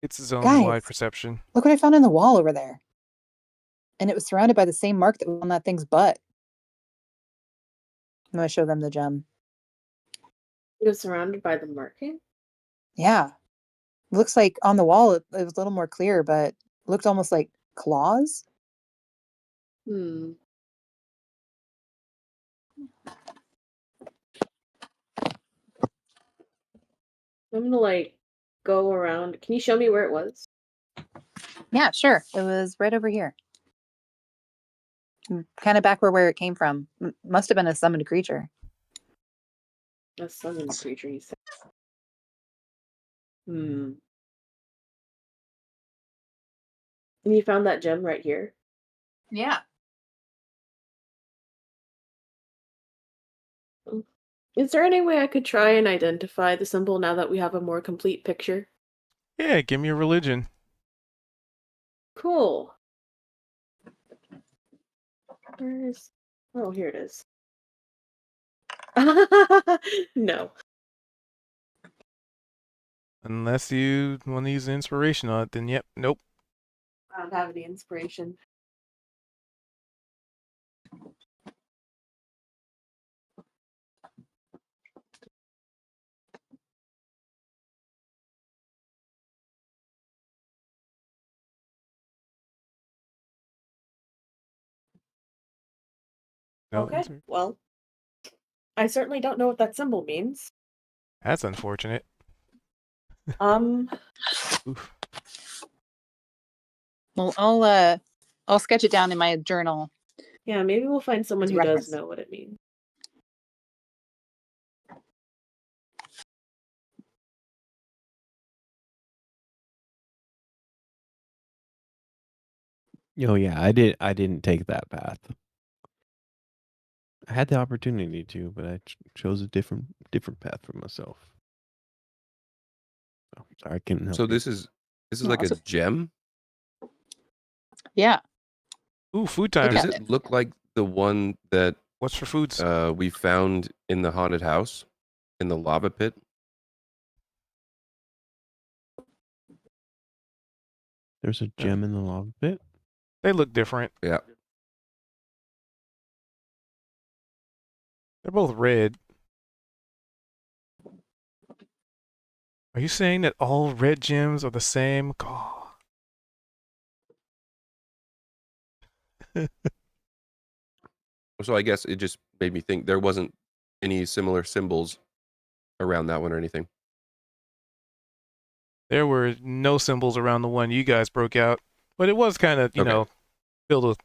It's zone-wide Guys, perception. look what I found on the wall over there. And it was surrounded by the same mark that was on that thing's butt. I'm going to show them the gem. It was surrounded by the marking? Yeah. It looks like on the wall it was a little more clear, but it looked almost like claws. Hmm. I'm gonna like go around. Can you show me where it was? Yeah, sure. It was right over here. Kind of back where it came from. Must have been a summoned creature. A summoned creature, you said. Hmm. And you found that gem right here? Yeah. Is there any way I could try and identify the symbol now that we have a more complete picture? Yeah, give me a religion. Cool. Where is... Oh, here it is. No. Unless you want to use an inspiration on it, then yep, nope. I don't have any inspiration. No, Okay, well, I certainly don't know what that symbol means. that's unfortunate. Oof. Well, I'll sketch it down in my journal. Yeah, maybe we'll find someone As who does reference. know what it means. Oh yeah, I didn't take that path. I had the opportunity to, but I chose a different path for myself. So, sorry, I couldn't help So you. this is Oh, like a awesome. gem. Yeah. Ooh, food Look time. Does at it look like the one that What's for foods? we found in the haunted house in the lava pit? There's a gem in the lava pit. They look different. Yeah. They're both red. Are you saying that all red gems are the same? God. So I guess it just made me think there wasn't any similar symbols around that one or anything. There were no symbols around the one you guys broke out, but it was kind of, you Okay. know, filled with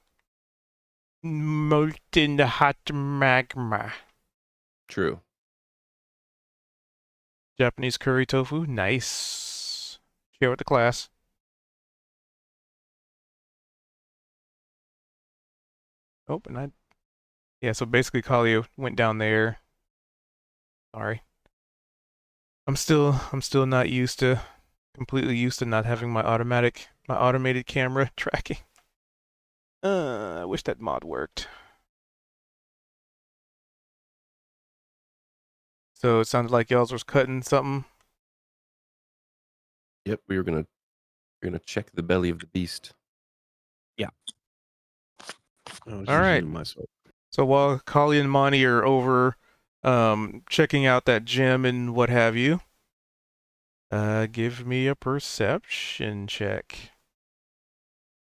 molten hot magma. True. Japanese curry tofu, nice. Share with the class. Oh, and yeah, so basically Kalia went down there. Sorry. I'm still not completely used to not having my automated camera tracking. I wish that mod worked. So it sounded like y'all was cutting something. Yep. We're gonna check the belly of the beast. I was All just right. using myself. So while Kali and Monty are over checking out that gym and what have you, give me a perception check.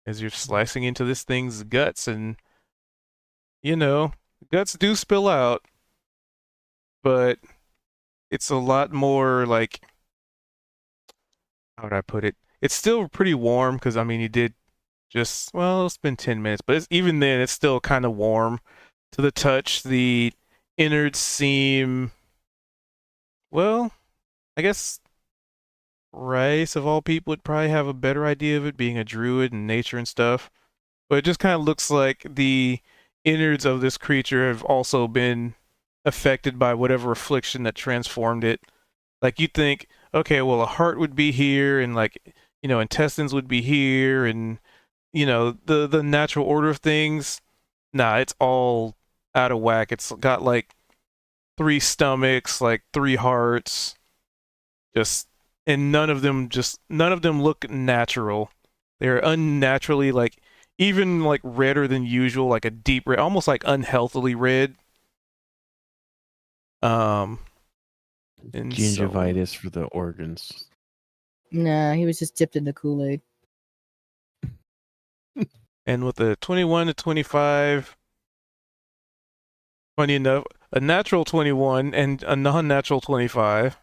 As you're slicing into this thing's guts, and you know, guts do spill out, but it's a lot more like, how would I put it? It's still pretty warm because I mean you did well, it's been 10 minutes, but even then it's still kind of warm to the touch. The innards seem, well, I guess Rice of all people would probably have a better idea of it, being a druid and nature and stuff. But it just kind of looks like the innards of this creature have also been affected by whatever affliction that transformed it. Like you'd think, okay, well, a heart would be here, and like, you know, intestines would be here, and you know, the natural order of things. Nah, it's all out of whack. It's got like 3 stomachs, like 3 hearts, just, and none of them look natural. They're unnaturally like even like redder than usual, like a deep red, almost like unhealthily red. And so, Gingivitis for the organs. Nah, he was just dipped in the Kool-Aid. and with a 21 to 25, funny enough, a natural 21 and a non-natural 25.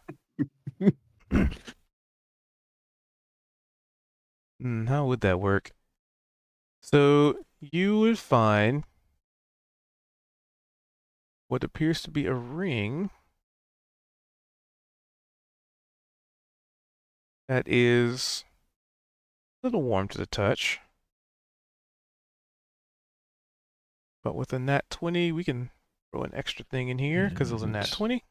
How would that work? So you would find what appears to be a ring that is a little warm to the touch. But with a nat 20, we can throw an extra thing in here because it was a nat 20.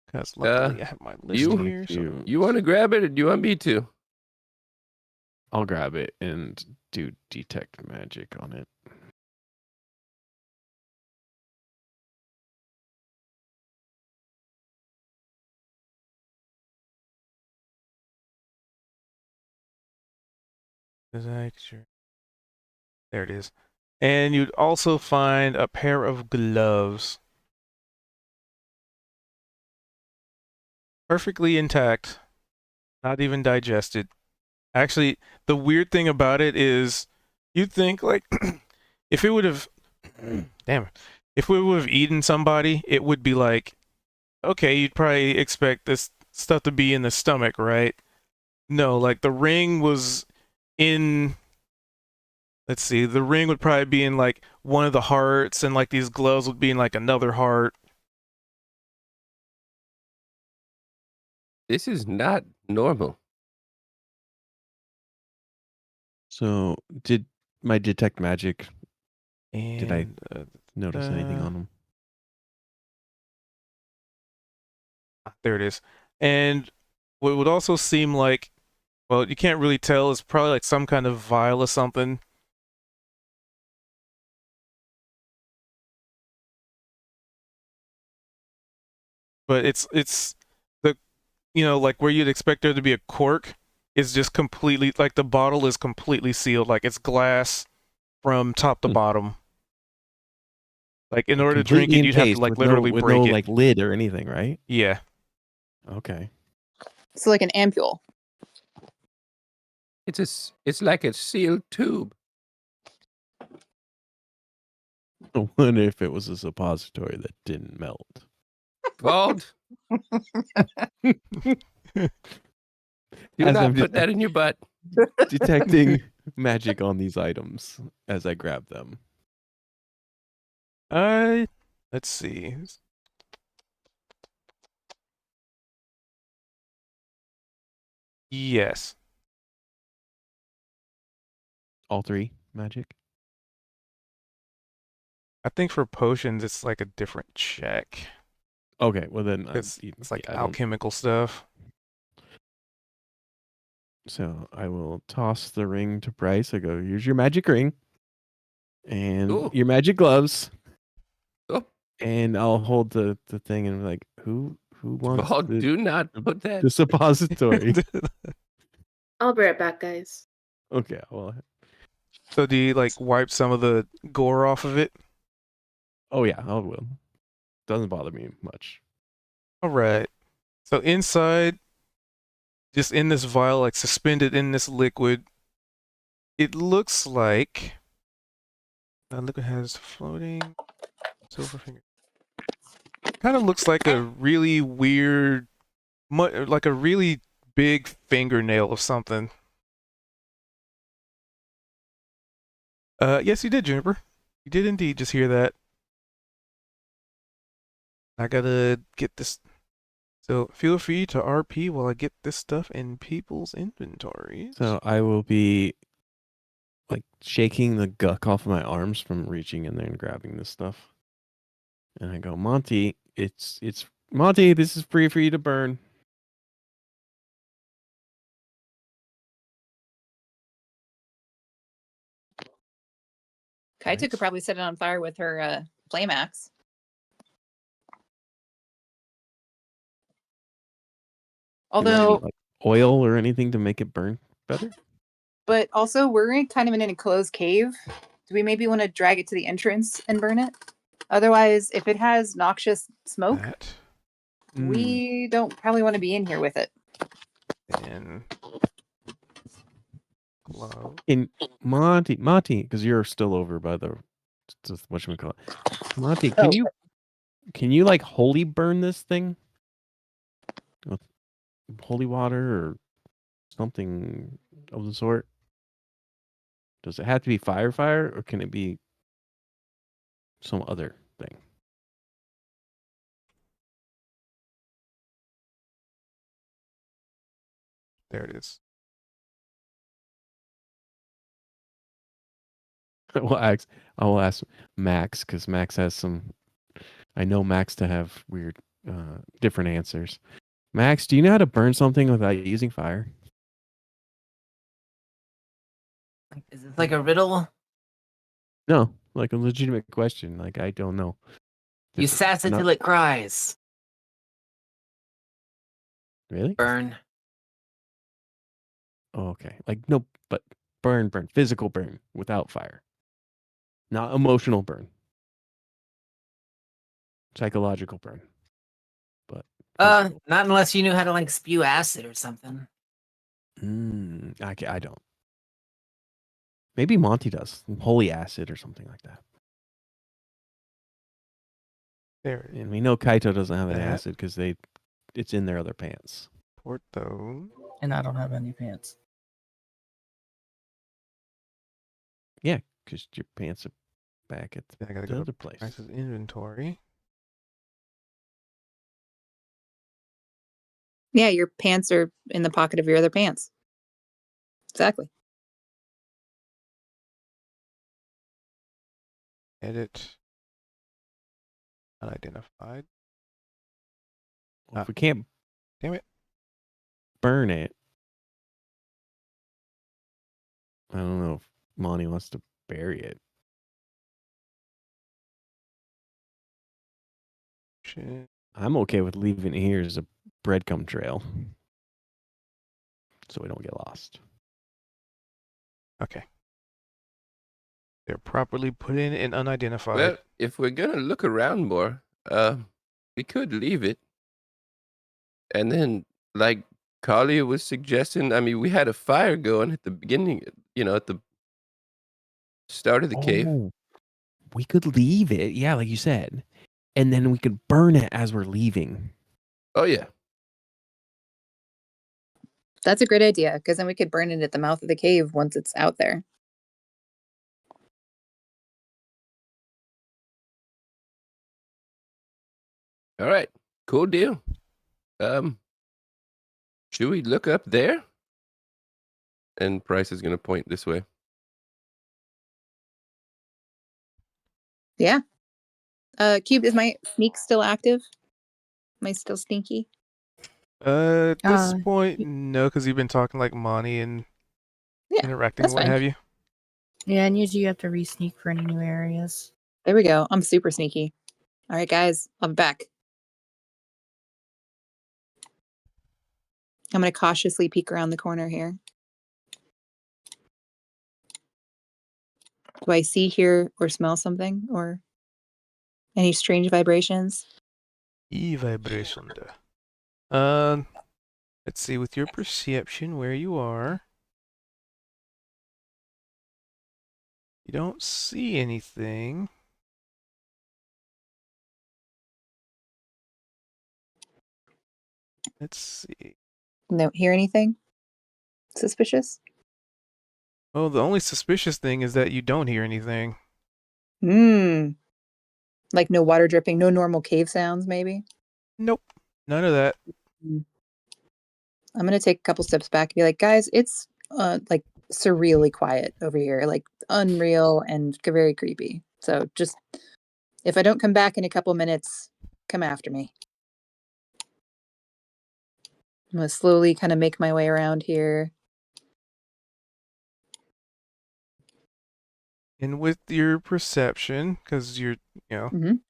Because luckily I have my list you- here. So You want to grab it, or do you want me to? I'll grab it and do detect magic on it. sure. There it is. And you'd also find a pair of gloves. Perfectly intact. Not even digested. Actually, the weird thing about it is you'd think like if it would have damn it. If we would have eaten somebody, it would be like, okay, you'd probably expect this stuff to be in the stomach, right? No, like the ring was in, let's see, the ring would probably be in like one of the hearts, and like these gloves would be in like another heart. This is not normal. So, did my detect magic? And Did I notice anything on them? there it is. And what would also seem like, well, you can't really tell. It's probably like some kind of vial or something. But it's the, like where you'd expect there to be a cork is just completely, like the bottle is completely sealed, like it's glass from top to Hmm. bottom. Like in Like, order to drink completely it, you'd have to encased like with literally no break it. like lid or anything, right? Yeah. Okay. So like an ampule. It's like a sealed tube. I wonder if it was a suppository that didn't melt. Bald. Do As not I'm put that in your butt. detecting magic on these items as I grab them. Let's see. Yes. All three magic. I think for potions, it's like a different check. Okay, well then It's like I don't. alchemical stuff. So I will toss the ring to Bryce. I go, here's your magic ring and Ooh. your magic gloves. Oh. And I'll hold the thing and be like, who wants Bald, do not put that. the suppository? I'll be right back, guys. Okay, well, So do you like wipe some of the gore off of it? oh yeah, I will. Doesn't bother me much. All right. So inside, just in this vial, like suspended in this liquid, it looks like the liquid has floating silver finger. Kind of looks like a really weird, like a really big fingernail of something. Yes, you did, Juniper. You did indeed just hear that. I gotta get this. So feel free to RP while I get this stuff in people's inventories. So I will be like shaking the guck off of my arms from reaching in there and grabbing this stuff. And I go, Monty, it's Monty, this is free for you to burn. Kaito Nice. could probably set it on fire with her flame axe. You want any, Although, like oil or anything to make it burn better? but also we're kind of in an enclosed cave. Do we maybe want to drag it to the entrance and burn it? Otherwise, if it has noxious smoke, That we don't probably want to be in here with it. and glove. In Monty, because you're still over by the whatchamacallit. Monty, can you like holy burn this thing with holy water or something of the sort? Does it have to be fire, or can it be some other thing? There it is. I will ask Max because Max has some. I know Max to have weird, different answers. Max, do you know how to burn something without using fire? Is this like a riddle? No, like a legitimate question. Like I don't know. You If sass it not- till it cries. Really? Burn. Oh, okay. Like no, but burn, physical burn without fire. Not emotional burn. Psychological burn. But physical. Not unless you knew how to like spew acid or something. I don't. Maybe Monty does. Holy acid or something like that. There it is. And we know Kaito doesn't have an That. acid because it's in their other pants. Port those. And I don't have any pants. Yeah, because your pants are back at Then I gotta the go other to place. Bryce's inventory. Yeah, your pants are in the pocket of your other pants. Exactly. Edit. Unidentified. Well, if we can't Damn it. burn it, I don't know if Monty wants to bury it. Shit. I'm okay with leaving it here as a breadcrumb trail, so we don't get lost. Okay. They're properly put in and unidentified. Well, if we're gonna look around more, we could leave it, and then, like Kalia was suggesting, I mean, we had a fire going at the beginning, at the start of the cave. Oh, we could leave it, yeah, like you said, and then we could burn it as we're leaving. Oh yeah, That's a great idea because then we could burn it at the mouth of the cave once it's out there. all right, cool deal. Should we look up there? And Price is gonna point this way. Yeah. Cube, is my sneak still active? Am I still sneaky? At this Uh, point, no, because you've been talking like Monty and Yeah, interacting, that's what fine. have you. yeah, and usually you have to re-sneak for any new areas. There we go. I'm super sneaky. All right, guys, I'm back. I'm going to cautiously peek around the corner here. Do I see, hear, or smell something? Or any strange vibrations? E-vibration. Let's see, with your perception where you are, you don't see anything. Let's see. Don't hear anything suspicious? Well, the only suspicious thing is that you don't hear anything. Like no water dripping, no normal cave sounds, maybe? Nope, none of that. I'm going to take a couple steps back and be like, guys, it's like surreally quiet over here, like unreal and very creepy. So just, if I don't come back in a couple minutes, come after me. I'm going to slowly kind of make my way around here. And with your perception, because Mhm.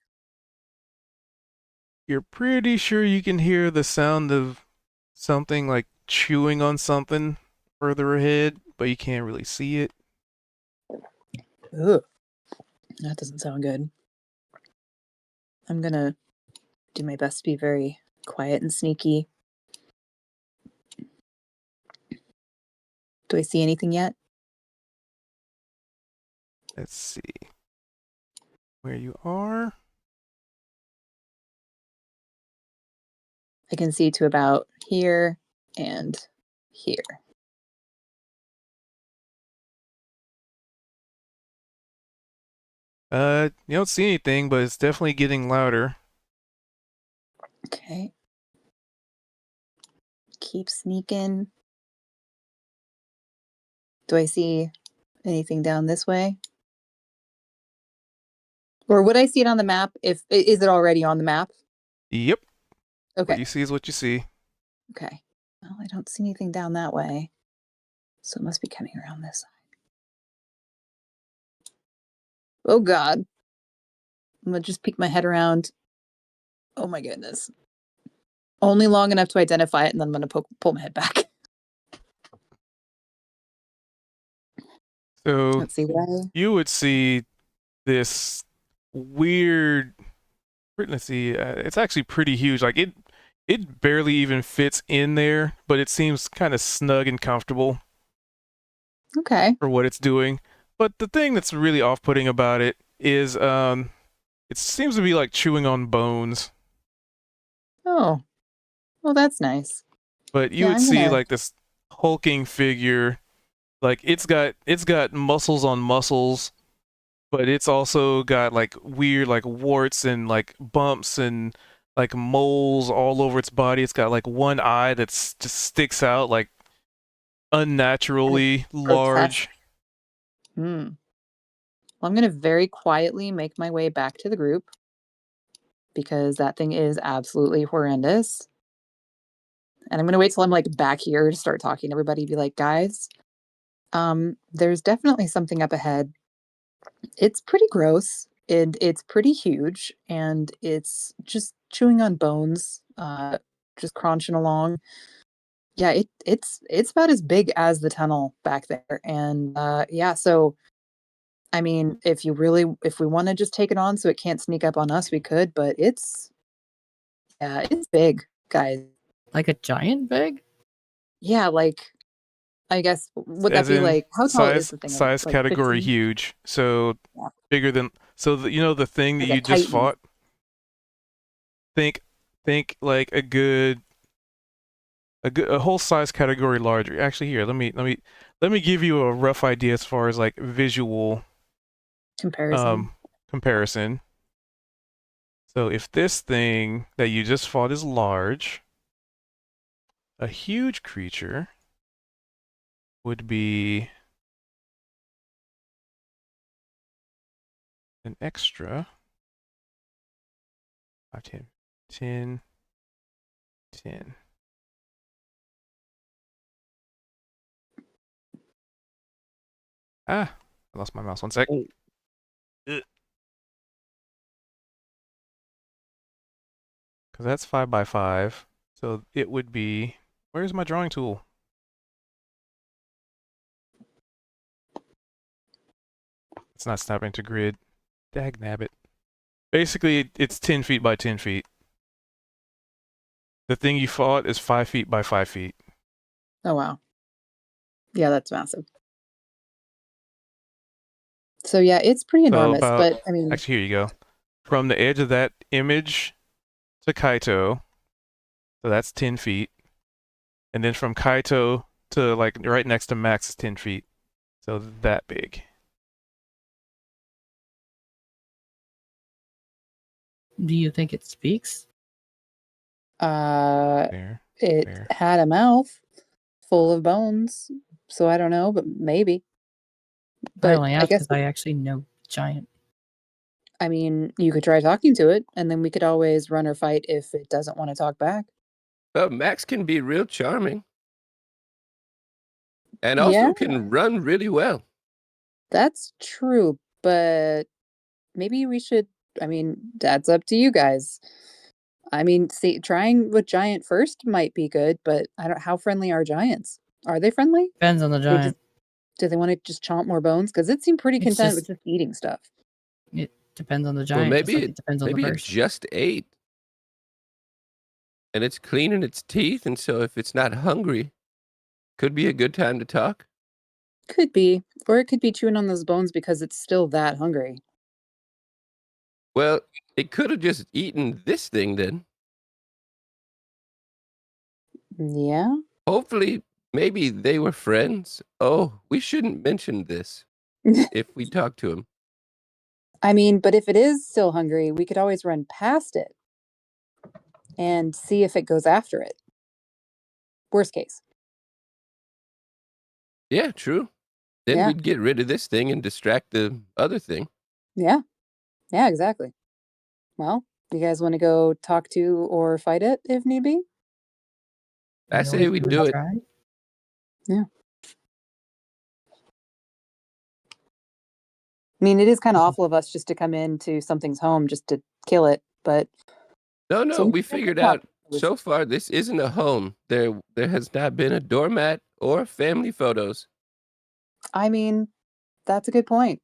you're pretty sure you can hear the sound of something like chewing on something further ahead, but you can't really see it. Ugh. That doesn't sound good. I'm going to do my best to be very quiet and sneaky. Do I see anything yet? Let's see where you are. I can see to about here and here. You don't see anything, but it's definitely getting louder. Okay. Keep sneaking. Do I see anything down this way? Or would I see it on the map? Is it already on the map? Yep. What Okay. you see is what you see. Okay. Well, I don't see anything down that way. So it must be coming around this side. Oh God. I'm gonna just peek my head around. Oh my goodness. Only long enough to identify it, and then I'm gonna pull my head back. So Let's see what I. you would see this weird. Let's see. It's actually pretty huge. Like it barely even fits in there, but it seems kind of snug and comfortable Okay. for what it's doing. But the thing that's really off-putting about it is, it seems to be like chewing on bones. Oh. Well, that's nice. But you Yeah, would I'm see gonna. like this hulking figure. Like it's got muscles on muscles, but it's also got like weird like warts and like bumps and like moles all over its body. It's got like one eye that's just sticks out like unnaturally large. Well, Well, I'm going to very quietly make my way back to the group because that thing is absolutely horrendous. And I'm going to wait till I'm like back here to start talking to everybody. Be like, guys, there's definitely something up ahead. It's pretty gross. It's pretty huge, and it's just chewing on bones, just crunching along. Yeah, it's about as big as the tunnel back there, and yeah. So, I mean, if we want to just take it on so it can't sneak up on us, we could. But it's big, guys. Like a giant big? Yeah, like I guess would that As be in like how tall is the thing? size Like category 15? huge. So Yeah. bigger than the thing that Like a you just titan. fought. Think like a whole size category larger. Actually, here let me give you a rough idea as far as like visual Comparison. comparison. So if this thing that you just fought is large, a huge creature would be an extra 5, 10, 10, 10. I lost my mouse. 1 sec. Because that's 5 by 5. So it would be. Where's my drawing tool? It's not snapping to grid. Dag nabbit. Basically, it's 10 feet by 10 feet. The thing you fought is 5 feet by 5 feet. Oh wow. Yeah, that's massive. So yeah, it's pretty So enormous, about. but I mean, Actually, here you go. From the edge of that image to Kaito, so that's 10 feet. And then from Kaito to like right next to Max is 10 feet. So that big. Do you think it speaks? There. it There. had a mouth full of bones, so I don't know, but maybe. I But only I asked guess because I actually know giant. I mean, you could try talking to it, and then we could always run or fight if it doesn't want to talk back. Max can be real charming and Yeah, also can run really well. that's true, but maybe we should. I mean, that's up to you guys. I mean, see, trying with giant first might be good, but I don't. How friendly are giants? Are they friendly? Depends on the They just giant. do they want to just chomp more bones? Because it seemed pretty It's content with just just eating stuff. it depends on the Well, giant, just like it depends on the maybe it person. just ate and it's cleaning its teeth, and so if it's not hungry, could be a good time to talk. Could be, or it could be chewing on those bones because it's still that hungry. Well, it could have just eaten this thing then. Yeah. Hopefully, maybe they were friends. Oh, we shouldn't mention this if we talk to him. I mean, but if it is still hungry, we could always run past it and see if it goes after it. Worst case. Yeah, true. Then Yeah. we'd get rid of this thing and distract the other thing. Yeah. Yeah, exactly. Well, you guys want to go talk to or fight it if need be? I You say always we give do a it. try. Yeah. I mean, it is kind of awful of us just to come into something's home just to kill it, but No, so we figured out so far this isn't a home. There has not been a doormat or family photos. I mean, that's a good point.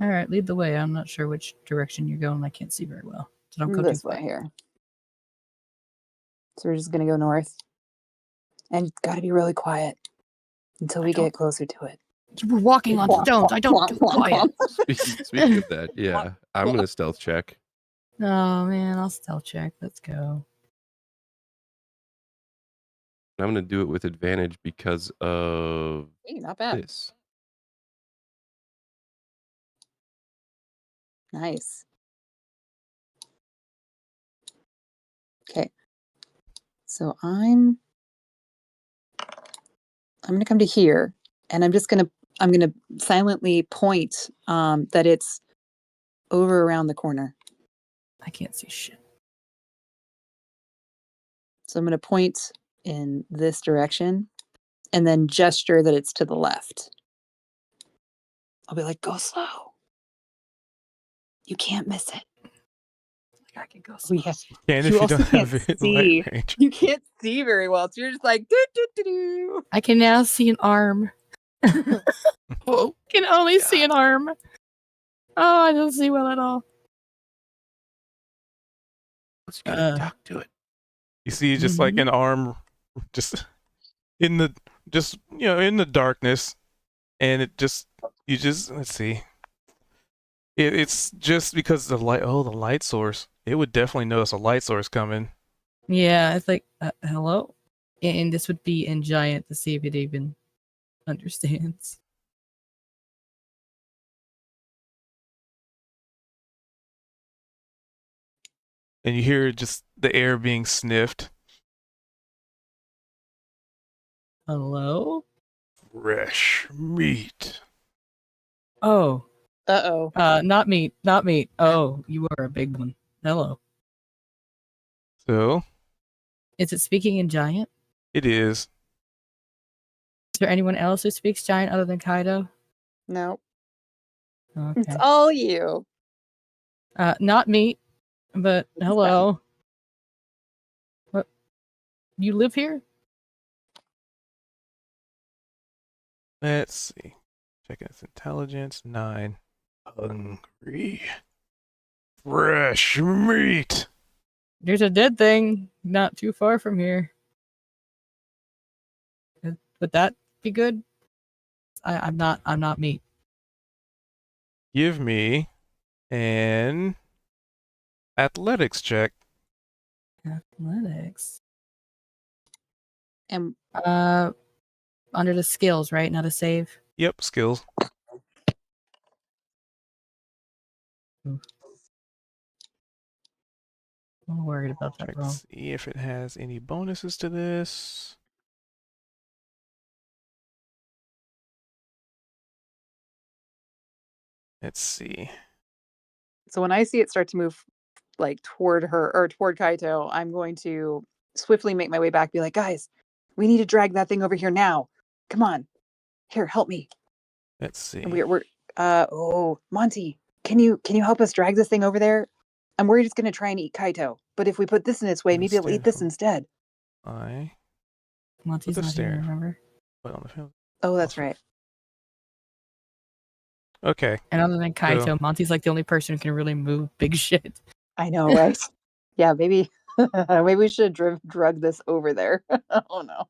All right, lead the way. I'm not sure which direction you're going. I can't see very well. So don't go too This far. way here. So we're just gonna go north. And it's gotta be really quiet until we get closer to it. We're walking on stones. I don't do quiet. Speaking of that, yeah, I'm gonna stealth check. Oh man, I'll stealth check. Let's go. I'm gonna do it with advantage because of Hey, not bad. this. Nice. Okay. So I'm gonna come to here, and I'm just gonna I'm gonna silently point that it's over around the corner. I can't see shit. So I'm gonna point in this direction and then gesture that it's to the left. I'll be like, go slow. You can't miss it. I can go We slow. have, And if you you also don't have can't it in see. light range. You can't see very well. So you're just like, do, do, do, do. I can now see an arm. Oh, Can only see an arm. Oh, I don't see well at all. let's get a duck to it. You see just like an arm just in the in the darkness, and let's see. It's just because the light the light source. It would definitely notice a light source coming. Yeah, it's like, hello? And this would be in giant to see if it even understands. And you hear just the air being sniffed. Hello? Fresh meat. Oh, Uh-oh. not meat, not meat. Oh, you are a big one. Hello. So Is it speaking in giant? it is. Is there anyone else who speaks giant other than Kaido? No, Okay. it's all you. Not meat, but This is hello. What? You live here? Let's see. Checking its intelligence. 9. Hungry. Fresh meat. There's a dead thing not too far from here. Would that be good? I'm not meat. Give me an athletics check. Athletics. And Under the skills, right? Not a save. Yep, skills. I'm worried about that Check roll. to see if it has any bonuses to this. Let's see. so when I see it start to move like toward her or toward Kaito, I'm going to swiftly make my way back, be like, guys, we need to drag that thing over here now. Come on. Here, help me. Let's see. And we're Monty, can you help us drag this thing over there? I'm worried it's gonna try and eat Kaito, but if we put this in its way, maybe it'll eat this instead. I Monty's the not here, stair. remember? put on the film. Oh, that's Awesome. right. Okay. And other than Kaito, So- Monty's like the only person who can really move big shit. I know, right? Yeah, maybe maybe we should drug this over there. Oh no.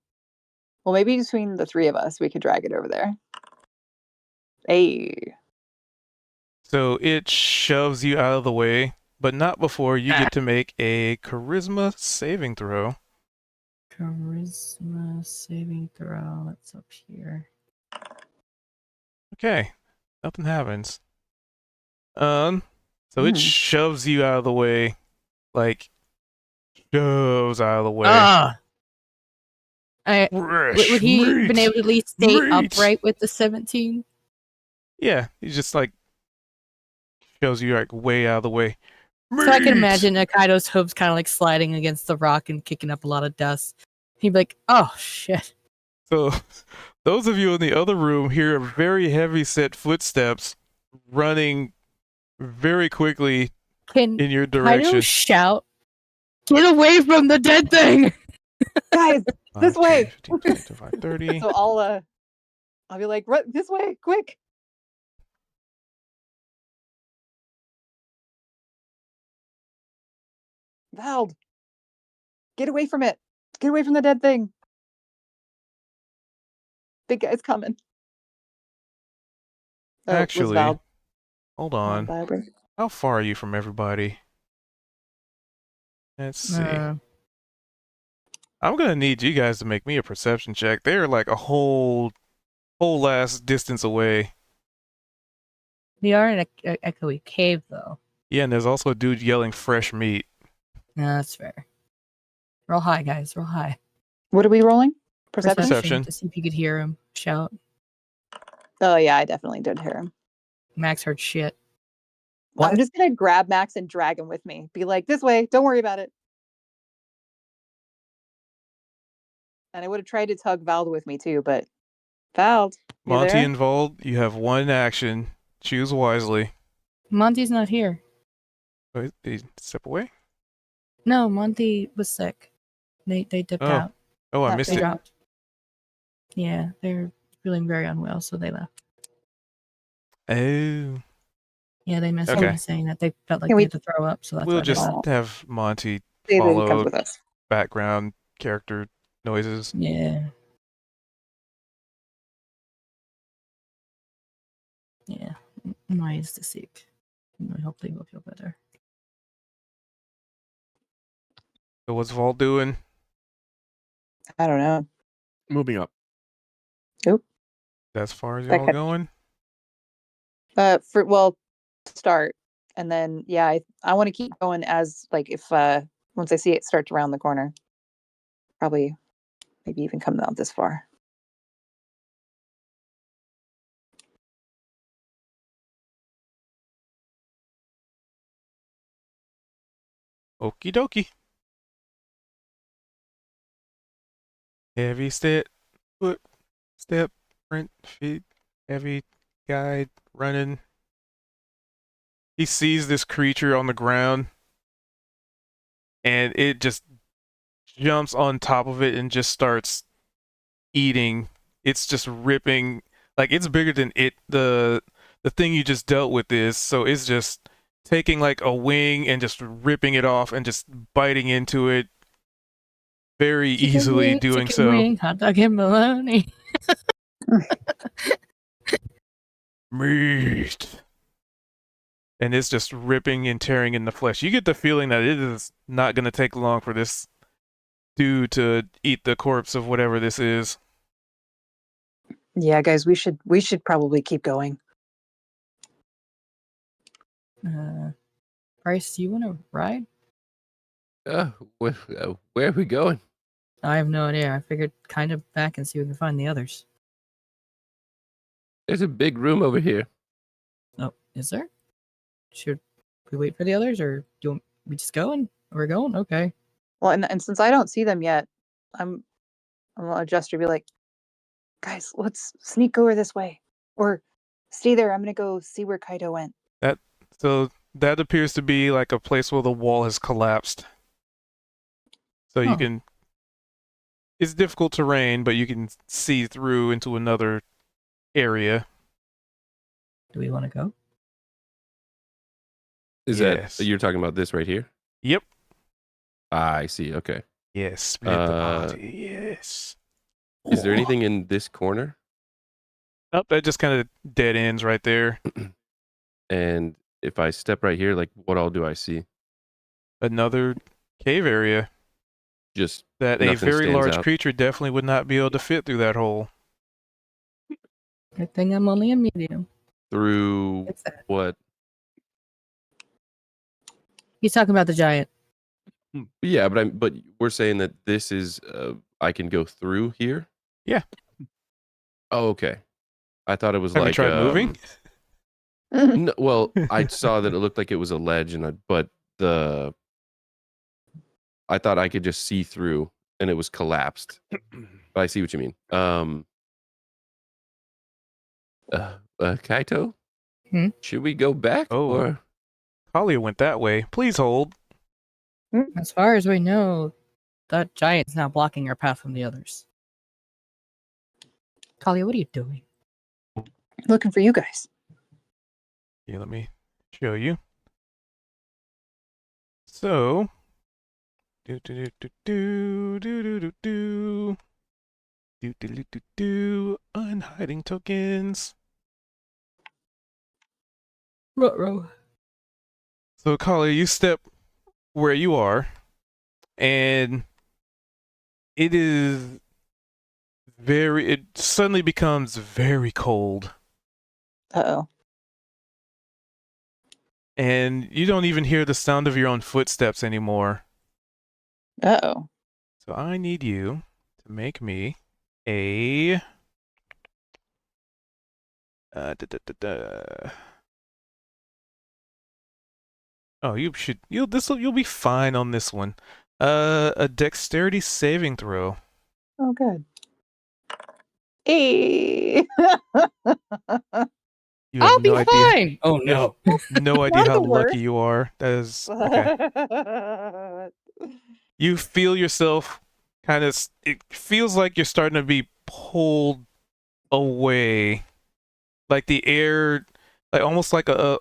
Well, maybe between the three of us, we could drag it over there. Hey. So it shoves you out of the way, but not before you get to make a charisma saving throw. Charisma saving throw. That's up here. Okay. Nothing happens. So it shoves you out of the way. Like shoves out of the way. Would he been able to at least stay upright with the 17? Yeah, he's just like shows you like way out of the way. So I can imagine Kaido's hooves kind of like sliding against the rock and kicking up a lot of dust. He'd be like, "Oh shit!" So, those of you in the other room hear very heavy set footsteps running very quickly in your direction. Kaido shout, "Get away from the dead thing!" Guys, this way. 15, 20, 25, 30. So I'll be like, run this way, quick. Vald, get away from it. Get away from the dead thing. Big guy's coming. Oh, Actually, hold on. Vibrant. How far are you from everybody? Let's see. I'm gonna need you guys to make me a perception check. They're like a whole last distance away. We are in a echoey cave, though. Yeah, and there's also a dude yelling fresh meat. No, that's fair. Roll high, guys. Roll high. What are we rolling? Perception? Perception. To see if you could hear him shout. Oh yeah, I definitely did hear him. Max heard shit. Well, I'm just gonna grab Max and drag him with me. Be like, this way, don't worry about it. And I would have tried to tug Vald with me too, but Vald, you Monty there? and Vald, you have one action. Choose wisely. Monty's not here. Wait, they step away? No, Monty was sick. They dipped Oh. out. Oh, I Not missed They it. dropped. Yeah, they're feeling very unwell, so they left. Oh. Yeah, they messaged Okay. me saying that they felt like Can they we- had to throw up, so that's We'll why they just left. have Monty Say that he comes follow with us. background character noises. Yeah. Yeah. Maya's the sick. I hope they will feel better. So what's Vald doing? I don't know. Moving up. As far as That y'all could- going? Start, and then yeah, I want to keep going as like if once I see it start to round the corner, probably maybe even come out this far. Okie dokie. Heavy step, foot, step, sprint, feet, heavy guide, running. He sees this creature on the ground, and it just jumps on top of it and just starts eating. It's just ripping, like it's bigger than it. The thing you just dealt with is, so it's just taking like a wing and just ripping it off and just biting into it very easily doing chicken so. wing, hot dog and bologna. Meat. And it's just ripping and tearing in the flesh. You get the feeling that it is not going to take long for this dude to eat the corpse of whatever this is. Yeah, guys, we should probably keep going. Bryce, do you want to ride? Where are we going? I have no idea. I figured kind of back and see if we can find the others. There's a big room over here. Oh, is there? Should we wait for the others, or do you want we just go and we're going? Okay. Well, and since I don't see them yet, I'm gonna gesture, be like, guys, let's sneak over this way, or stay there. I'm gonna go see where Kaito went. So that appears to be like a place where the wall has collapsed. So you Huh. can. It's difficult terrain, but you can see through into another area. Do we want to go? Is Yes. that you're talking about this right here? Yep. Ah, I see. Okay. Yes. Split the party. Yes. Is there anything in this corner? Nope, that just kind of dead ends right there. And if I step right here, like what all do I see? Another cave area Just that a nothing very stands large out. creature definitely would not be able to fit through that hole. Good thing I'm only a medium. Through It's that. what? He's talking about the giant. Yeah, but we're saying that this is I can go through here. Yeah. Oh, okay. I thought it was Have like you tried moving? No, well, I saw that it looked like it was a ledge, but I thought I could just see through, and it was collapsed. But I see what you mean. Kaito, should we go back Oh. or? Kalia went that way. Please hold. As far as we know, that giant's now blocking our path from the others. Kalia, what are you doing? Looking for you guys. Here, let me show you. So, do do do do do do do do do do do do do unhiding tokens. Ruh-roh. So, Kalia, you step where you are, and it is it suddenly becomes very cold, Uh-oh. and you don't even hear the sound of your own footsteps anymore. Uh-oh. So I need you to make me a Da, da, da, da. Oh, you'll be fine on this one. A dexterity saving throw. Oh, good. Hey. You have I'll be no idea. fine. Oh You have no. no idea Not how the lucky worst. you are. That is okay. You feel yourself kind of. It feels like you're starting to be pulled away, like the air, like almost like a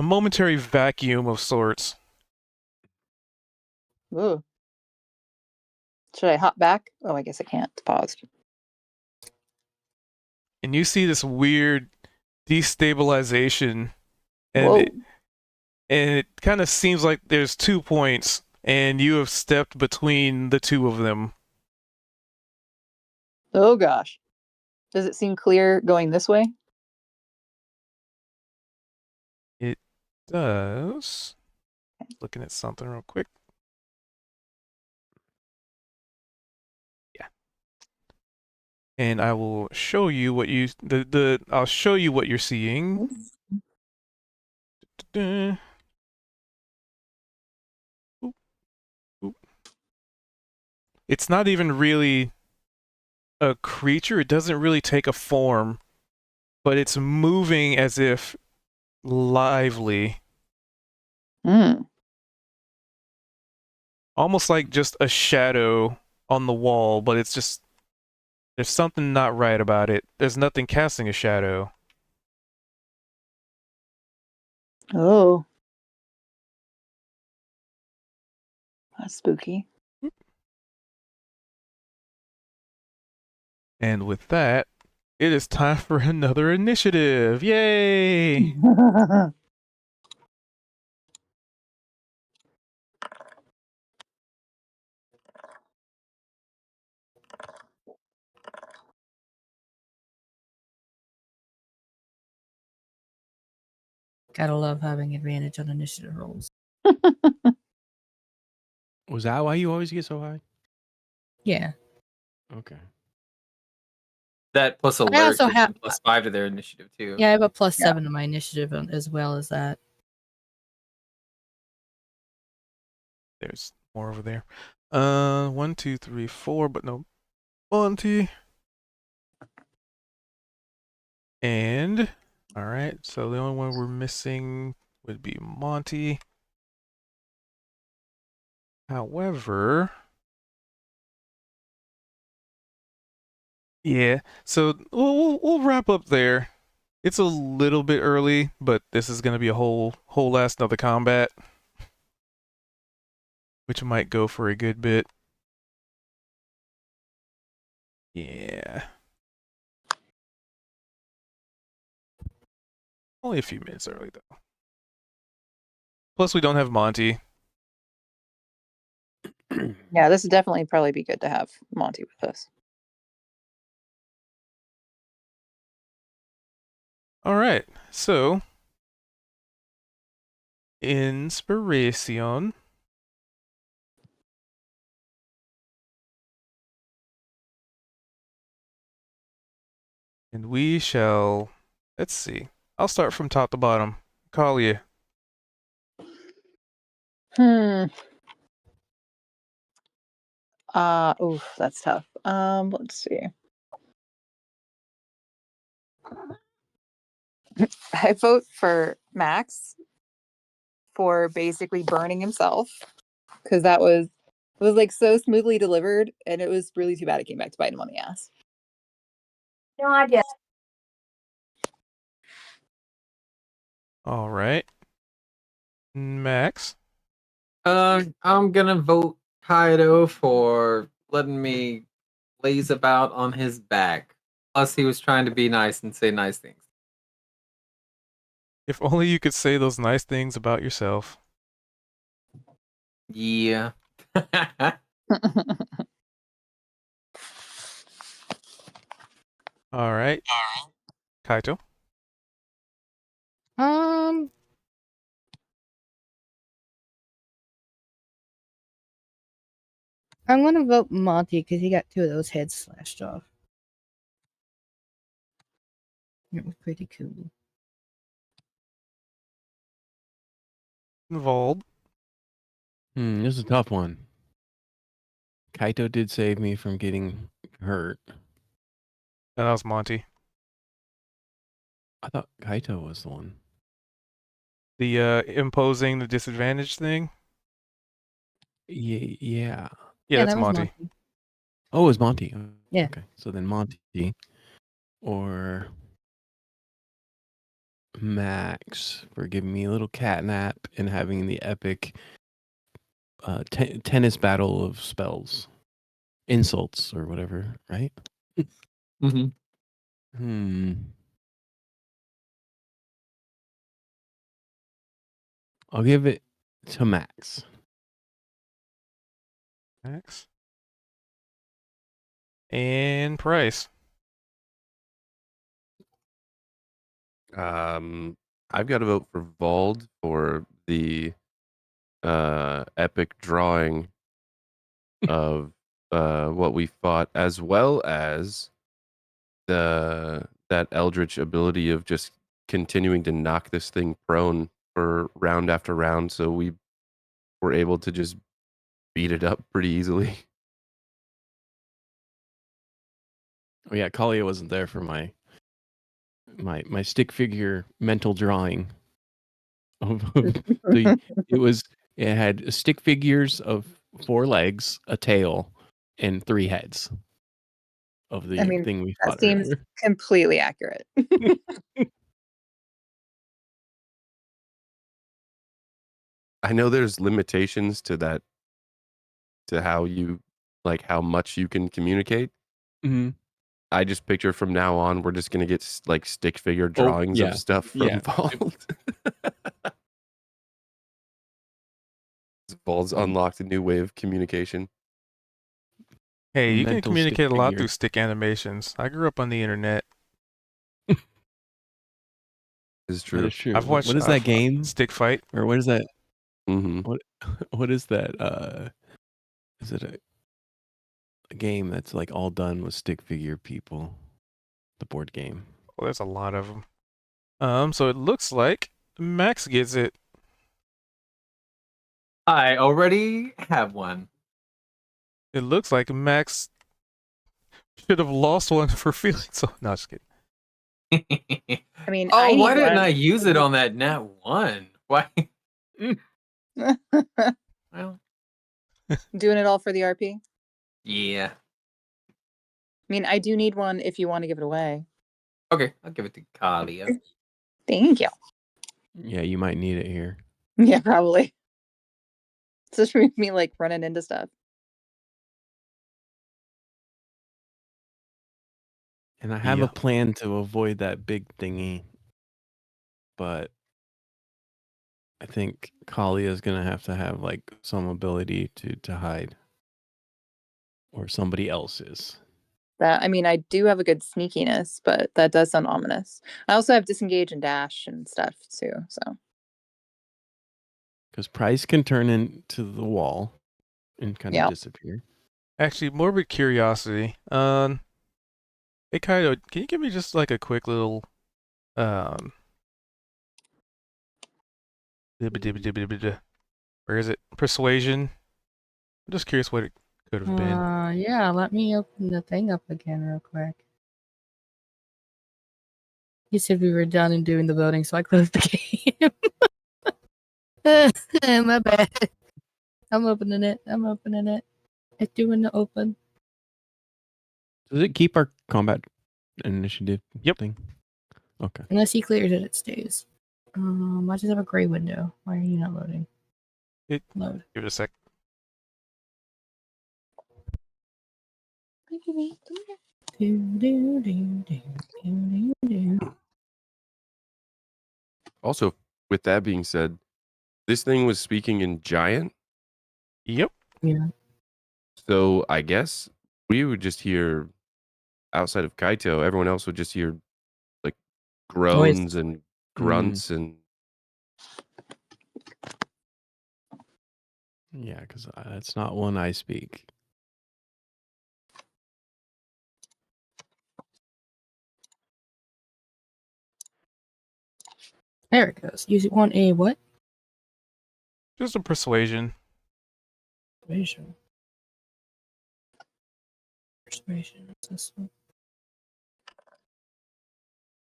momentary vacuum of sorts. Ooh. Should I hop back? Oh, I guess I can't. It's paused. And you see this weird destabilization, and Whoa. it kind of seems like there's 2 points, and you have stepped between the two of them. Oh gosh. Does it seem clear going this way? It does. Looking at something real quick. Yeah. And I will show you what you I'll show you what you're seeing. Oop, oop. It's not even really a creature. It doesn't really take a form, but it's moving as if lively, Hmm. almost like just a shadow on the wall, but it's just there's something not right about it. There's nothing casting a shadow. Oh. That's spooky. And with that, it is time for another initiative. Yay! Gotta love having advantage on initiative rolls. Was that why you always get so high? Yeah. Okay. That plus I alert also gives have them +5 to their initiative too. I have a +7 to my initiative as well as that. There's more over there. 1, 2, 3, 4, but no Monty. And all right, so the only one we're missing would be Monty. However, yeah. So we'll wrap up there. It's a little bit early, but this is gonna be a whole last another combat, which might go for a good bit. Yeah. Only a few minutes early though. Plus, we don't have Monty. Yeah, this would definitely probably be good to have Monty with us. All right. So, inspiration. And we shall, let's see. I'll start from top to bottom. Kalia. Hmm. Oof, that's tough. Let's see. I vote for Max for basically burning himself because that was like so smoothly delivered, and it was really too bad it came back to bite him on the ass. No idea. All right. Max. I'm gonna vote Kaido for letting me laze about on his back. Plus, he was trying to be nice and say nice things. If only you could say those nice things about yourself. Yeah. All right. Kaito. Um, I'm gonna vote Monty because he got 2 of those heads slashed off. It was pretty cool. Involved. This is a tough one. Kaito did save me from getting hurt. That was Monty. I thought Kaito was the one. The imposing the disadvantage thing. Yeah. Yeah, Yeah, that's that was Monty. Oh, it was Monty. Yeah. Okay, so then Monty or Max for giving me a little cat nap and having the epic tennis battle of spells, insults or whatever, right? Mm-hmm. I'll give it to Max. Max. And Price. I've got to vote for Vald for the epic drawing of what we fought, as well as that eldritch ability of just continuing to knock this thing prone for round after round, so we were able to just beat it up pretty easily. Oh yeah, Kalia wasn't there for my stick figure mental drawing of the it had stick figures of 4 legs, a tail, and 3 heads of the I mean, thing we that fought seems earlier. completely accurate. I know there's limitations to that, to how you like how much you can communicate. Mm-hmm. I just picture from now on we're just gonna get like stick figure drawings yeah. of stuff from Yeah. Vault. Vault's Um, unlocked a new way of communication. Hey, you can mental stick communicate a lot figure. through stick animations. I grew up on the internet. Is That true. is true. I've watched What is that game? Stick Fight. Or what is that? Mm-hmm. What is that? Is it a game that's like all done with stick figure people? The board game. Well, there's a lot of them. So it looks like Max gets it. I already have one. It looks like Max should have lost one for feeling so. No, just kidding. I mean, Oh, I why need didn't one. I use it on that nat 1? Why? Well, Doing it all for the RP. yeah. I mean, I do need one if you want to give it away. Okay, I'll give it to Kalia. Thank you. Yeah, you might need it here. Yeah, probably. Especially with me like running into stuff. And I have a Yep. plan to avoid that big thingy, but I think Kalia is gonna have to have like some ability to hide, or somebody else is. That I mean, I do have a good sneakiness, but that does sound ominous. I also have disengage and dash and stuff too. So Because Price can turn into the wall and kind of yeah, disappear. Actually, morbid curiosity. Hey Kaido, can you give me just like a quick little um where is it? Persuasion. I'm just curious what it could have been. Yeah, let me open the thing up again real quick. He said we were done and doing the voting, so I closed the game. My bad. I'm opening it. It's doing the open. Does it keep our combat initiative Yep. thing? Okay. Unless he clears it, it stays. I just have a gray window. Why are you not loading? Load. Give it a sec. Also, with that being said, this thing was speaking in giant, Yep. Yeah. so I guess we would just hear, outside of Kaito, everyone else would just hear like groans and grunts and Yeah, because that's not one I speak. There it goes. You want a what? Just a persuasion. Persuasion. Persuasion. What's this one?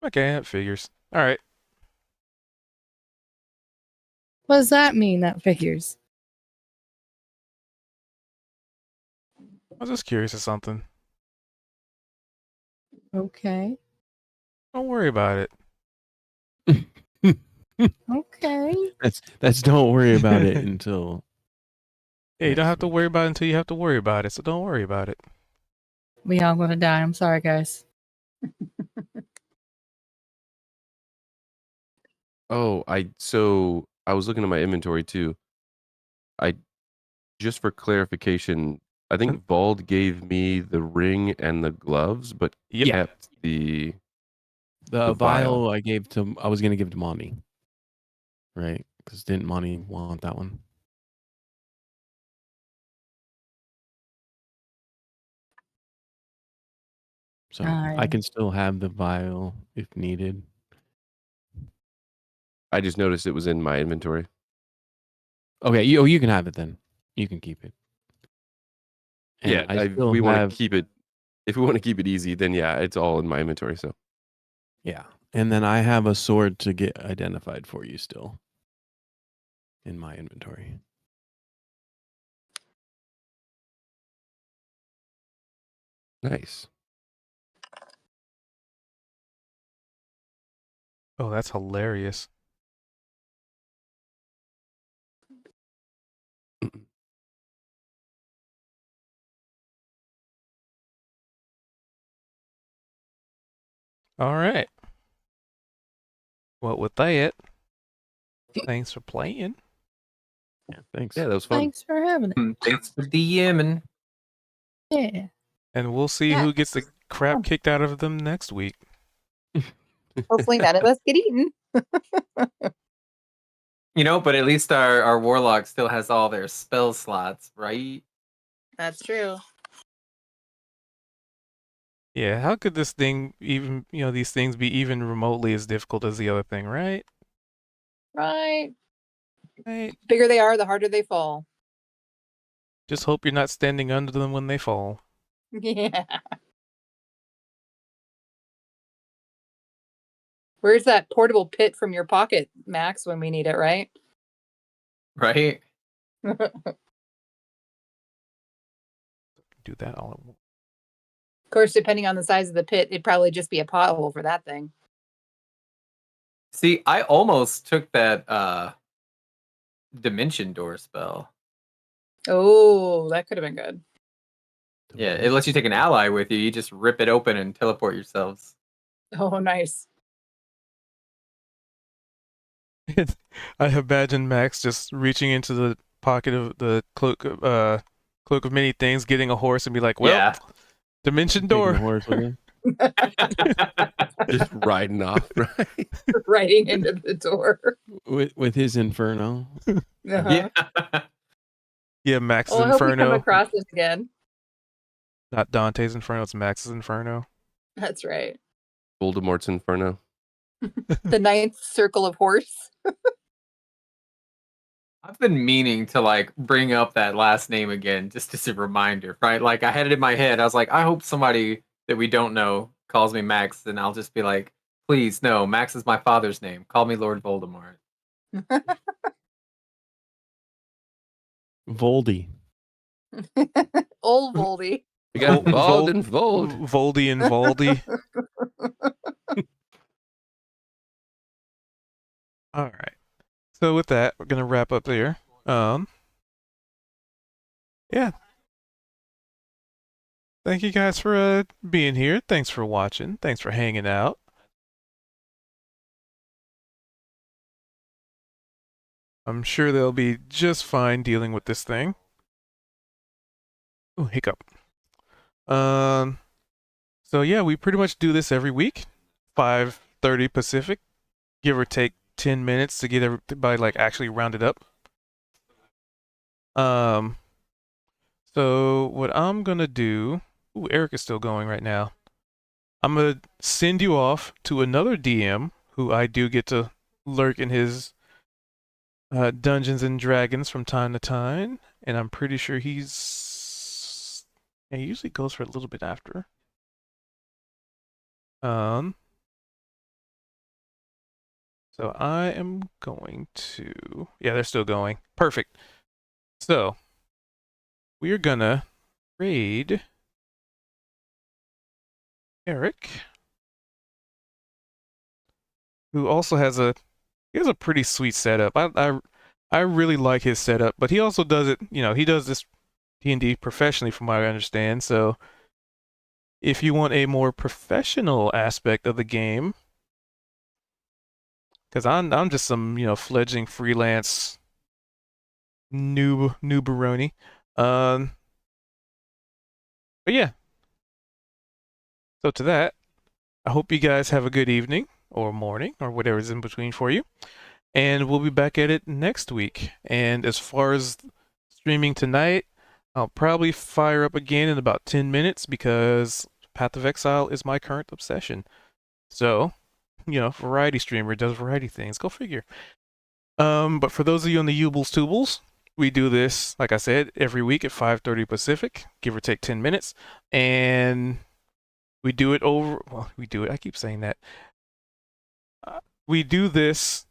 Okay, that figures. All right. What does that mean? That figures. I was just curious of something. Okay. Don't worry about it. Okay. That's don't worry about it until Yeah, you don't next have to week. worry about it until you have to worry about it, so don't worry about it. We all gonna die. I'm sorry, guys. Oh, I was looking at my inventory too. I just for clarification, I think Vald gave me the ring and the gloves, but Yep. kept the The vial. vial I was gonna give to Monty. Right? Because didn't Monty want that one? So I can still have the vial if needed. I just noticed it was in my inventory. Okay, you can have it then. You can keep it. And Yeah, I still we want have to keep it. If we want to keep it easy, then yeah, it's all in my inventory. So yeah. And then I have a sword to get identified for you still in my inventory. nice. Oh, that's hilarious. All right. Well, with that, thanks for playing. Yeah, thanks. Yeah, that was fun. Thanks for having it. Thanks for DMing. Yeah. And we'll see Yeah. who gets the crap kicked out of them next week. Hopefully none of us get eaten. But at least our warlock still has all their spell slots, right? That's true. Yeah, how could this thing even, these things be even remotely as difficult as the other thing, right? Right. Right. Bigger they are, the harder they fall. Just hope you're not standing under them when they fall. Yeah. Where's that portable pit from your pocket, Max, when we need it, right? Right? Do that all at once. Of course, depending on the size of the pit, it'd probably just be a pothole for that thing. See, I almost took that dimension door spell. Oh, that could have been good. Yeah, it lets you take an ally with you. You just rip it open and teleport yourselves. Oh, nice. I imagine Max just reaching into the pocket of the cloak of many things, getting a horse, and be like, "Well, Yeah. dimension Taking door." the horse with him. Just riding off, right? Riding into the door. With his inferno. Uh-huh. Yeah. Yeah, Max's Well, I hope we come Inferno. across it again. Not Dante's Inferno, it's Max's Inferno. That's right. Voldemort's Inferno. The ninth circle of horse. I've been meaning to bring up that last name again, just as a reminder, right? Like I had it in my head. I was like, I hope somebody that we don't know calls me Max, and I'll just be like, please, no, Max is my father's name. Call me Lord Voldemort. Voldy. Old Voldy. We got Vold and Vold. Voldy and Voldy. All right. So with that, we're gonna wrap up there. Yeah. Thank you guys for being here. Thanks for watching. Thanks for hanging out. I'm sure they'll be just fine dealing with this thing. Oh, hiccup. So yeah, we pretty much do this every week, 5:30 Pacific, give or take 10 minutes to get everybody actually rounded up. So what I'm gonna do, ooh, Eric is still going right now. I'm gonna send you off to another DM who I do get to lurk in his Dungeons and Dragons from time to time, and I'm pretty sure he usually goes for a little bit after. So I am going to, yeah, they're still going. Perfect. So we're gonna raid Eric, who also has a pretty sweet setup. I really like his setup, but he also does it. He does this D&D professionally, from what I understand. So if you want a more professional aspect of the game, because I'm just some fledgling freelance nooberoni. But yeah. So to that, I hope you guys have a good evening or morning or whatever's in between for you. And we'll be back at it next week. And as far as streaming tonight, I'll probably fire up again in about 10 minutes because Path of Exile is my current obsession. So, variety streamer does variety things. Go figure. But for those of you on the Ubles Tubles, we do this, like I said, every week at 5:30 Pacific, give or take 10 minutes. And we do it over, well, we do it, I keep saying that. We do this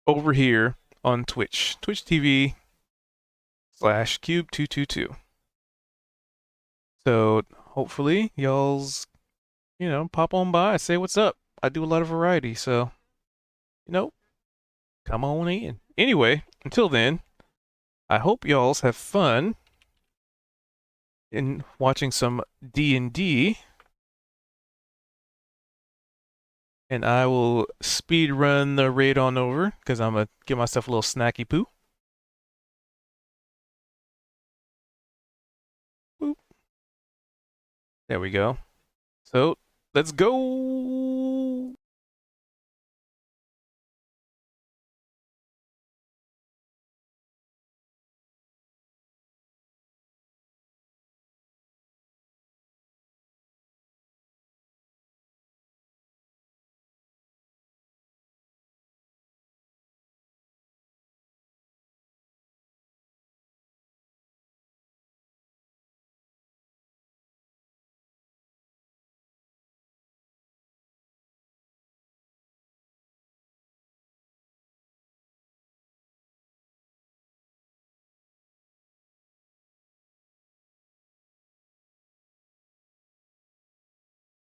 over here on Twitch, Twitch TV/Cube222. So hopefully y'all's, pop on by, say what's up. I do a lot of variety, so, come on in. Anyway, until then, I hope y'all's have fun in watching some D&D. And I will speed run the raid on over because I'm going to give myself a little snacky poo. Boop. There we go. So let's go.